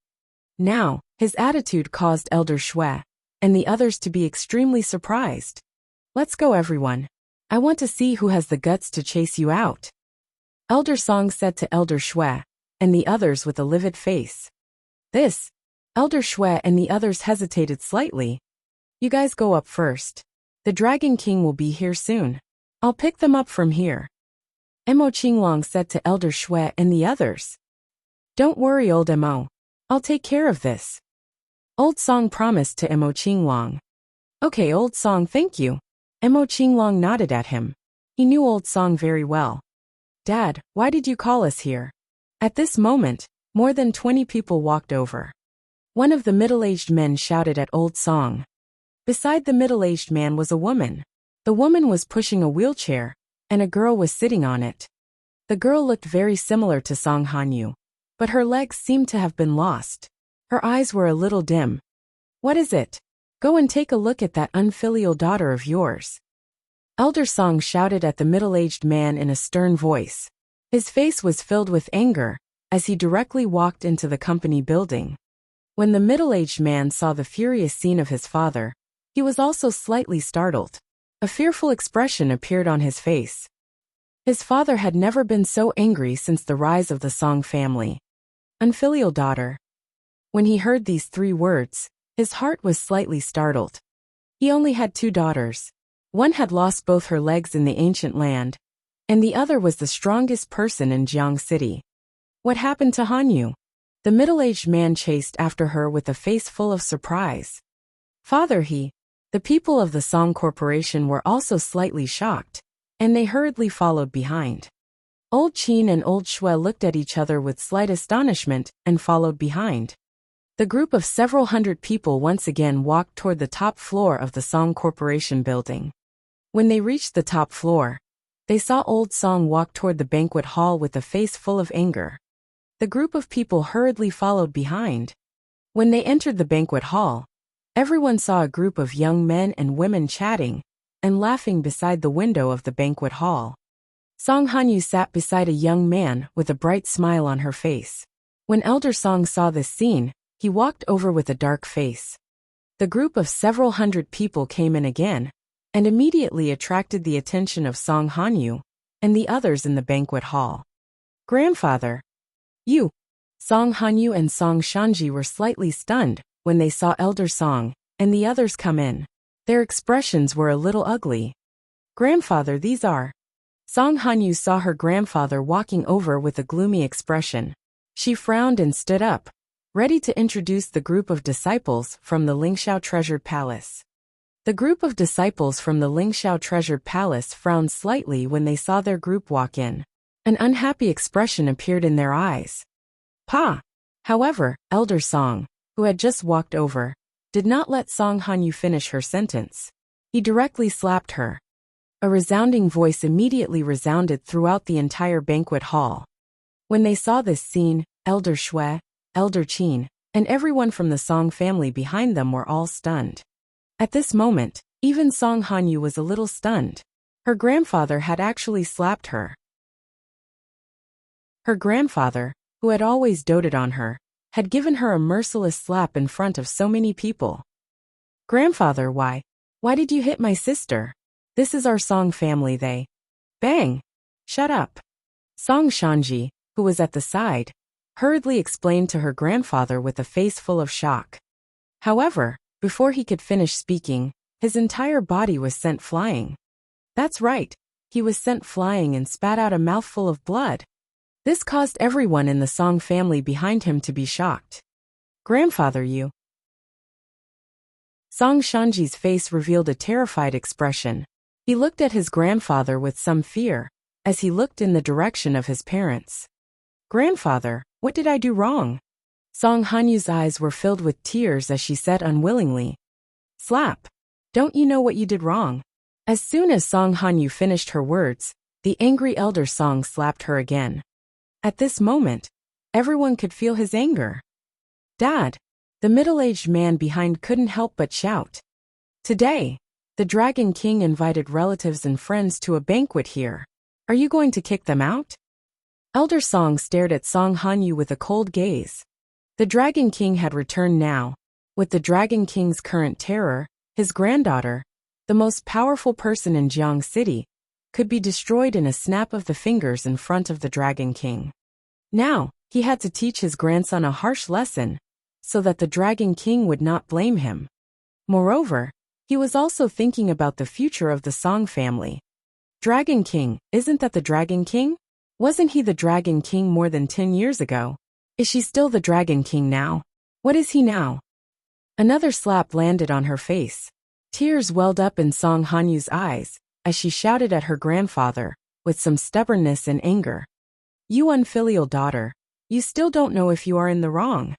Now, his attitude caused Elder Shui and the others to be extremely surprised. Let's go, everyone. I want to see who has the guts to chase you out. Elder Song said to Elder Shui and the others with a livid face. This. Elder Shui and the others hesitated slightly. You guys go up first. The Dragon King will be here soon. I'll pick them up from here. Mo Qinglong said to Elder Shui and the others. Don't worry, old Mo. I'll take care of this. Old Song promised to Mo Qinglong. Okay, Old Song, thank you. Mo Qinglong nodded at him. He knew Old Song very well. Dad, why did you call us here? At this moment, more than 20 people walked over. One of the middle-aged men shouted at Old Song. Beside the middle-aged man was a woman. The woman was pushing a wheelchair, and a girl was sitting on it. The girl looked very similar to Song Hanyu, but her legs seemed to have been lost. Her eyes were a little dim. What is it? Go and take a look at that unfilial daughter of yours. Elder Song shouted at the middle-aged man in a stern voice. His face was filled with anger, as he directly walked into the company building. When the middle-aged man saw the furious scene of his father, he was also slightly startled. A fearful expression appeared on his face. His father had never been so angry since the rise of the Song family. Unfilial daughter. When he heard these 3 words, his heart was slightly startled. He only had 2 daughters. One had lost both her legs in the ancient land, and the other was the strongest person in Jiang City. What happened to Hanyu? The middle-aged man chased after her with a face full of surprise. Father, the people of the Song Corporation were also slightly shocked, and they hurriedly followed behind. Old Qin and Old Shui looked at each other with slight astonishment and followed behind. The group of several hundred people once again walked toward the top floor of the Song Corporation building. When they reached the top floor, they saw Old Song walk toward the banquet hall with a face full of anger. The group of people hurriedly followed behind. When they entered the banquet hall, everyone saw a group of young men and women chatting and laughing beside the window of the banquet hall. Song Hanyu sat beside a young man with a bright smile on her face. When Elder Song saw this scene, he walked over with a dark face. The group of several hundred people came in again, and immediately attracted the attention of Song Hanyu and the others in the banquet hall. Grandfather. You. Song Hanyu and Song Shanji were slightly stunned when they saw Elder Song and the others come in. Their expressions were a little ugly. Grandfather, these are. Song Hanyu saw her grandfather walking over with a gloomy expression. She frowned and stood up, ready to introduce the group of disciples from the Lingxiao Treasured Palace. The group of disciples from the Lingxiao Treasured Palace frowned slightly when they saw their group walk in. An unhappy expression appeared in their eyes. Pa! However, Elder Song, who had just walked over, did not let Song Hanyu finish her sentence. He directly slapped her. A resounding voice immediately resounded throughout the entire banquet hall. When they saw this scene, Elder Shui, Elder Qin, and everyone from the Song family behind them were all stunned. At this moment, even Song Hanyu was a little stunned. Her grandfather had actually slapped her. Her grandfather, who had always doted on her, had given her a merciless slap in front of so many people. Grandfather, why did you hit my sister? This is our Song family, Bang! Shut up. Song Shanji, who was at the side, hurriedly explained to her grandfather with a face full of shock. However, before he could finish speaking, his entire body was sent flying. That's right, he was sent flying and spat out a mouthful of blood. This caused everyone in the Song family behind him to be shocked. Grandfather, you. Song Shanji's face revealed a terrified expression. He looked at his grandfather with some fear, as he looked in the direction of his parents. Grandfather, what did I do wrong? Song Hanyu's eyes were filled with tears as she said unwillingly. Slap! Don't you know what you did wrong? As soon as Song Hanyu finished her words, the angry elder Song slapped her again. At this moment, everyone could feel his anger. Dad! The middle-aged man behind couldn't help but shout. Today, the Dragon King invited relatives and friends to a banquet here. Are you going to kick them out? Elder Song stared at Song Hanyu with a cold gaze. The Dragon King had returned now. With the Dragon King's current terror, his granddaughter, the most powerful person in Jiang City, could be destroyed in a snap of the fingers in front of the Dragon King. Now, he had to teach his grandson a harsh lesson, so that the Dragon King would not blame him. Moreover, he was also thinking about the future of the Song family. Dragon King, isn't that the Dragon King? Wasn't he the Dragon King more than 10 years ago? Is she still the Dragon King now? What is he now? Another slap landed on her face. Tears welled up in Song Hanyu's eyes, as she shouted at her grandfather, with some stubbornness and anger. You unfilial daughter, you still don't know if you are in the wrong.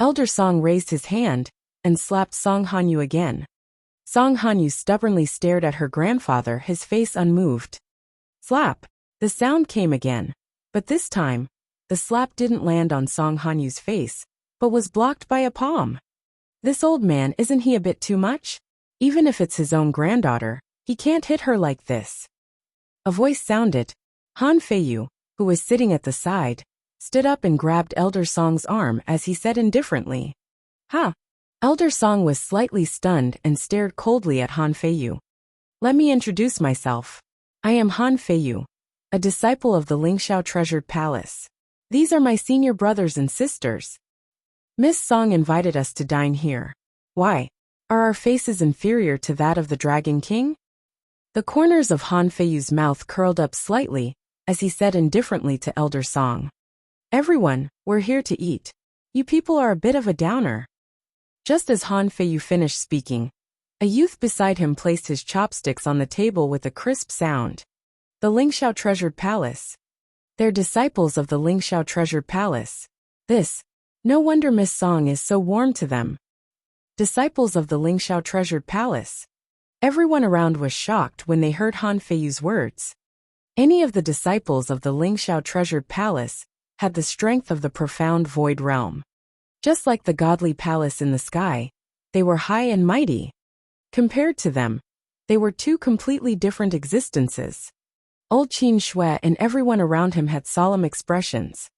Elder Song raised his hand, and slapped Song Hanyu again. Song Hanyu stubbornly stared at her grandfather, his face unmoved. Slap! The sound came again, but this time, the slap didn't land on Song Hanyu's face, but was blocked by a palm. This old man, isn't he a bit too much? Even if it's his own granddaughter, he can't hit her like this. A voice sounded. Han Feiyu, who was sitting at the side, stood up and grabbed Elder Song's arm as he said indifferently. Ha! Elder Song was slightly stunned and stared coldly at Han Feiyu. Let me introduce myself. I am Han Feiyu, a disciple of the Lingxiao Treasured Palace. These are my senior brothers and sisters. Miss Song invited us to dine here. Why? Are our faces inferior to that of the Dragon King? The corners of Han Feiyu's mouth curled up slightly, as he said indifferently to Elder Song. Everyone, we're here to eat. You people are a bit of a downer. Just as Han Feiyu finished speaking, a youth beside him placed his chopsticks on the table with a crisp sound. The Lingxiao Treasured Palace. They're disciples of the Lingxiao Treasured Palace. No wonder Miss Song is so warm to them. Disciples of the Lingxiao Treasured Palace. Everyone around was shocked when they heard Han Feiyu's words. Any of the disciples of the Lingxiao Treasured Palace had the strength of the profound void realm. Just like the godly palace in the sky, they were high and mighty. Compared to them, they were two completely different existences. Old Qin Shui and everyone around him had solemn expressions.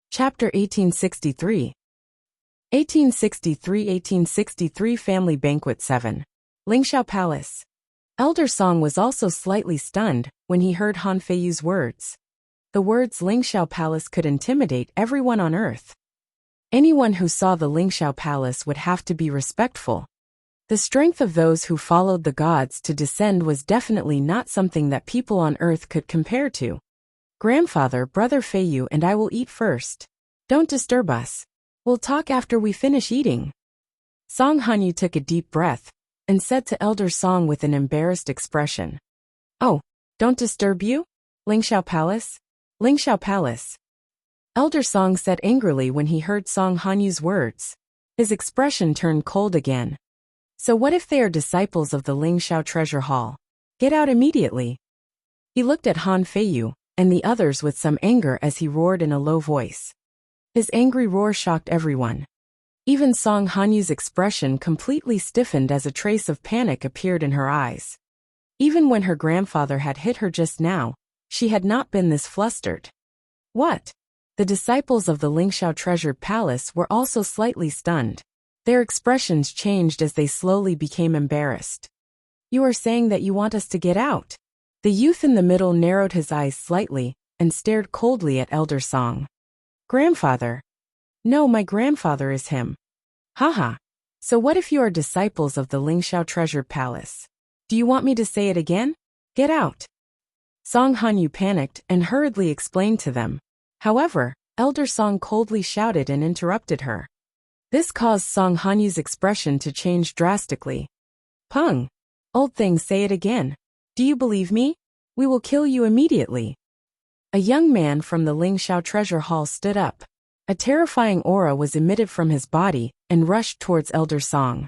Chapter 1863. 1863 Family Banquet 7. Lingxiao Palace. Elder Song was also slightly stunned when he heard Han Feiyu's words. The words Lingxiao Palace could intimidate everyone on earth. Anyone who saw the Lingxiao Palace would have to be respectful. The strength of those who followed the gods to descend was definitely not something that people on earth could compare to. Grandfather, Brother Feiyu and I will eat first. Don't disturb us. We'll talk after we finish eating. Song Hanyu took a deep breath and said to Elder Song with an embarrassed expression. Oh, don't disturb you? Lingxiao Palace? Lingxiao Palace. Elder Song said angrily when he heard Song Hanyu's words. His expression turned cold again. So what if they are disciples of the Lingxiao Treasure Hall? Get out immediately. He looked at Han Feiyu and the others with some anger as he roared in a low voice. His angry roar shocked everyone. Even Song Hanyu's expression completely stiffened as a trace of panic appeared in her eyes. Even when her grandfather had hit her just now, she had not been this flustered. What? The disciples of the Lingxiao Treasured Palace were also slightly stunned. Their expressions changed as they slowly became embarrassed. You are saying that you want us to get out. The youth in the middle narrowed his eyes slightly and stared coldly at Elder Song. Grandfather. No, my grandfather is him. Haha. So what if you are disciples of the Lingxiao Treasured Palace? Do you want me to say it again? Get out. Song Hanyu panicked and hurriedly explained to them. However, Elder Song coldly shouted and interrupted her. This caused Song Hanyu's expression to change drastically. Pung. Old thing, say it again. Do you believe me? We will kill you immediately. A young man from the Lingxiao Treasure Hall stood up. A terrifying aura was emitted from his body and rushed towards Elder Song.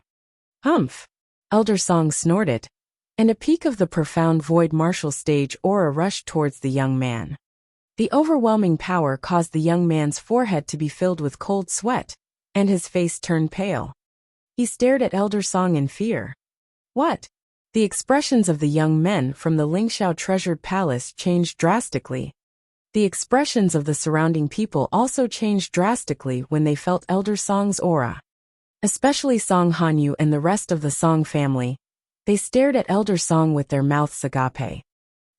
Humph! Elder Song snorted, and a peak of the profound void martial stage aura rushed towards the young man. The overwhelming power caused the young man's forehead to be filled with cold sweat, and his face turned pale. He stared at Elder Song in fear. What? The expressions of the young men from the Lingxiao Treasured Palace changed drastically. The expressions of the surrounding people also changed drastically when they felt Elder Song's aura. Especially Song Hanyu and the rest of the Song family. They stared at Elder Song with their mouths agape.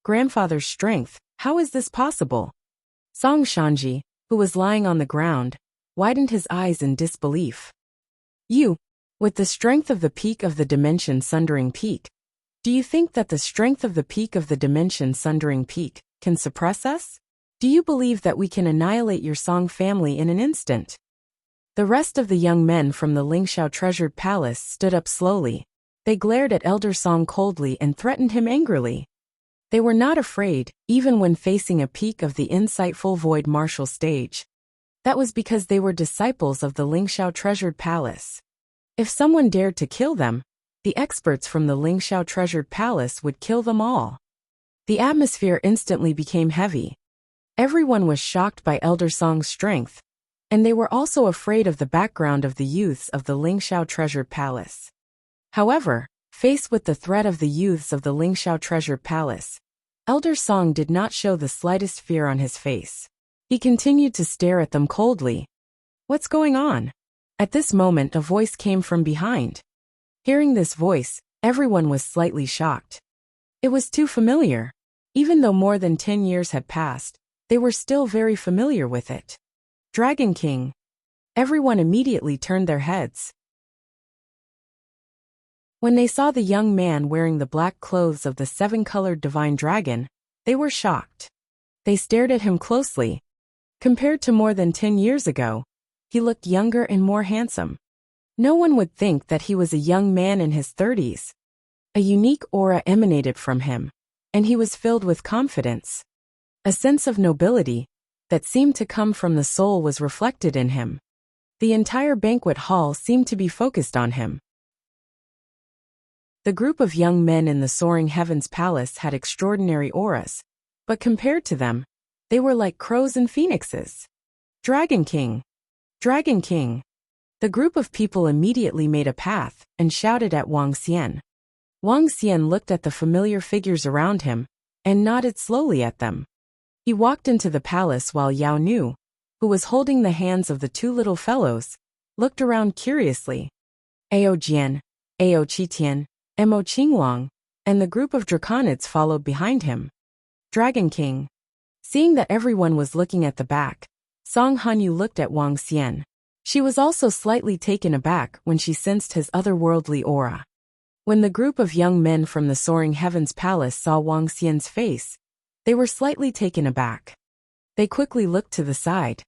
Grandfather's strength, how is this possible? Song Shanji, who was lying on the ground, widened his eyes in disbelief. You, with the strength of the peak of the Dimension Sundering Peak, do you think that the strength of the peak of the Dimension Sundering Peak can suppress us? Do you believe that we can annihilate your Song family in an instant? The rest of the young men from the Lingxiao Treasured Palace stood up slowly. They glared at Elder Song coldly and threatened him angrily. They were not afraid, even when facing a peak of the insightful void martial stage. That was because they were disciples of the Lingxiao Treasured Palace. If someone dared to kill them, the experts from the Lingxiao Treasured Palace would kill them all. The atmosphere instantly became heavy. Everyone was shocked by Elder Song's strength, and they were also afraid of the background of the youths of the Lingxiao Treasured Palace. However, faced with the threat of the youths of the Lingxiao Treasured Palace, Elder Song did not show the slightest fear on his face. He continued to stare at them coldly. What's going on? At this moment, a voice came from behind. Hearing this voice, everyone was slightly shocked. It was too familiar. Even though more than 10 years had passed, they were still very familiar with it. Dragon King. Everyone immediately turned their heads. When they saw the young man wearing the black clothes of the seven-colored divine dragon, they were shocked. They stared at him closely. Compared to more than 10 years ago, he looked younger and more handsome. No one would think that he was a young man in his 30s. A unique aura emanated from him, and he was filled with confidence. A sense of nobility that seemed to come from the soul was reflected in him. The entire banquet hall seemed to be focused on him. The group of young men in the Soaring Heavens Palace had extraordinary auras, but compared to them, they were like crows and phoenixes. Dragon King! Dragon King! The group of people immediately made a path and shouted at Wang Xian. Wang Xian looked at the familiar figures around him and nodded slowly at them. He walked into the palace while Yao Nu, who was holding the hands of the two little fellows, looked around curiously. Ao Jian, Ao Qitian, Mo Qinglong, and the group of draconids followed behind him. Dragon King. Seeing that everyone was looking at the back, Song Hanyu looked at Wang Xian. She was also slightly taken aback when she sensed his otherworldly aura. When the group of young men from the Soaring Heavens Palace saw Wang Xian's face, they were slightly taken aback. They quickly looked to the side.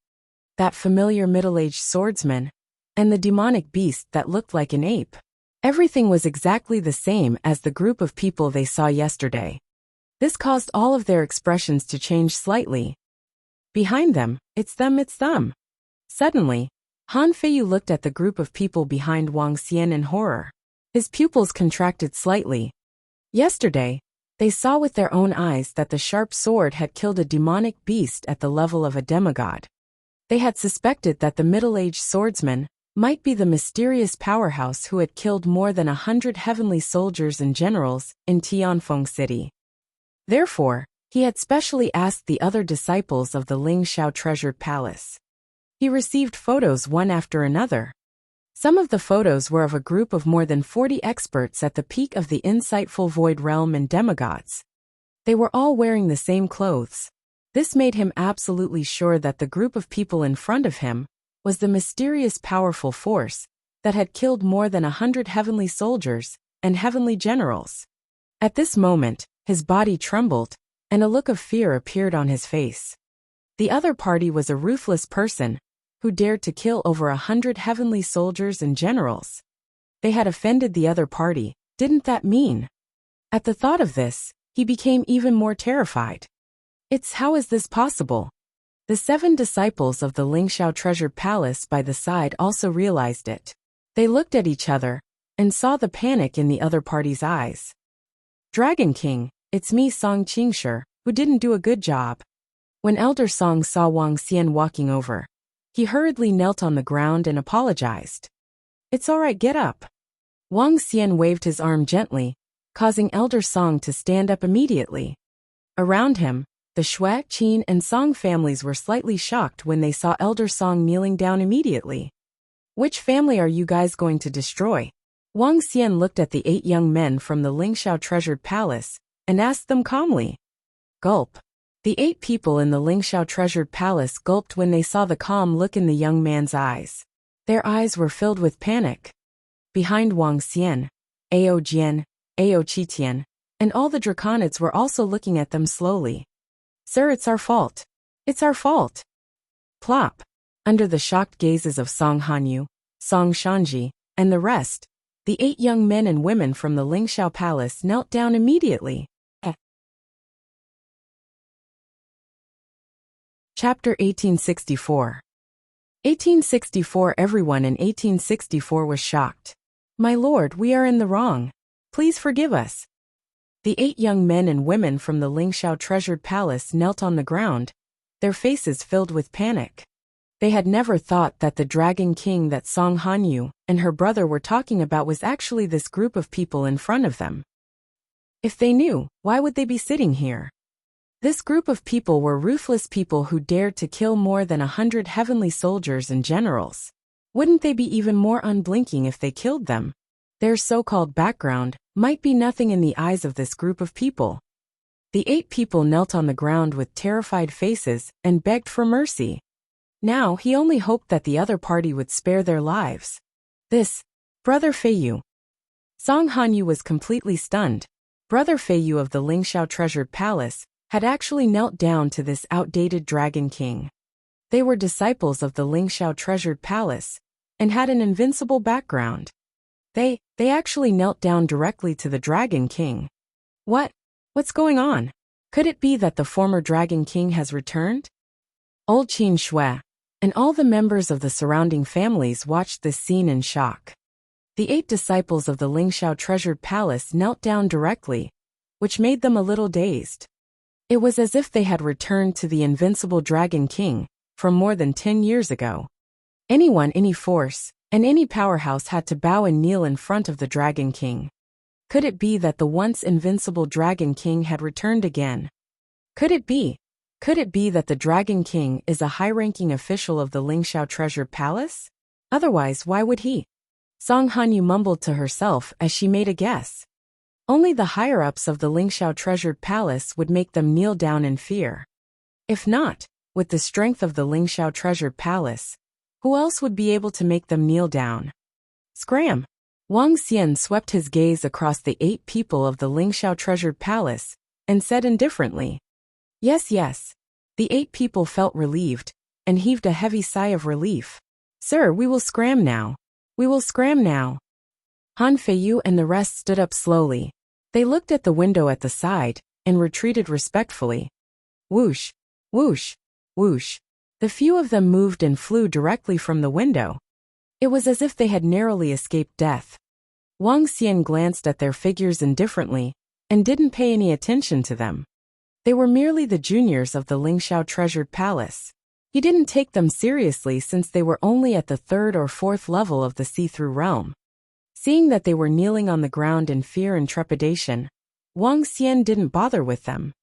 That familiar middle-aged swordsman, and the demonic beast that looked like an ape. Everything was exactly the same as the group of people they saw yesterday. This caused all of their expressions to change slightly. Behind them, it's them. Suddenly, Han Feiyu looked at the group of people behind Wang Xian in horror. His pupils contracted slightly. Yesterday, they saw with their own eyes that the sharp sword had killed a demonic beast at the level of a demigod. They had suspected that the middle-aged swordsman might be the mysterious powerhouse who had killed more than 100 heavenly soldiers and generals in Tianfeng City. Therefore, he had specially asked the other disciples of the Lingxiao Treasured Palace. He received photos one after another. Some of the photos were of a group of more than 40 experts at the peak of the insightful void realm and demigods. They were all wearing the same clothes. This made him absolutely sure that the group of people in front of him was the mysterious powerful force that had killed more than 100 heavenly soldiers and heavenly generals. At this moment, his body trembled, and a look of fear appeared on his face. The other party was a ruthless person who dared to kill over 100 heavenly soldiers and generals. They had offended the other party, didn't that mean? At the thought of this, he became even more terrified. How is this possible? The 7 disciples of the Lingxiao treasured palace by the side also realized it. They looked at each other and saw the panic in the other party's eyes. Dragon King, it's me Song Qingshi, who didn't do a good job. When Elder Song saw Wang Xian walking over, he hurriedly knelt on the ground and apologized. It's all right, get up. Wang Xian waved his arm gently, causing Elder Song to stand up immediately. Around him, the Shui, Qin, and Song families were slightly shocked when they saw Elder Song kneeling down immediately. Which family are you guys going to destroy? Wang Xian looked at the 8 young men from the Lingxiao treasured palace and asked them calmly. Gulp. The 8 people in the Lingxiao treasured palace gulped when they saw the calm look in the young man's eyes. Their eyes were filled with panic. Behind Wang Xian, Ao Jian, Ao Qitian, and all the draconids were also looking at them slowly. Sir, it's our fault. It's our fault. Plop. Under the shocked gazes of Song Hanyu, Song Shanji, and the rest, the 8 young men and women from the Lingxiao palace knelt down immediately. Chapter 1864. 1864. Everyone in 1864 was shocked. My lord, we are in the wrong. Please forgive us. The 8 young men and women from the Lingxiao treasured palace knelt on the ground, their faces filled with panic. They had never thought that the Dragon King that Song Hanyu and her brother were talking about was actually this group of people in front of them. If they knew, why would they be sitting here? This group of people were ruthless people who dared to kill more than 100 heavenly soldiers and generals. Wouldn't they be even more unblinking if they killed them? Their so-called background might be nothing in the eyes of this group of people. The 8 people knelt on the ground with terrified faces and begged for mercy. Now he only hoped that the other party would spare their lives. This, Brother Feiyu. Song Hanyu was completely stunned. Brother Feiyu of the Lingxiao treasured palace had actually knelt down to this outdated Dragon King. They were disciples of the Lingxiao treasured palace and had an invincible background. They actually knelt down directly to the Dragon King. What's going on? Could it be that the former Dragon King has returned? Old Qin Shui and all the members of the surrounding families watched this scene in shock. The 8 disciples of the Lingxiao treasured palace knelt down directly, which made them a little dazed. It was as if they had returned to the invincible Dragon King from more than 10 years ago. Anyone, any force, and any powerhouse had to bow and kneel in front of the Dragon King. Could it be that the once invincible Dragon King had returned again? Could it be that the Dragon King is a high-ranking official of the Lingxiao treasured palace? Otherwise, why would he? Song Hanyu mumbled to herself as she made a guess. Only the higher-ups of the Lingxiao treasured palace would make them kneel down in fear. If not, with the strength of the Lingxiao treasured palace, who else would be able to make them kneel down? Scram! Wang Xian swept his gaze across the 8 people of the Lingxiao treasured palace and said indifferently, Yes. The 8 people felt relieved and heaved a heavy sigh of relief. Sir, we will scram now. We will scram now. Han Feiyu and the rest stood up slowly. They looked at the window at the side and retreated respectfully. Whoosh, whoosh, whoosh. The few of them moved and flew directly from the window. It was as if they had narrowly escaped death. Wang Xian glanced at their figures indifferently and didn't pay any attention to them. They were merely the juniors of the Lingxiao treasured palace. He didn't take them seriously since they were only at the 3rd or 4th level of the see-through realm. Seeing that they were kneeling on the ground in fear and trepidation, Wang Xian didn't bother with them.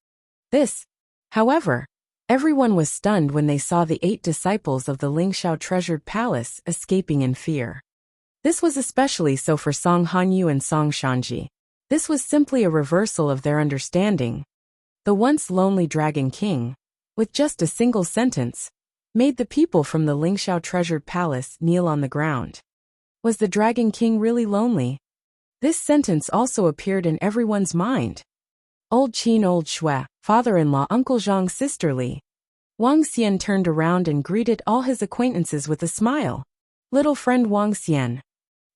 However, everyone was stunned when they saw the 8 disciples of the Lingxiao treasured palace escaping in fear. This was especially so for Song Hanyu and Song Shanji. This was simply a reversal of their understanding. The once lonely Dragon King, with just a single sentence, made the people from the Lingxiao treasured palace kneel on the ground. Was the Dragon King really lonely? This sentence also appeared in everyone's mind. Old Qin, old Shui, father-in-law, Uncle Zhang, sister Li. Wang Xian turned around and greeted all his acquaintances with a smile. Little friend Wang Xian.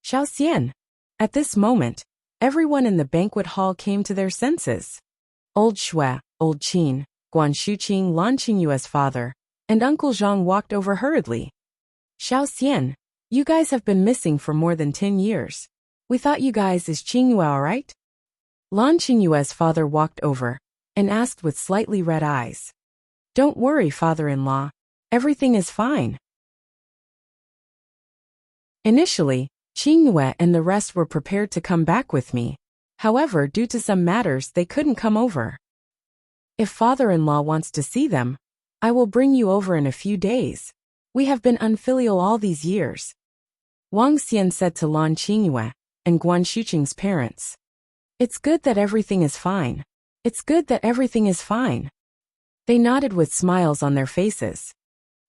Xiao Xian. At this moment, everyone in the banquet hall came to their senses. Old Shui, old Qin, Guan Shuqing, Lan Qingyue's father, and Uncle Zhang walked over hurriedly. Xiao Xian, you guys have been missing for more than 10 years. We thought you guys is Qingyue alright? Lan Qingyue's father walked over and asked with slightly red eyes. Don't worry, father-in-law. Everything is fine. Initially, Qingyue and the rest were prepared to come back with me. However, due to some matters, they couldn't come over. If father-in-law wants to see them, I will bring you over in a few days. We have been unfilial all these years. Wang Xian said to Lan Qingyue and Guan Shuqing's parents. It's good that everything is fine. It's good that everything is fine. They nodded with smiles on their faces.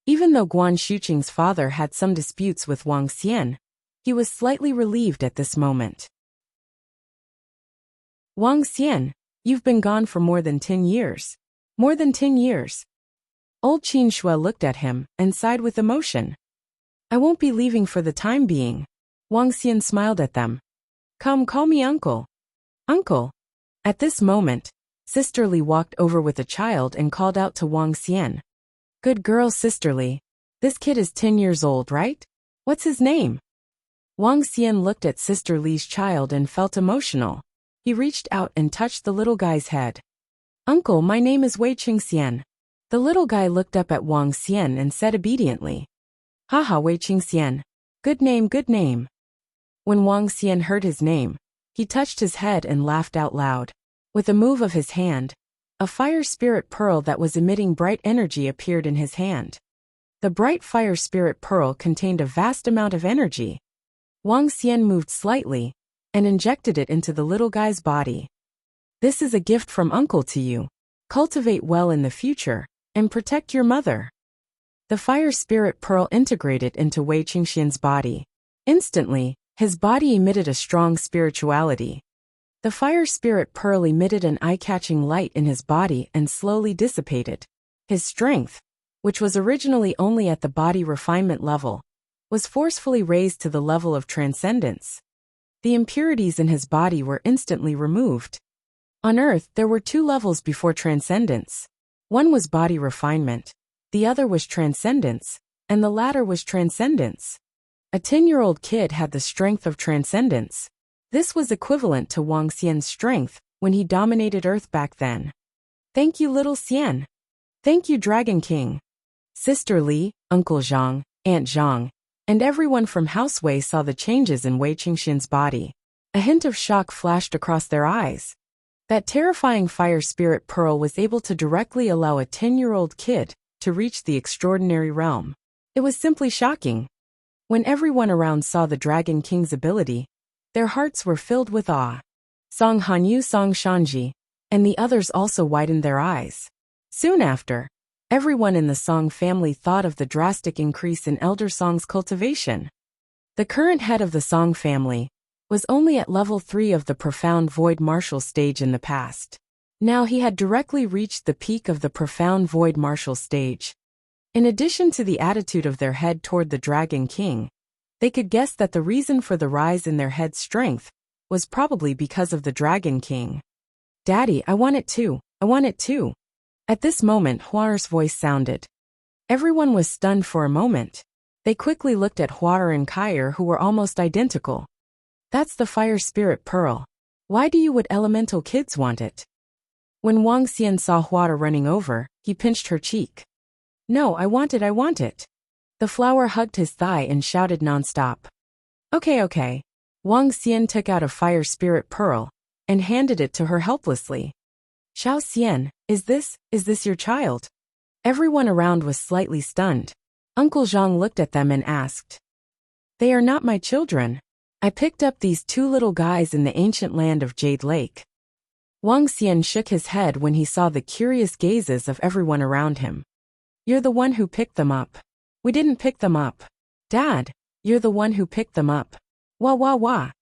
Even though Guan Shuqing's father had some disputes with Wang Xian, he was slightly relieved at this moment. Wang Xian, you've been gone for more than 10 years. More than 10 years. Old Qin Shui looked at him and sighed with emotion. I won't be leaving for the time being. Wang Xian smiled at them. Come, call me uncle. Uncle. At this moment, Sister Li walked over with a child and called out to Wang Xian. Good girl, Sister Li. This kid is 10 years old, right? What's his name? Wang Xian looked at Sister Li's child and felt emotional. He reached out and touched the little guy's head. Uncle, my name is Wei Qingxian. The little guy looked up at Wang Xian and said obediently. Haha, Wei Qingxian. Good name, good name. When Wang Xian heard his name, he touched his head and laughed out loud. With a move of his hand, a fire spirit pearl that was emitting bright energy appeared in his hand. The bright fire spirit pearl contained a vast amount of energy. Wang Xian moved slightly and injected it into the little guy's body. This is a gift from uncle to you. Cultivate well in the future and protect your mother. The fire spirit pearl integrated into Wei Qingxian's body. Instantly, his body emitted a strong spirituality. The fire spirit pearl emitted an eye-catching light in his body and slowly dissipated. His strength, which was originally only at the body refinement level, was forcefully raised to the level of transcendence. The impurities in his body were instantly removed. On Earth, there were 2 levels before transcendence. One was body refinement, the other was transcendence, and the latter was transcendence. A 10-year-old kid had the strength of transcendence. This was equivalent to Wang Xian's strength when he dominated Earth back then. Thank you, little Xian. Thank you, Dragon King. Sister Li, Uncle Zhang, Aunt Zhang, and everyone from House Wei saw the changes in Wei Qingxian's body. A hint of shock flashed across their eyes. That terrifying fire spirit pearl was able to directly allow a 10-year-old kid to reach the extraordinary realm. It was simply shocking. When everyone around saw the Dragon King's ability, their hearts were filled with awe. Song Hanyu, Song Shanji, and the others also widened their eyes. Soon after, everyone in the Song family thought of the drastic increase in Elder Song's cultivation. The current head of the Song family was only at level 3 of the profound void martial stage in the past. Now he had directly reached the peak of the profound void martial stage. In addition to the attitude of their head toward the Dragon King, they could guess that the reason for the rise in their head's strength was probably because of the Dragon King. Daddy, I want it too. I want it too. At this moment, Huar's voice sounded. Everyone was stunned for a moment. They quickly looked at Huar and Kair, who were almost identical. That's the fire spirit pearl. Why do you would elemental kids want it? When Wang Xian saw Huar running over, he pinched her cheek. No, I want it, I want it. The flower hugged his thigh and shouted nonstop. Okay. Wang Xian took out a fire spirit pearl and handed it to her helplessly. Xiao Xian, is this your child? Everyone around was slightly stunned. Uncle Zhang looked at them and asked. They are not my children. I picked up these two little guys in the ancient land of Jade Lake. Wang Xian shook his head when he saw the curious gazes of everyone around him. You're the one who picked them up. We didn't pick them up. Dad, you're the one who picked them up. Wah wah wah.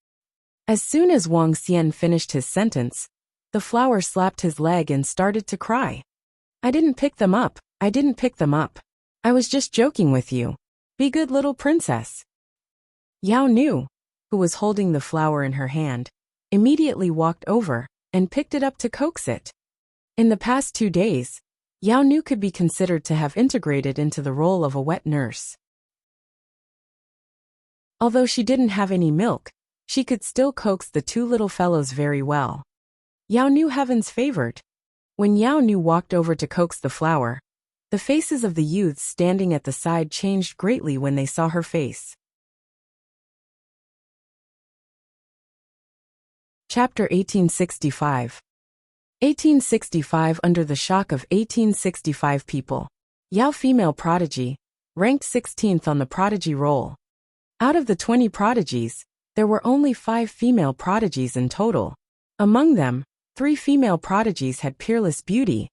As soon as Wang Xian finished his sentence, the flower slapped his leg and started to cry. I didn't pick them up. I didn't pick them up. I was just joking with you. Be good, little princess. Yao Nu, who was holding the flower in her hand, immediately walked over and picked it up to coax it. In the past 2 days, Yao Nu could be considered to have integrated into the role of a wet nurse. Although she didn't have any milk, she could still coax the two little fellows very well. Yao Nu, heaven's favorite. When Yao Nu walked over to coax the flower, the faces of the youths standing at the side changed greatly when they saw her face. Chapter 1865. 1865. Under the shock of 1865 people. Yao, female prodigy, ranked 16th on the prodigy roll. Out of the 20 prodigies, there were only 5 female prodigies in total. Among them, 3 female prodigies had peerless beauty.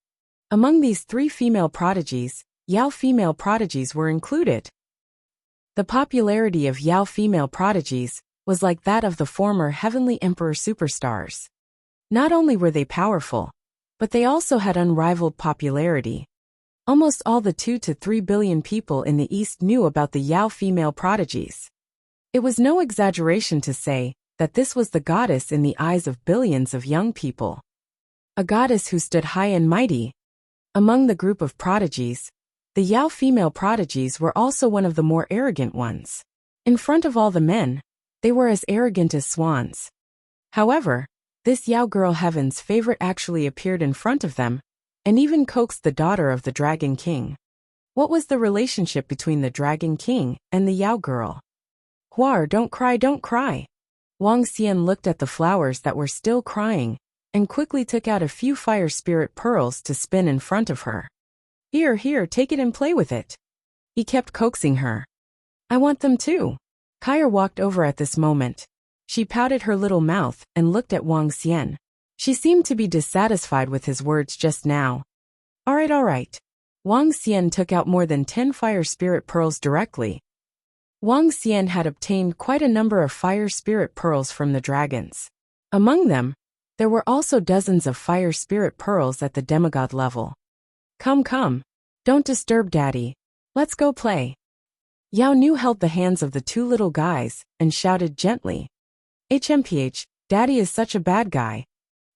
Among these 3 female prodigies, Yao female prodigies were included. The popularity of Yao female prodigies was like that of the former Heavenly Emperor superstars. Not only were they powerful, but they also had unrivaled popularity. Almost all the 2 to 3 billion people in the East knew about the Yao female prodigies. It was no exaggeration to say that this was the goddess in the eyes of billions of young people. A goddess who stood high and mighty. Among the group of prodigies, the Yao female prodigies were also one of the more arrogant ones. In front of all the men, they were as arrogant as swans. However, this Yao girl, heaven's favorite, actually appeared in front of them, and even coaxed the daughter of the Dragon King. What was the relationship between the Dragon King and the Yao girl? Huar, don't cry, don't cry. Wang Xian looked at the flowers that were still crying, and quickly took out a few fire spirit pearls to spin in front of her. Here, here, take it and play with it. He kept coaxing her. I want them too. Kair walked over at this moment. She pouted her little mouth and looked at Wang Xian. She seemed to be dissatisfied with his words just now. All right. Wang Xian took out more than 10 fire spirit pearls directly. Wang Xian had obtained quite a number of fire spirit pearls from the dragons. Among them, there were also dozens of fire spirit pearls at the demigod level. Come, don't disturb Daddy. Let's go play. Yao Nu held the hands of the 2 little guys and shouted gently. HMPH, Daddy is such a bad guy.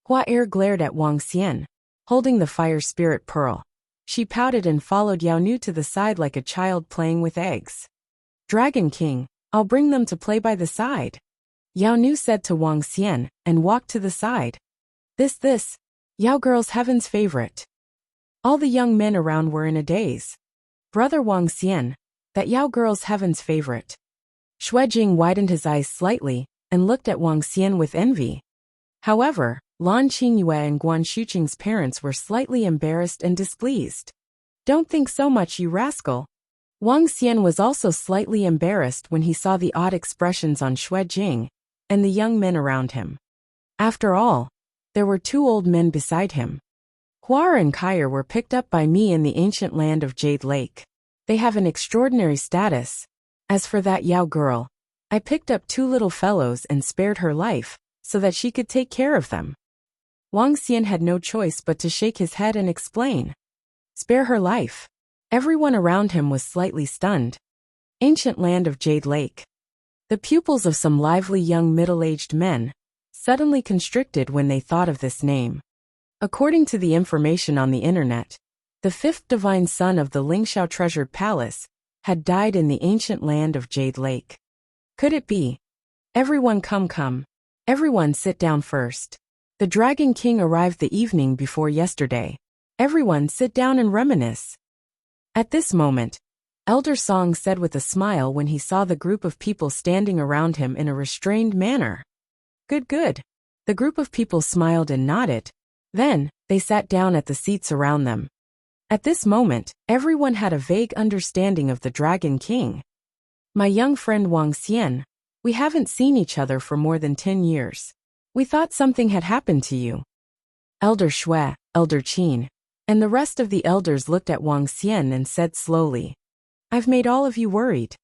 Hua Er glared at Wang Xian, holding the fire spirit pearl. She pouted and followed Yao Nu to the side like a child playing with eggs. Dragon King, I'll bring them to play by the side. Yao Nu said to Wang Xian and walked to the side. This, Yao girl's heaven's favorite. All the young men around were in a daze. Brother Wang Xian, that Yao girl's heaven's favorite. Xue Jing widened his eyes slightly and looked at Wang Xian with envy. However, Lan Qingyue and Guan Shuqing's parents were slightly embarrassed and displeased. Don't think so much, you rascal. Wang Xian was also slightly embarrassed when he saw the odd expressions on Xue Jing and the young men around him. After all, there were 2 old men beside him. Huar and Kair were picked up by me in the ancient land of Jade Lake. They have an extraordinary status. As for that Yao girl, I picked up 2 little fellows and spared her life, so that she could take care of them. Wang Xian had no choice but to shake his head and explain. Spare her life. Everyone around him was slightly stunned. Ancient land of Jade Lake. The pupils of some lively young middle-aged men suddenly constricted when they thought of this name. According to the information on the internet, the 5th divine son of the Lingxiao treasured palace had died in the ancient land of Jade Lake. Could it be? Everyone come. Everyone sit down first. The Dragon King arrived the evening before yesterday. Everyone sit down and reminisce. At this moment, Elder Song said with a smile when he saw the group of people standing around him in a restrained manner. Good. The group of people smiled and nodded. Then, they sat down at the seats around them. At this moment, everyone had a vague understanding of the Dragon King. My young friend Wang Xian, we haven't seen each other for more than 10 years. We thought something had happened to you. Elder Shui, Elder Qin, and the rest of the elders looked at Wang Xian and said slowly, I've made all of you worried.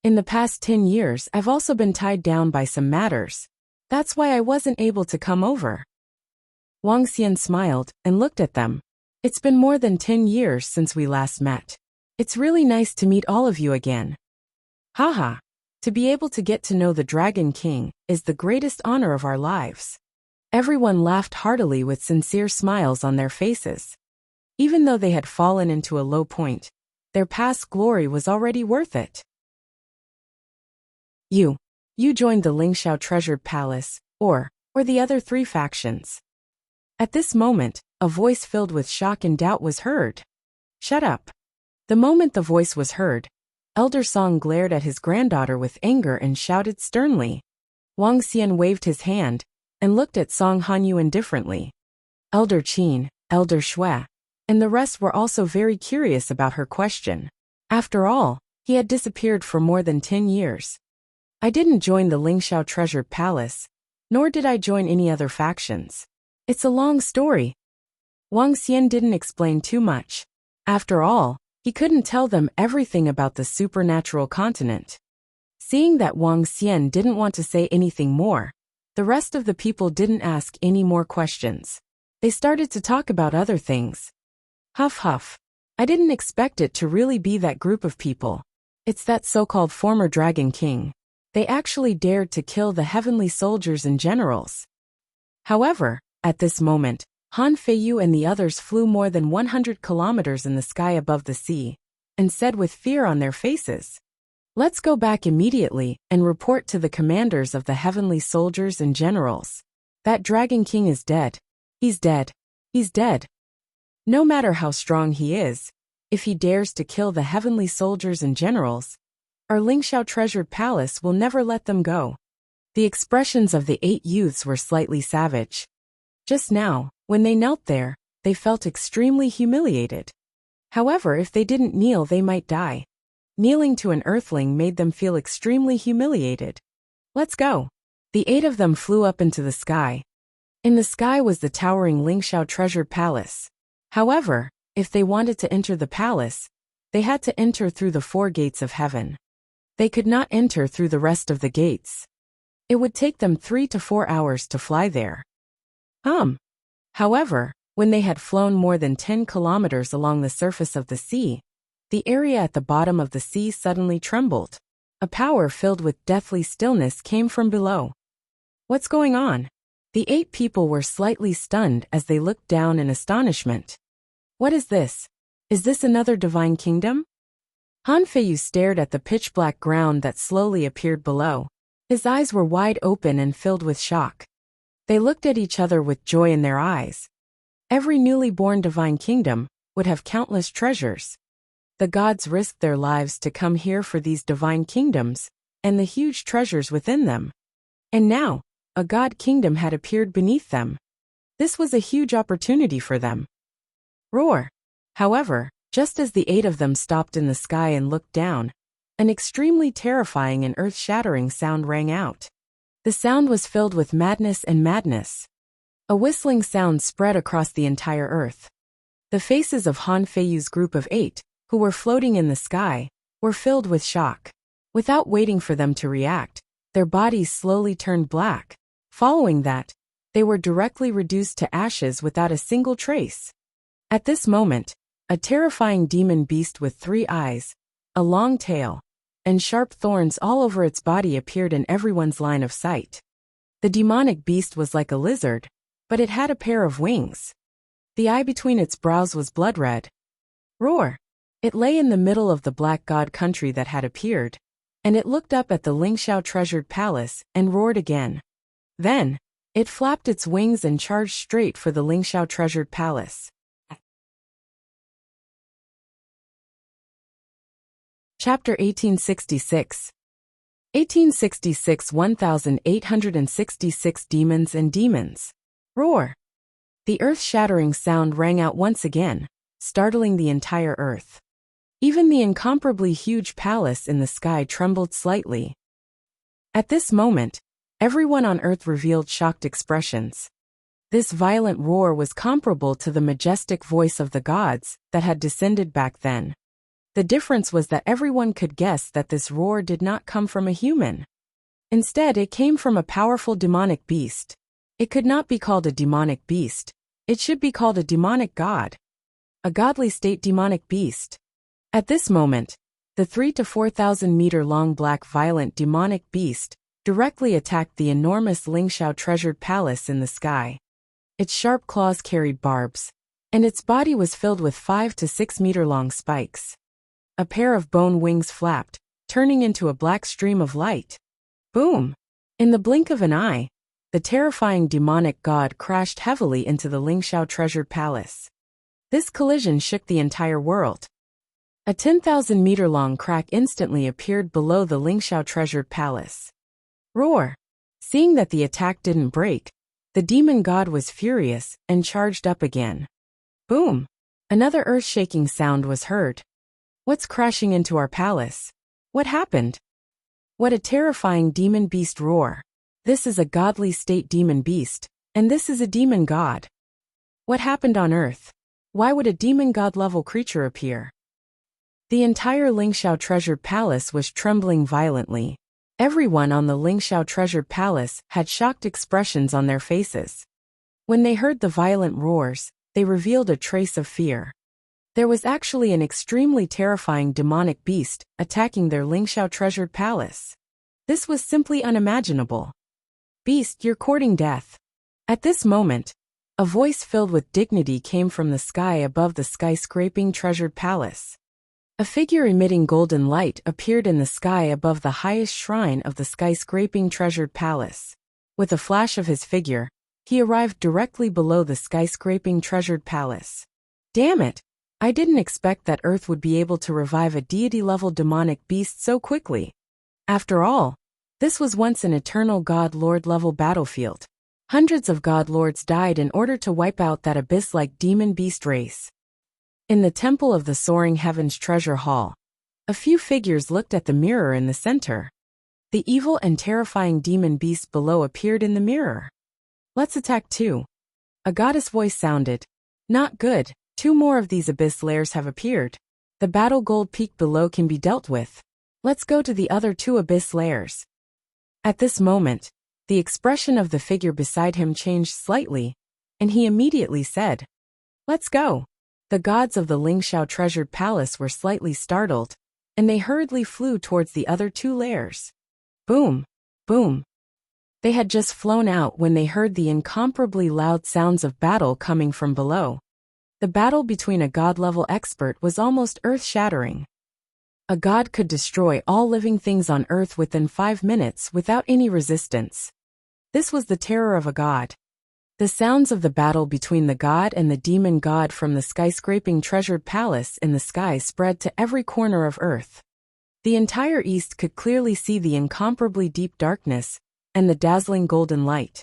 In the past 10 years, I've also been tied down by some matters. That's why I wasn't able to come over. Wang Xian smiled and looked at them. It's been more than 10 years since we last met. It's really nice to meet all of you again. Haha. To be able to get to know the Dragon King is the greatest honor of our lives. Everyone laughed heartily with sincere smiles on their faces. Even though they had fallen into a low point, their past glory was already worth it. You joined the Lingxiao Treasured Palace, or the other 3 factions. At this moment, a voice filled with shock and doubt was heard. Shut up. The moment the voice was heard, Elder Song glared at his granddaughter with anger and shouted sternly. Wang Xian waved his hand and looked at Song Hanyu indifferently. Elder Qin, Elder Shui, and the rest were also very curious about her question. After all, he had disappeared for more than 10 years. I didn't join the Lingxiao Treasured Palace, nor did I join any other factions. It's a long story. Wang Xian didn't explain too much. After all, he couldn't tell them everything about the supernatural continent. Seeing that Wang Xian didn't want to say anything more, the rest of the people didn't ask any more questions. They started to talk about other things. Huff huff. I didn't expect it to really be that group of people. It's that so-called former Dragon King. They actually dared to kill the heavenly soldiers and generals. However, at this moment, Han Feiyu and the others flew more than 100 kilometers in the sky above the sea, and said with fear on their faces, Let's go back immediately and report to the commanders of the heavenly soldiers and generals. That Dragon King is dead. He's dead. He's dead. No matter how strong he is, if he dares to kill the heavenly soldiers and generals, our Lingxiao Treasured Palace will never let them go. The expressions of the 8 youths were slightly savage. Just now, when they knelt there, they felt extremely humiliated. However, if they didn't kneel, they might die. Kneeling to an earthling made them feel extremely humiliated. Let's go. The 8 of them flew up into the sky. In the sky was the towering Lingxiao Treasured Palace. However, if they wanted to enter the palace, they had to enter through the 4 gates of heaven. They could not enter through the rest of the gates. It would take them 3 to 4 hours to fly there. However, when they had flown more than 10 kilometers along the surface of the sea, the area at the bottom of the sea suddenly trembled. A power filled with deathly stillness came from below. What's going on? The 8 people were slightly stunned as they looked down in astonishment. What is this? Is this another divine kingdom? Han Feiyu stared at the pitch-black ground that slowly appeared below. His eyes were wide open and filled with shock. They looked at each other with joy in their eyes. Every newly born divine kingdom would have countless treasures. The gods risked their lives to come here for these divine kingdoms and the huge treasures within them. And now, a god kingdom had appeared beneath them. This was a huge opportunity for them. Roar! However, just as the 8 of them stopped in the sky and looked down, an extremely terrifying and earth-shattering sound rang out. The sound was filled with madness and madness. A whistling sound spread across the entire earth. The faces of Han Feiyu's group of 8, who were floating in the sky, were filled with shock. Without waiting for them to react, their bodies slowly turned black. Following that, they were directly reduced to ashes without a single trace. At this moment, a terrifying demon beast with 3 eyes, a long tail, and sharp thorns all over its body appeared in everyone's line of sight. The demonic beast was like a lizard, but it had a pair of wings. The eye between its brows was blood red. Roar! It lay in the middle of the black god country that had appeared, and it looked up at the Lingxiao Treasured Palace and roared again. Then, it flapped its wings and charged straight for the Lingxiao Treasured Palace. Chapter 1866. 1866 1866 Demons and Demons. Roar! The earth-shattering sound rang out once again, startling the entire earth. Even the incomparably huge palace in the sky trembled slightly. At this moment, everyone on Earth revealed shocked expressions. This violent roar was comparable to the majestic voice of the gods that had descended back then. The difference was that everyone could guess that this roar did not come from a human. Instead, it came from a powerful demonic beast. It could not be called a demonic beast. It should be called a demonic god. A godly state demonic beast. At this moment, the 3,000 to 4,000 meter long black violent demonic beast directly attacked the enormous Lingxiao treasured palace in the sky. Its sharp claws carried barbs, and its body was filled with 5 to 6 meter long spikes. A pair of bone wings flapped, turning into a black stream of light. Boom! In the blink of an eye, the terrifying demonic god crashed heavily into the Lingxiao treasured palace. This collision shook the entire world. A 10,000 meter long crack instantly appeared below the Lingxiao treasured palace. Roar! Seeing that the attack didn't break, the demon god was furious and charged up again. Boom! Another earth-shaking sound was heard. What's crashing into our palace? What happened? What a terrifying demon beast roar. This is a godly state demon beast, and this is a demon god. What happened on Earth? Why would a demon god level creature appear? The entire Lingxiao treasured palace was trembling violently. Everyone on the Lingxiao treasured palace had shocked expressions on their faces. When they heard the violent roars, they revealed a trace of fear. There was actually an extremely terrifying demonic beast attacking their Lingxiao treasured palace. This was simply unimaginable. Beast, you're courting death. At this moment, a voice filled with dignity came from the sky above the skyscraping treasured palace. A figure emitting golden light appeared in the sky above the highest shrine of the skyscraping treasured palace. With a flash of his figure, he arrived directly below the skyscraping treasured palace. Damn it! I didn't expect that Earth would be able to revive a deity-level demonic beast so quickly. After all, this was once an eternal God Lord-level battlefield. Hundreds of God Lords died in order to wipe out that abyss-like demon beast race. In the Temple of the Soaring Heavens Treasure Hall, a few figures looked at the mirror in the center. The evil and terrifying demon beast below appeared in the mirror. Let's attack too. A goddess voice sounded. Not good. 2 more of these abyss layers have appeared. The battle gold peak below can be dealt with. Let's go to the other 2 abyss layers. At this moment, the expression of the figure beside him changed slightly, and he immediately said, "Let's go." The gods of the Lingxiao treasured palace were slightly startled, and they hurriedly flew towards the other 2 layers. Boom! Boom! They had just flown out when they heard the incomparably loud sounds of battle coming from below. The battle between a god-level expert was almost earth-shattering. A god could destroy all living things on Earth within 5 minutes without any resistance. This was the terror of a god. The sounds of the battle between the god and the demon god from the skyscraping treasured palace in the sky spread to every corner of Earth. The entire East could clearly see the incomparably deep darkness and the dazzling golden light.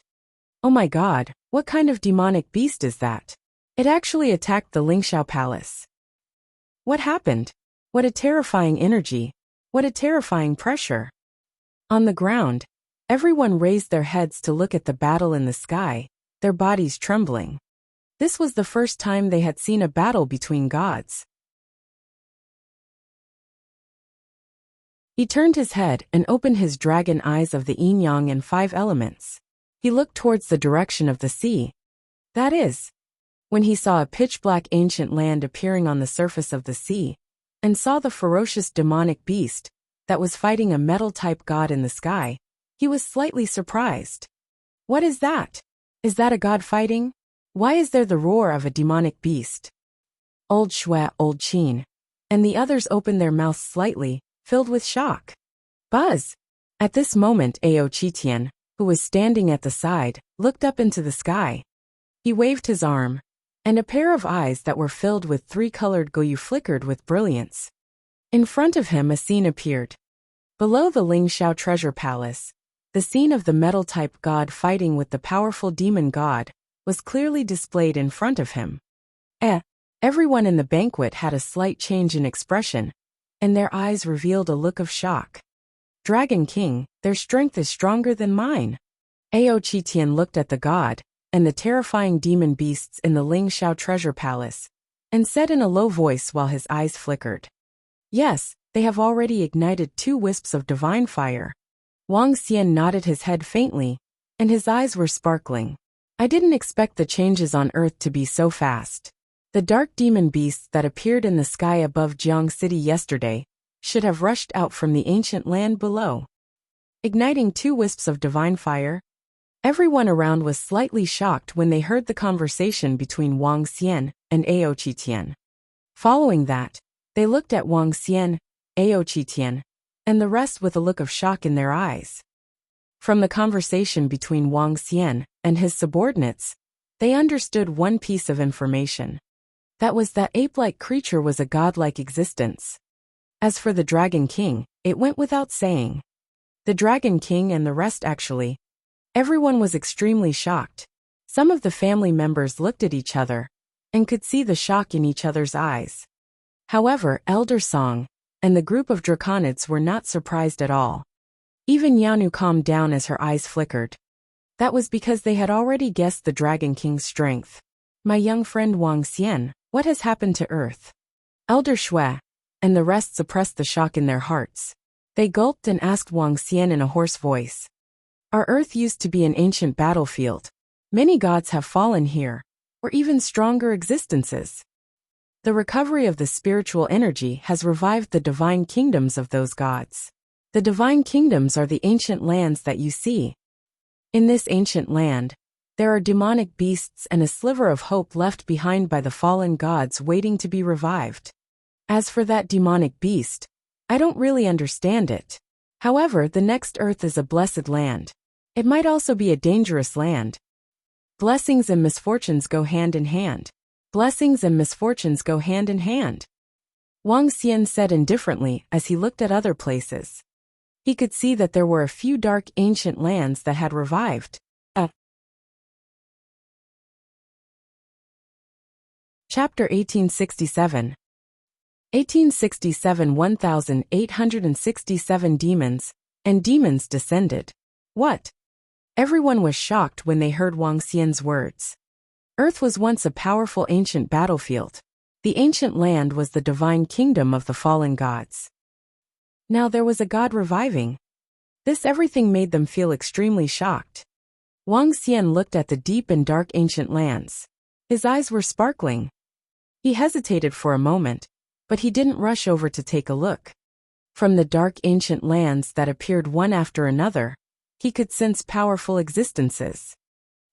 Oh my god, what kind of demonic beast is that? It actually attacked the Lingxiao palace. What happened? What a terrifying energy. What a terrifying pressure. On the ground, everyone raised their heads to look at the battle in the sky, their bodies trembling. This was the first time they had seen a battle between gods. He turned his head and opened his dragon eyes of the yin-yang and 5 elements. He looked towards the direction of the sea. That is, when he saw a pitch-black ancient land appearing on the surface of the sea, and saw the ferocious demonic beast that was fighting a metal-type god in the sky, he was slightly surprised. What is that? Is that a god fighting? Why is there the roar of a demonic beast? Old Shui, Old Qin, and the others opened their mouths slightly, filled with shock. Buzz! At this moment Ao Qitian, who was standing at the side, looked up into the sky. He waved his arm, and a pair of eyes that were filled with 3-colored goyu flickered with brilliance. In front of him a scene appeared. Below the Lingxiao treasure palace, the scene of the metal-type god fighting with the powerful demon god was clearly displayed in front of him. Everyone in the banquet had a slight change in expression, and their eyes revealed a look of shock. Dragon King, their strength is stronger than mine. Aochitian looked at the god, and the terrifying demon beasts in the Ling Shao treasure palace, and said in a low voice while his eyes flickered. Yes, they have already ignited 2 wisps of divine fire. Wang Xian nodded his head faintly, and his eyes were sparkling. I didn't expect the changes on Earth to be so fast. The dark demon beasts that appeared in the sky above Jiang City yesterday should have rushed out from the ancient land below. Igniting 2 wisps of divine fire? Everyone around was slightly shocked when they heard the conversation between Wang Xian and Aochitian. Following that, they looked at Wang Xian, Aochitian, and the rest with a look of shock in their eyes. From the conversation between Wang Xian and his subordinates, they understood one piece of information. That was that ape-like creature was a godlike existence. As for the Dragon King, it went without saying. The Dragon King and the rest actually. Everyone was extremely shocked. Some of the family members looked at each other and could see the shock in each other's eyes. However, Elder Song and the group of draconids were not surprised at all. Even Yanu calmed down as her eyes flickered. That was because they had already guessed the Dragon King's strength. My young friend Wang Xian, what has happened to Earth? Elder Shui and the rest suppressed the shock in their hearts. They gulped and asked Wang Xian in a hoarse voice. Our Earth used to be an ancient battlefield. Many gods have fallen here, or even stronger existences. The recovery of the spiritual energy has revived the divine kingdoms of those gods. The divine kingdoms are the ancient lands that you see. In this ancient land, there are demonic beasts and a sliver of hope left behind by the fallen gods waiting to be revived. As for that demonic beast, I don't really understand it. However, the next Earth is a blessed land. It might also be a dangerous land. Blessings and misfortunes go hand in hand. Blessings and misfortunes go hand in hand. Wang Xian said indifferently as he looked at other places. He could see that there were a few dark ancient lands that had revived. Chapter 1867. 1867 1867 demons and demons descended. What? Everyone was shocked when they heard Wang Xian's words. Earth was once a powerful ancient battlefield. The ancient land was the divine kingdom of the fallen gods. Now there was a god reviving. This everything made them feel extremely shocked. Wang Xian looked at the deep and dark ancient lands. His eyes were sparkling. He hesitated for a moment, but he didn't rush over to take a look. From the dark ancient lands that appeared one after another, he could sense powerful existences.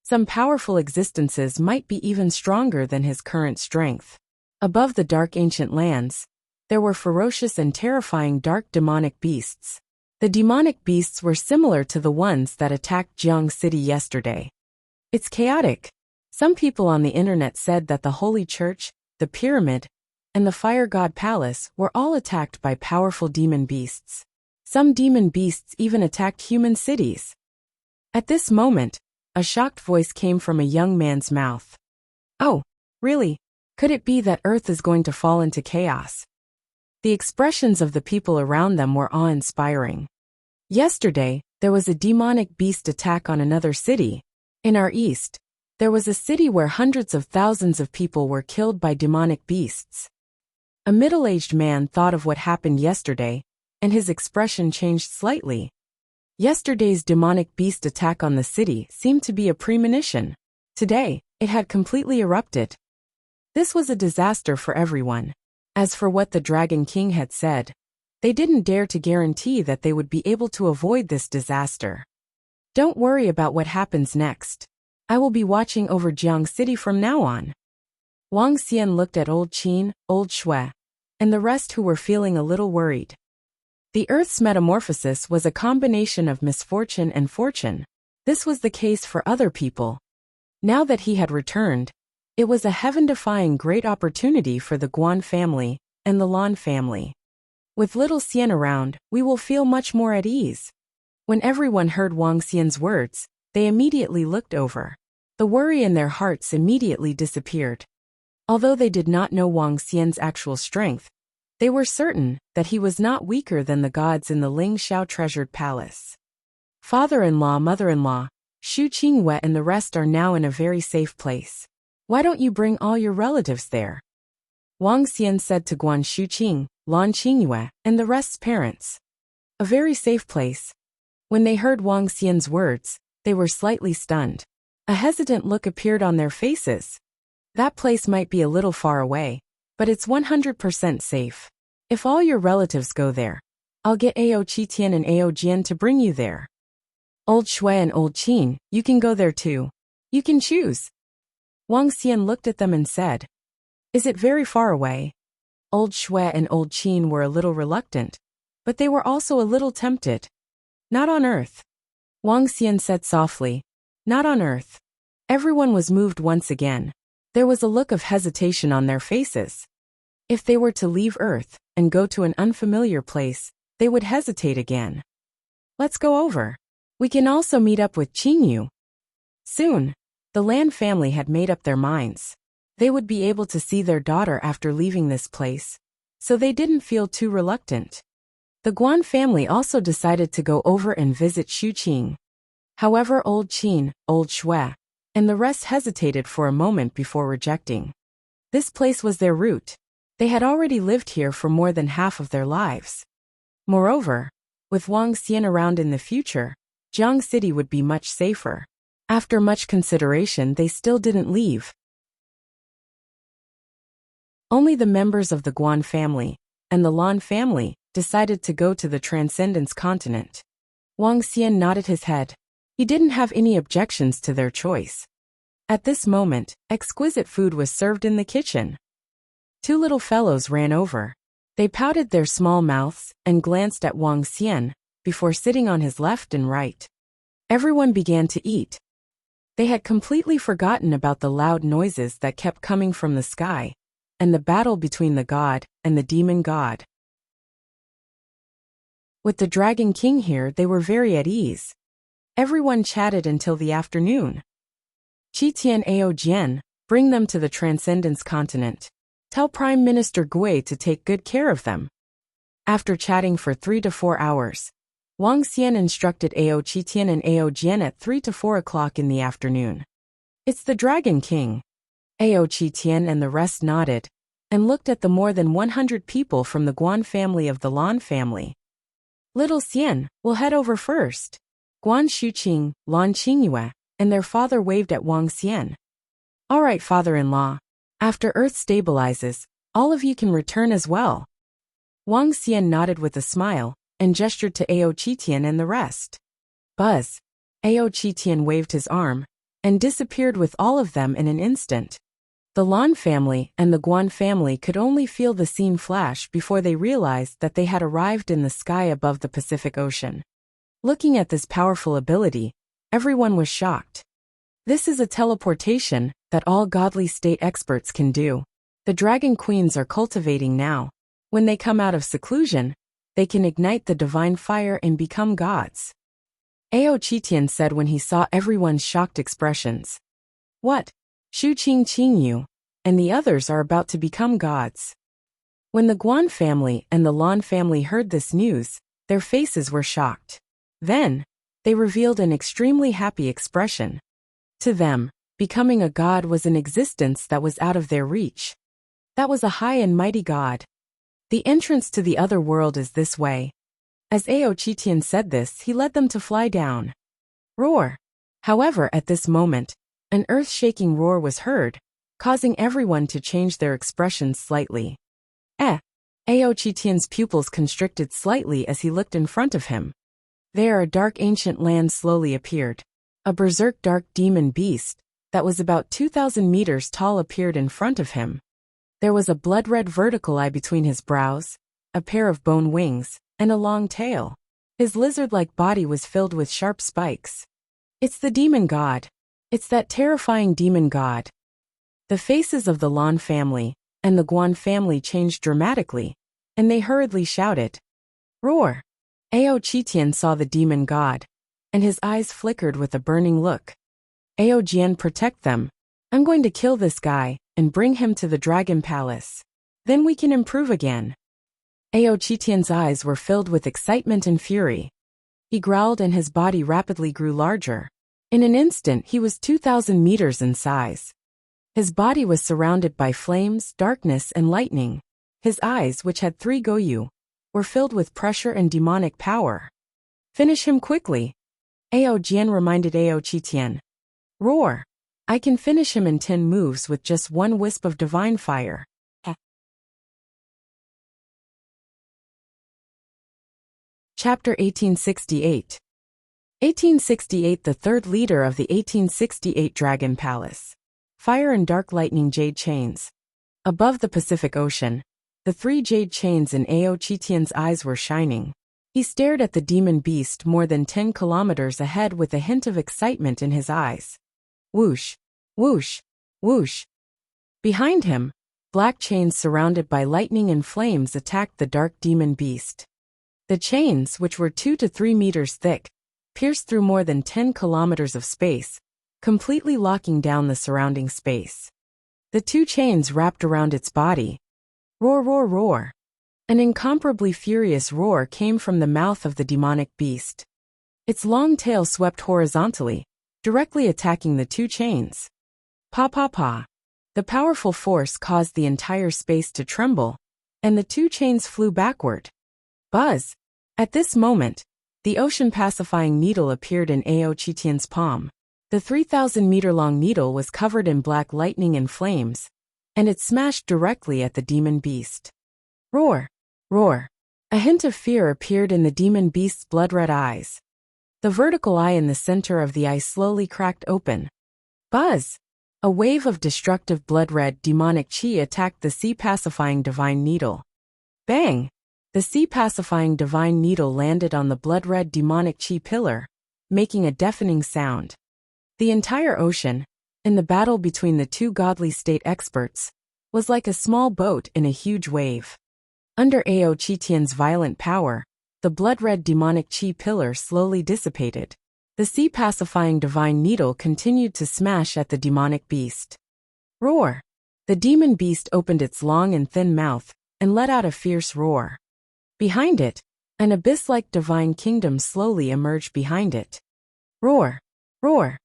Some powerful existences might be even stronger than his current strength. Above the dark ancient lands, there were ferocious and terrifying dark demonic beasts. The demonic beasts were similar to the ones that attacked Jiang City yesterday. It's chaotic. Some people on the internet said that the Holy Church, the Pyramid, and the Fire God Palace were all attacked by powerful demon beasts. Some demon beasts even attacked human cities. At this moment, a shocked voice came from a young man's mouth. Oh, really? Could it be that Earth is going to fall into chaos? The expressions of the people around them were awe-inspiring. Yesterday, there was a demonic beast attack on another city. In our east, there was a city where hundreds of thousands of people were killed by demonic beasts. A middle-aged man thought of what happened yesterday, and his expression changed slightly. Yesterday's demonic beast attack on the city seemed to be a premonition. Today, it had completely erupted. This was a disaster for everyone. As for what the Dragon King had said, they didn't dare to guarantee that they would be able to avoid this disaster. Don't worry about what happens next. I will be watching over Jiang City from now on. Wang Xian looked at Old Qin, Old Shui, and the rest who were feeling a little worried. The Earth's metamorphosis was a combination of misfortune and fortune. This was the case for other people. Now that he had returned, it was a heaven-defying great opportunity for the Guan family and the Lan family. With little Xian around, we will feel much more at ease. When everyone heard Wang Xian's words, they immediately looked over. The worry in their hearts immediately disappeared. Although they did not know Wang Xian's actual strength, they were certain that he was not weaker than the gods in the Ling Xiao treasured palace. Father-in-law, mother-in-law, Xu Qingyue and the rest are now in a very safe place. Why don't you bring all your relatives there? Wang Xian said to Guan Shuqing, Lan Qingyue, and the rest's parents. A very safe place. When they heard Wang Xian's words, they were slightly stunned. A hesitant look appeared on their faces. That place might be a little far away, but it's 100% safe. If all your relatives go there, I'll get Ao Qitian and Ao Jian to bring you there. Old Shui and Old Qin, you can go there too. You can choose. Wang Xian looked at them and said, Is it very far away? Old Shui and Old Qin were a little reluctant, but they were also a little tempted. Not on earth. Wang Xian said softly, Not on earth. Everyone was moved once again. There was a look of hesitation on their faces. If they were to leave Earth and go to an unfamiliar place, they would hesitate again. Let's go over. We can also meet up with Qingyu. Soon, the Lan family had made up their minds. They would be able to see their daughter after leaving this place, so they didn't feel too reluctant. The Guan family also decided to go over and visit Shuqing. However, Old Qin, Old Shui, and the rest hesitated for a moment before rejecting. This place was their root. They had already lived here for more than half of their lives. Moreover, with Wang Xian around in the future, Jiang City would be much safer. After much consideration, they still didn't leave. Only the members of the Guan family and the Lan family decided to go to the Transcendence continent. Wang Xian nodded his head. He didn't have any objections to their choice. At this moment, exquisite food was served in the kitchen. Two little fellows ran over. They pouted their small mouths and glanced at Wang Xian before sitting on his left and right. Everyone began to eat. They had completely forgotten about the loud noises that kept coming from the sky and the battle between the god and the demon god. With the Dragon King here, they were very at ease. Everyone chatted until the afternoon. Qitian Ao Jian, bring them to the Transcendence continent. Tell Prime Minister Gui to take good care of them. After chatting for 3 to 4 hours, Wang Xian instructed Ao Qitian and Ao Jian at 3 to 4 o'clock in the afternoon. It's the Dragon King. Ao Qitian and the rest nodded and looked at the more than 100 people from the Guan family of the Lan family. Little Xian, we'll head over first. Guan Shuqing, Lan Qingyue, and their father waved at Wang Xian. All right, father-in-law. After Earth stabilizes, all of you can return as well. Wang Xian nodded with a smile and gestured to Ao Qitian and the rest. Buzz. Ao Qitian waved his arm and disappeared with all of them in an instant. The Lan family and the Guan family could only feel the scene flash before they realized that they had arrived in the sky above the Pacific Ocean. Looking at this powerful ability, everyone was shocked. This is a teleportation that all godly state experts can do. The Dragon Queens are cultivating now. When they come out of seclusion, they can ignite the divine fire and become gods. Ao Qitian said when he saw everyone's shocked expressions. What? Qingyu and the others are about to become gods. When the Guan family and the Lan family heard this news, their faces were shocked. Then, they revealed an extremely happy expression. To them, becoming a god was an existence that was out of their reach. That was a high and mighty god. The entrance to the other world is this way. As Ao Qitian said this, he led them to fly down. Roar! However, at this moment, an earth-shaking roar was heard, causing everyone to change their expressions slightly. Ao Qitian's pupils constricted slightly as he looked in front of him. There a dark ancient land slowly appeared. A berserk dark demon beast, that was about 2,000 meters tall appeared in front of him. There was a blood-red vertical eye between his brows, a pair of bone wings, and a long tail. His lizard-like body was filled with sharp spikes. It's the demon god. It's that terrifying demon god. The faces of the Lan family and the Guan family changed dramatically, and they hurriedly shouted. Roar! Ao Qitian saw the demon god, and his eyes flickered with a burning look. Ao Jian protect them. I'm going to kill this guy and bring him to the Dragon Palace. Then we can improve again. Ao Qitian's eyes were filled with excitement and fury. He growled and his body rapidly grew larger. In an instant he was 2,000 meters in size. His body was surrounded by flames, darkness, and lightning. His eyes, which had 3 goyu, were filled with pressure and demonic power. Finish him quickly. Ao Jian reminded Ao Qitian. Roar! I can finish him in 10 moves with just 1 wisp of divine fire. Chapter 1868. 1868. The third leader of the 1868 Dragon Palace. Fire and dark lightning jade chains. Above the Pacific Ocean, the 3 jade chains in Ao Qitian's eyes were shining. He stared at the demon beast more than 10 kilometers ahead with a hint of excitement in his eyes. Whoosh! Whoosh! Whoosh! Behind him, black chains surrounded by lightning and flames attacked the dark demon beast. The chains, which were 2 to 3 meters thick, pierced through more than 10 kilometers of space, completely locking down the surrounding space. The 2 chains wrapped around its body. Roar, roar, roar! An incomparably furious roar came from the mouth of the demonic beast. Its long tail swept horizontally, directly attacking the 2 chains. Pa pa pa! The powerful force caused the entire space to tremble, and the 2 chains flew backward. Buzz! At this moment, the ocean-pacifying needle appeared in Ao Qitian's palm. The 3,000-meter-long needle was covered in black lightning and flames, and it smashed directly at the demon beast. Roar! Roar! A hint of fear appeared in the demon beast's blood-red eyes. The vertical eye in the center of the eye slowly cracked open. Buzz! A wave of destructive blood-red demonic chi attacked the sea-pacifying divine needle. Bang! The sea-pacifying divine needle landed on the blood-red demonic chi pillar, making a deafening sound. The entire ocean, in the battle between the 2 godly state experts, was like a small boat in a huge wave. Under Ao Qitian's violent power, the blood-red demonic chi pillar slowly dissipated. The sea-pacifying divine needle continued to smash at the demonic beast. Roar! The demon beast opened its long and thin mouth and let out a fierce roar. Behind it, an abyss-like divine kingdom slowly emerged behind it. Roar! Roar!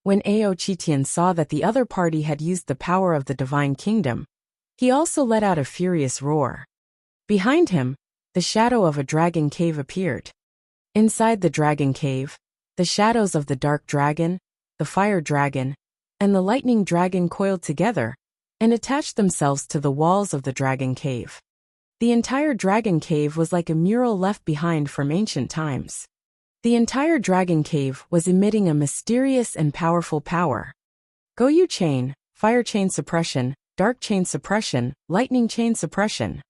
When Ao Qitian saw that the other party had used the power of the divine kingdom, he also let out a furious roar. Behind him, the shadow of a dragon cave appeared. Inside the dragon cave, the shadows of the dark dragon, the fire dragon, and the lightning dragon coiled together and attached themselves to the walls of the dragon cave. The entire dragon cave was like a mural left behind from ancient times. The entire dragon cave was emitting a mysterious and powerful power. Goyu chain, fire chain suppression, dark chain suppression, lightning chain suppression.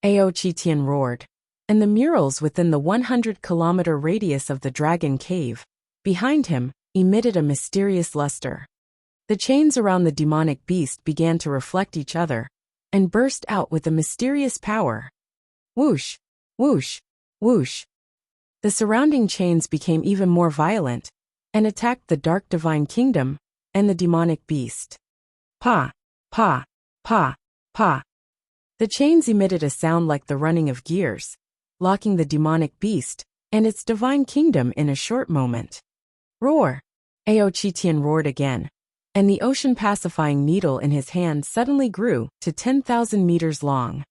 Ao Qitian roared, and the murals within the 100-kilometer radius of the dragon cave, behind him, emitted a mysterious luster. The chains around the demonic beast began to reflect each other, and burst out with a mysterious power. Whoosh! Whoosh! Whoosh! The surrounding chains became even more violent, and attacked the dark divine kingdom, and the demonic beast. Pa! Pa! Pa! Pa! The chains emitted a sound like the running of gears, locking the demonic beast and its divine kingdom in a short moment. Roar! Ao Qitian roared again, and the ocean-pacifying needle in his hand suddenly grew to 10,000 meters long.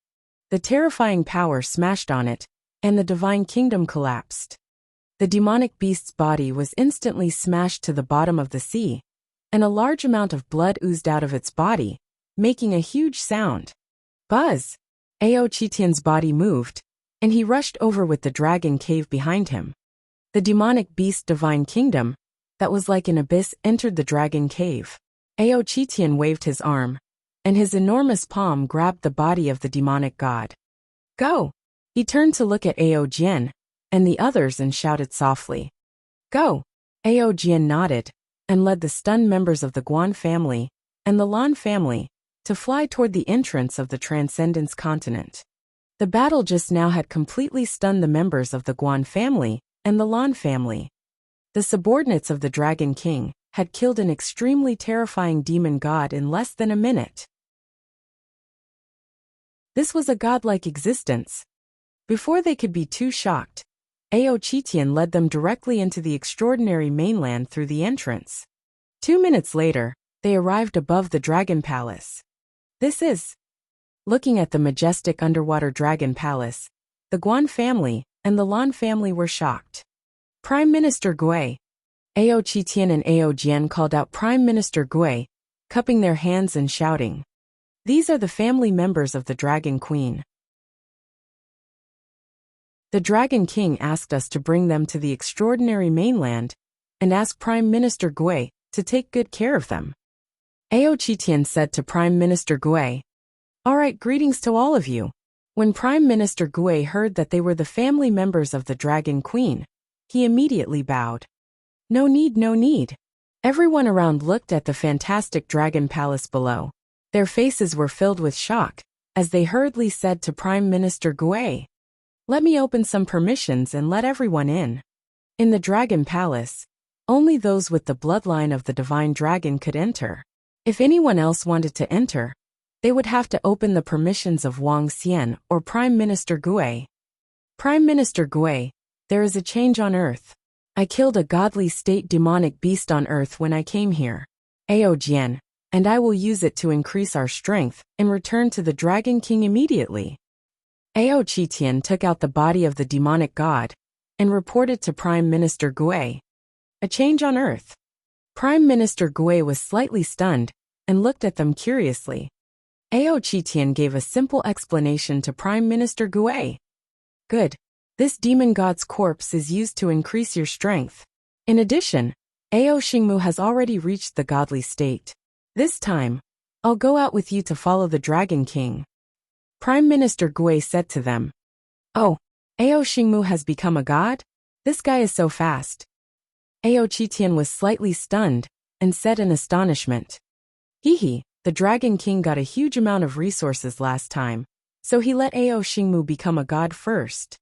The terrifying power smashed on it, and the divine kingdom collapsed. The demonic beast's body was instantly smashed to the bottom of the sea, and a large amount of blood oozed out of its body, making a huge sound. Buzz! Ao Qitian's body moved, and he rushed over with the dragon cave behind him. The demonic beast divine kingdom, that was like an abyss, entered the dragon cave. Ao Qitian waved his arm, and his enormous palm grabbed the body of the demonic god. Go! He turned to look at Ao Jian and the others and shouted softly. Go! Ao Jian nodded, and led the stunned members of the Guan family and the Lan family to fly toward the entrance of the Transcendence continent. The battle just now had completely stunned the members of the Guan family and the Lan family. The subordinates of the Dragon King, had killed an extremely terrifying demon god in less than a minute. This was a godlike existence. Before they could be too shocked, Ao Qitian led them directly into the extraordinary mainland through the entrance. 2 minutes later, they arrived above the Dragon Palace. This is... Looking at the majestic underwater Dragon Palace, the Guan family and the Lan family were shocked. Prime Minister Gui. Ao Qitian and Ao Jian called out Prime Minister Gui, cupping their hands and shouting. These are the family members of the Dragon Queen. The Dragon King asked us to bring them to the extraordinary mainland and ask Prime Minister Gui to take good care of them. Ao Qitian said to Prime Minister Gui, "All right, greetings to all of you." When Prime Minister Gui heard that they were the family members of the Dragon Queen, he immediately bowed. No need, no need. Everyone around looked at the fantastic Dragon Palace below. Their faces were filled with shock, as they hurriedly said to Prime Minister Gui, "Let me open some permissions and let everyone in." In the Dragon Palace, only those with the bloodline of the Divine Dragon could enter. If anyone else wanted to enter, they would have to open the permissions of Wang Xian or Prime Minister Gui. Prime Minister Gui, there is a change on Earth. I killed a godly state demonic beast on Earth when I came here. Ao Jian, and I will use it to increase our strength and return to the Dragon King immediately. Ao Qitian took out the body of the demonic god and reported to Prime Minister Gui. A change on Earth. Prime Minister Gui was slightly stunned and looked at them curiously. Ao Qitian gave a simple explanation to Prime Minister Gui. Good. This demon god's corpse is used to increase your strength. In addition, Ao Xingmu has already reached the godly state. This time, I'll go out with you to follow the Dragon King. Prime Minister Gui said to them. Oh, Ao Xingmu has become a god? This guy is so fast. Ao Qitian was slightly stunned and said in astonishment. Hehe, the Dragon King got a huge amount of resources last time, so he let Ao Xingmu become a god first.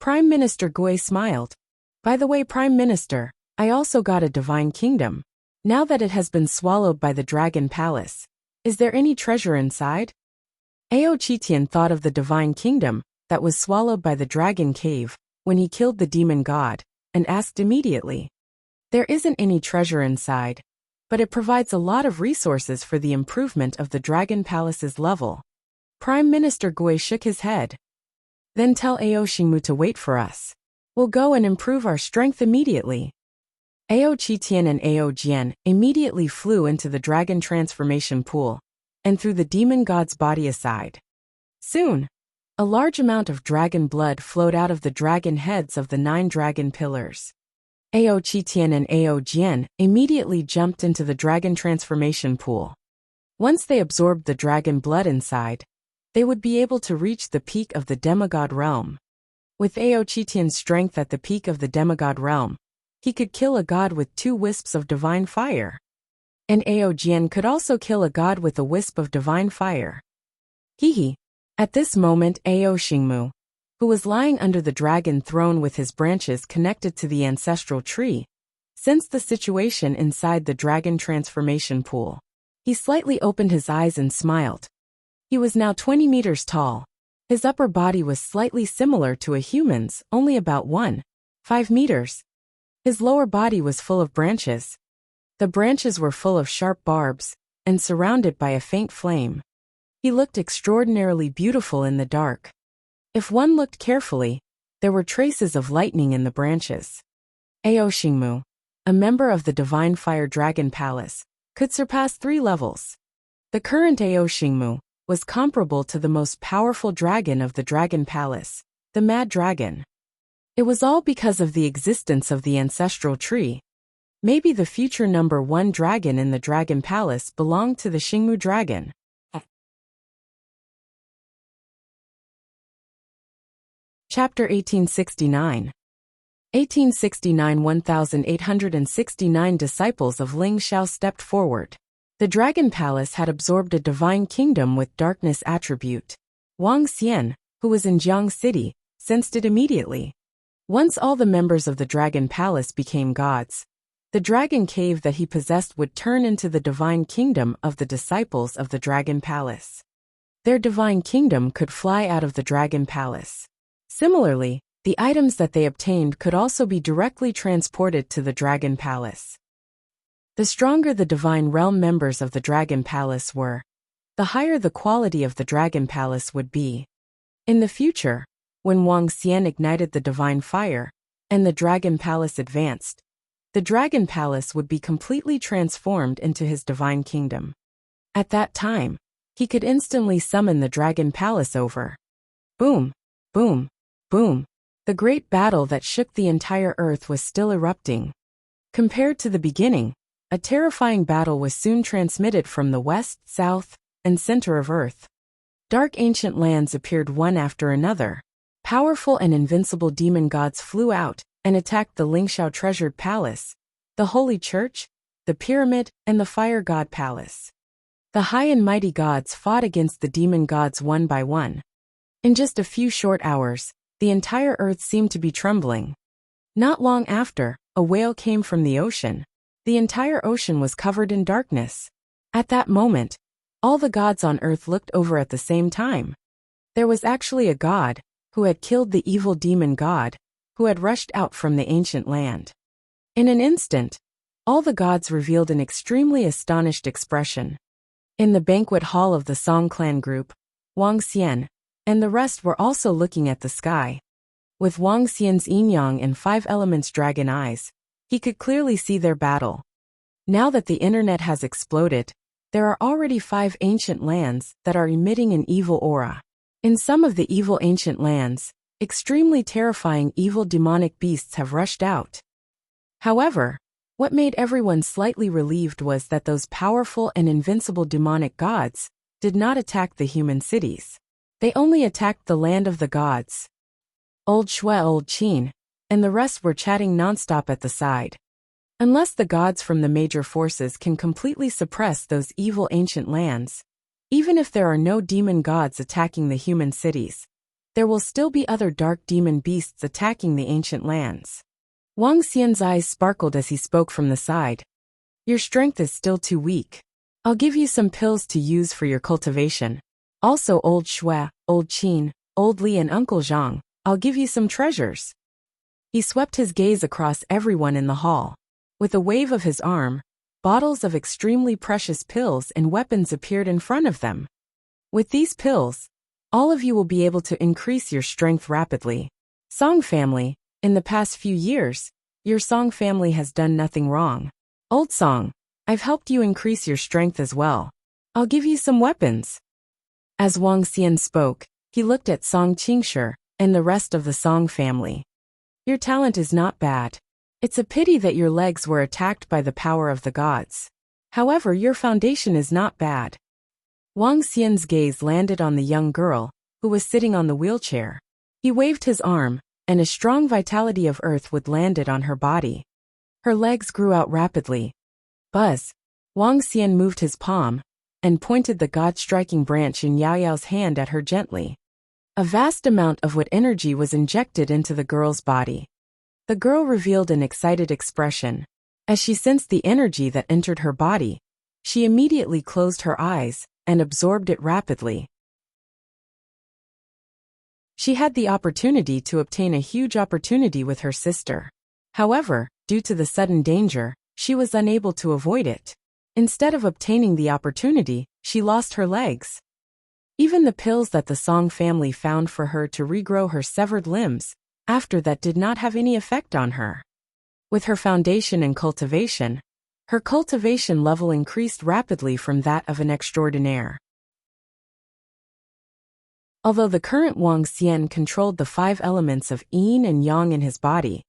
Prime Minister Gui smiled. By the way, Prime Minister, I also got a divine kingdom. Now that it has been swallowed by the Dragon Palace, is there any treasure inside? Ao Qitian thought of the divine kingdom that was swallowed by the Dragon Cave when he killed the demon god, and asked immediately. There isn't any treasure inside, but it provides a lot of resources for the improvement of the Dragon Palace's level. Prime Minister Gui shook his head. Then tell Ao Xingmu to wait for us. We'll go and improve our strength immediately. Ao Qitian and Ao Jian immediately flew into the dragon transformation pool and threw the demon god's body aside. Soon, a large amount of dragon blood flowed out of the dragon heads of the 9 dragon pillars. Ao Qitian and Ao Jian immediately jumped into the dragon transformation pool. Once they absorbed the dragon blood inside, they would be able to reach the peak of the demigod realm. With Ao Qitian's strength at the peak of the demigod realm, he could kill a god with 2 wisps of divine fire. And Ao Jian could also kill a god with a wisp of divine fire. Hehe. At this moment Ao Xingmu, who was lying under the dragon throne with his branches connected to the ancestral tree, sensed the situation inside the dragon transformation pool. He slightly opened his eyes and smiled. He was now 20 meters tall. His upper body was slightly similar to a human's, only about 1.5 meters. His lower body was full of branches. The branches were full of sharp barbs and surrounded by a faint flame. He looked extraordinarily beautiful in the dark. If one looked carefully, there were traces of lightning in the branches. Ao Xingmu, a member of the Divine Fire Dragon Palace, could surpass 3 levels. The current Ao Xingmu was comparable to the most powerful dragon of the Dragon Palace, the Mad Dragon. It was all because of the existence of the ancestral tree. Maybe the future number 1 dragon in the Dragon Palace belonged to the Xingmu dragon. Chapter 1869. 1869 disciples of Ling Xiao stepped forward. The Dragon Palace had absorbed a divine kingdom with darkness attribute. Wang Xian, who was in Jiang City, sensed it immediately. Once all the members of the Dragon Palace became gods, The dragon cave that he possessed would turn into the divine kingdom of the disciples of the Dragon Palace. Their divine kingdom could fly out of the Dragon Palace. Similarly, the items that they obtained could also be directly transported to the Dragon Palace. The stronger the divine realm members of the Dragon Palace were, the higher the quality of the Dragon Palace would be. In the future, when Wang Xian ignited the divine fire, and the Dragon Palace advanced, the Dragon Palace would be completely transformed into his divine kingdom. At that time, he could instantly summon the Dragon Palace over. Boom, boom, boom. The great battle that shook the entire earth was still erupting. Compared to the beginning, a terrifying battle was soon transmitted from the west, south, and center of earth. Dark ancient lands appeared one after another. Powerful and invincible demon gods flew out and attacked the Lingxiao treasured palace, the holy church, the pyramid, and the fire god palace. The high and mighty gods fought against the demon gods one by one. In just a few short hours, the entire earth seemed to be trembling. Not long after, a whale came from the ocean. The entire ocean was covered in darkness. At that moment, all the gods on earth looked over at the same time. There was actually a god, who had killed the evil demon god, who had rushed out from the ancient land. In an instant, all the gods revealed an extremely astonished expression. In the banquet hall of the Song clan group, Wang Xian and the rest were also looking at the sky. With Wang Xian's yin-yang and 5 elements dragon eyes, he could clearly see their battle. Now that the internet has exploded, there are already 5 ancient lands that are emitting an evil aura. In some of the evil ancient lands, extremely terrifying evil demonic beasts have rushed out. However, what made everyone slightly relieved was that those powerful and invincible demonic gods did not attack the human cities. They only attacked the land of the gods. Old Shui, Old Qin, and the rest were chatting nonstop at the side. Unless the gods from the major forces can completely suppress those evil ancient lands, even if there are no demon gods attacking the human cities, there will still be other dark demon beasts attacking the ancient lands. Wang Xian's eyes sparkled as he spoke from the side. Your strength is still too weak. I'll give you some pills to use for your cultivation. Also Old Shui, Old Qin, Old Li and Uncle Zhang, I'll give you some treasures. He swept his gaze across everyone in the hall. With a wave of his arm, bottles of extremely precious pills and weapons appeared in front of them. With these pills, all of you will be able to increase your strength rapidly. Song family, in the past few years, your Song family has done nothing wrong. Old Song, I've helped you increase your strength as well. I'll give you some weapons. As Wang Xian spoke, he looked at Song Qingshi and the rest of the Song family. Your talent is not bad. It's a pity that your legs were attacked by the power of the gods. However, your foundation is not bad. Wang Xian's gaze landed on the young girl, who was sitting on the wheelchair. He waved his arm, and a strong vitality of earth would landed on her body. Her legs grew out rapidly. Buzz! Wang Xian moved his palm, and pointed the god-striking branch in Yao Yao's hand at her gently. A vast amount of what energy was injected into the girl's body. The girl revealed an excited expression. As she sensed the energy that entered her body, she immediately closed her eyes and absorbed it rapidly. She had the opportunity to obtain a huge opportunity with her sister. However, due to the sudden danger, she was unable to avoid it. Instead of obtaining the opportunity, she lost her legs. Even the pills that the Song family found for her to regrow her severed limbs, after that did not have any effect on her. With her foundation and cultivation, her cultivation level increased rapidly from that of an extraordinaire. Although the current Wang Xian controlled the 5 elements of yin and yang in his body,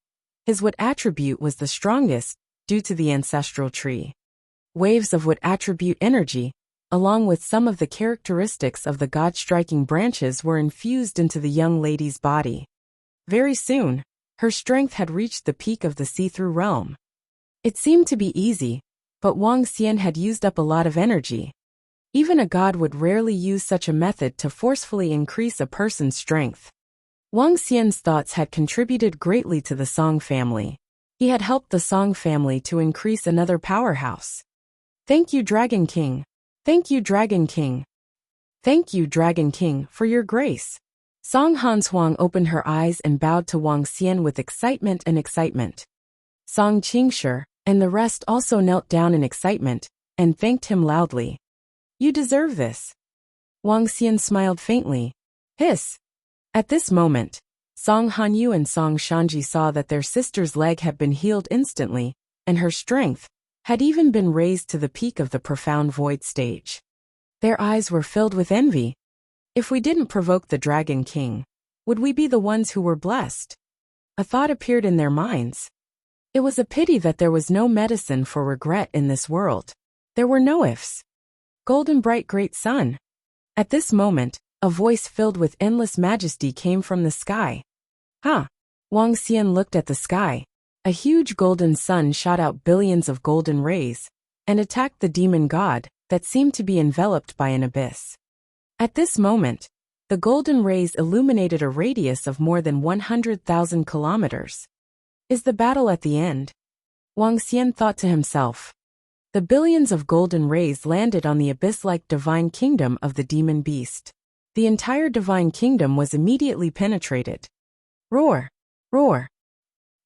his what attribute was the strongest due to the ancestral tree. Waves of what attribute energy, along with some of the characteristics of the god-striking branches, were infused into the young lady's body. Very soon, her strength had reached the peak of the see-through realm. It seemed to be easy, but Wang Xian had used up a lot of energy. Even a god would rarely use such a method to forcefully increase a person's strength. Wang Xian's thoughts had contributed greatly to the Song family. He had helped the Song family to increase another powerhouse. Thank you, Dragon King. Thank you, Dragon King. Thank you, Dragon King, for your grace. Song Hanshuang opened her eyes and bowed to Wang Xian with excitement and excitement. Song Qingshi and the rest also knelt down in excitement and thanked him loudly. You deserve this. Wang Xian smiled faintly. Hiss. At this moment, Song Hanyu and Song Shanji saw that their sister's leg had been healed instantly, and her strength had even been raised to the peak of the profound void stage. Their eyes were filled with envy. If we didn't provoke the Dragon King, would we be the ones who were blessed? A thought appeared in their minds. It was a pity that there was no medicine for regret in this world. There were no ifs. Golden bright great sun. At this moment, a voice filled with endless majesty came from the sky. Huh? Wang Xian looked at the sky. A huge golden sun shot out billions of golden rays and attacked the demon god that seemed to be enveloped by an abyss. At this moment, the golden rays illuminated a radius of more than 100,000 kilometers. Is the battle at the end? Wang Xian thought to himself. The billions of golden rays landed on the abyss-like divine kingdom of the demon beast. The entire divine kingdom was immediately penetrated. Roar! Roar!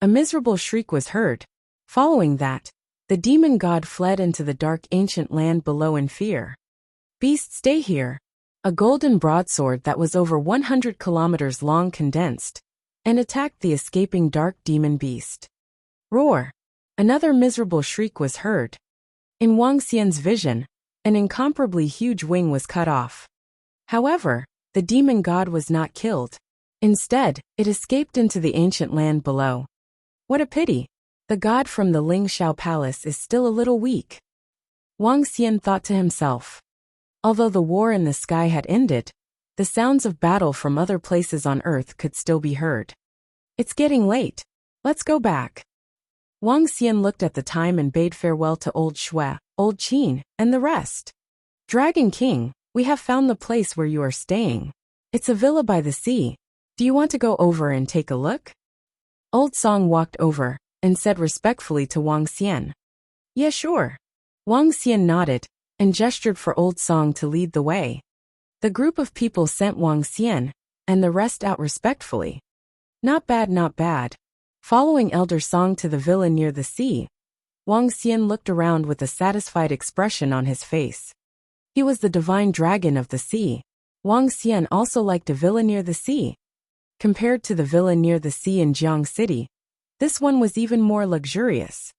A miserable shriek was heard. Following that, the demon god fled into the dark ancient land below in fear. Beast, stay here. A golden broadsword that was over 100 kilometers long condensed and attacked the escaping dark demon beast. Roar! Another miserable shriek was heard. In Wang Xian's vision, an incomparably huge wing was cut off. However, the demon god was not killed. Instead, it escaped into the ancient land below. What a pity! The god from the Ling Shao Palace is still a little weak. Wang Xian thought to himself. Although the war in the sky had ended, the sounds of battle from other places on Earth could still be heard. It's getting late. Let's go back. Wang Xian looked at the time and bade farewell to Old Shui, Old Qin, and the rest. Dragon King, we have found the place where you are staying. It's a villa by the sea. Do you want to go over and take a look? Old Song walked over and said respectfully to Wang Xian. Yeah, sure. Wang Xian nodded and gestured for Old Song to lead the way. The group of people sent Wang Xian and the rest out respectfully. Not bad, not bad. Following Elder Song to the villa near the sea, Wang Xian looked around with a satisfied expression on his face. He was the divine dragon of the sea. Wang Xian also liked a villa near the sea. Compared to the villa near the sea in Jiang City, this one was even more luxurious.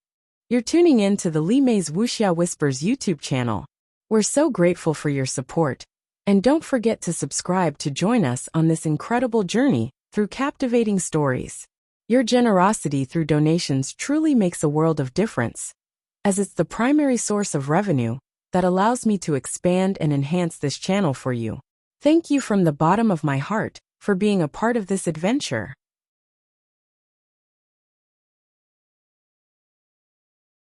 You're tuning in to the Li Mei's Wuxia Whispers YouTube channel. We're so grateful for your support, and don't forget to subscribe to join us on this incredible journey through captivating stories. Your generosity through donations truly makes a world of difference, as it's the primary source of revenue that allows me to expand and enhance this channel for you. Thank you from the bottom of my heart for being a part of this adventure.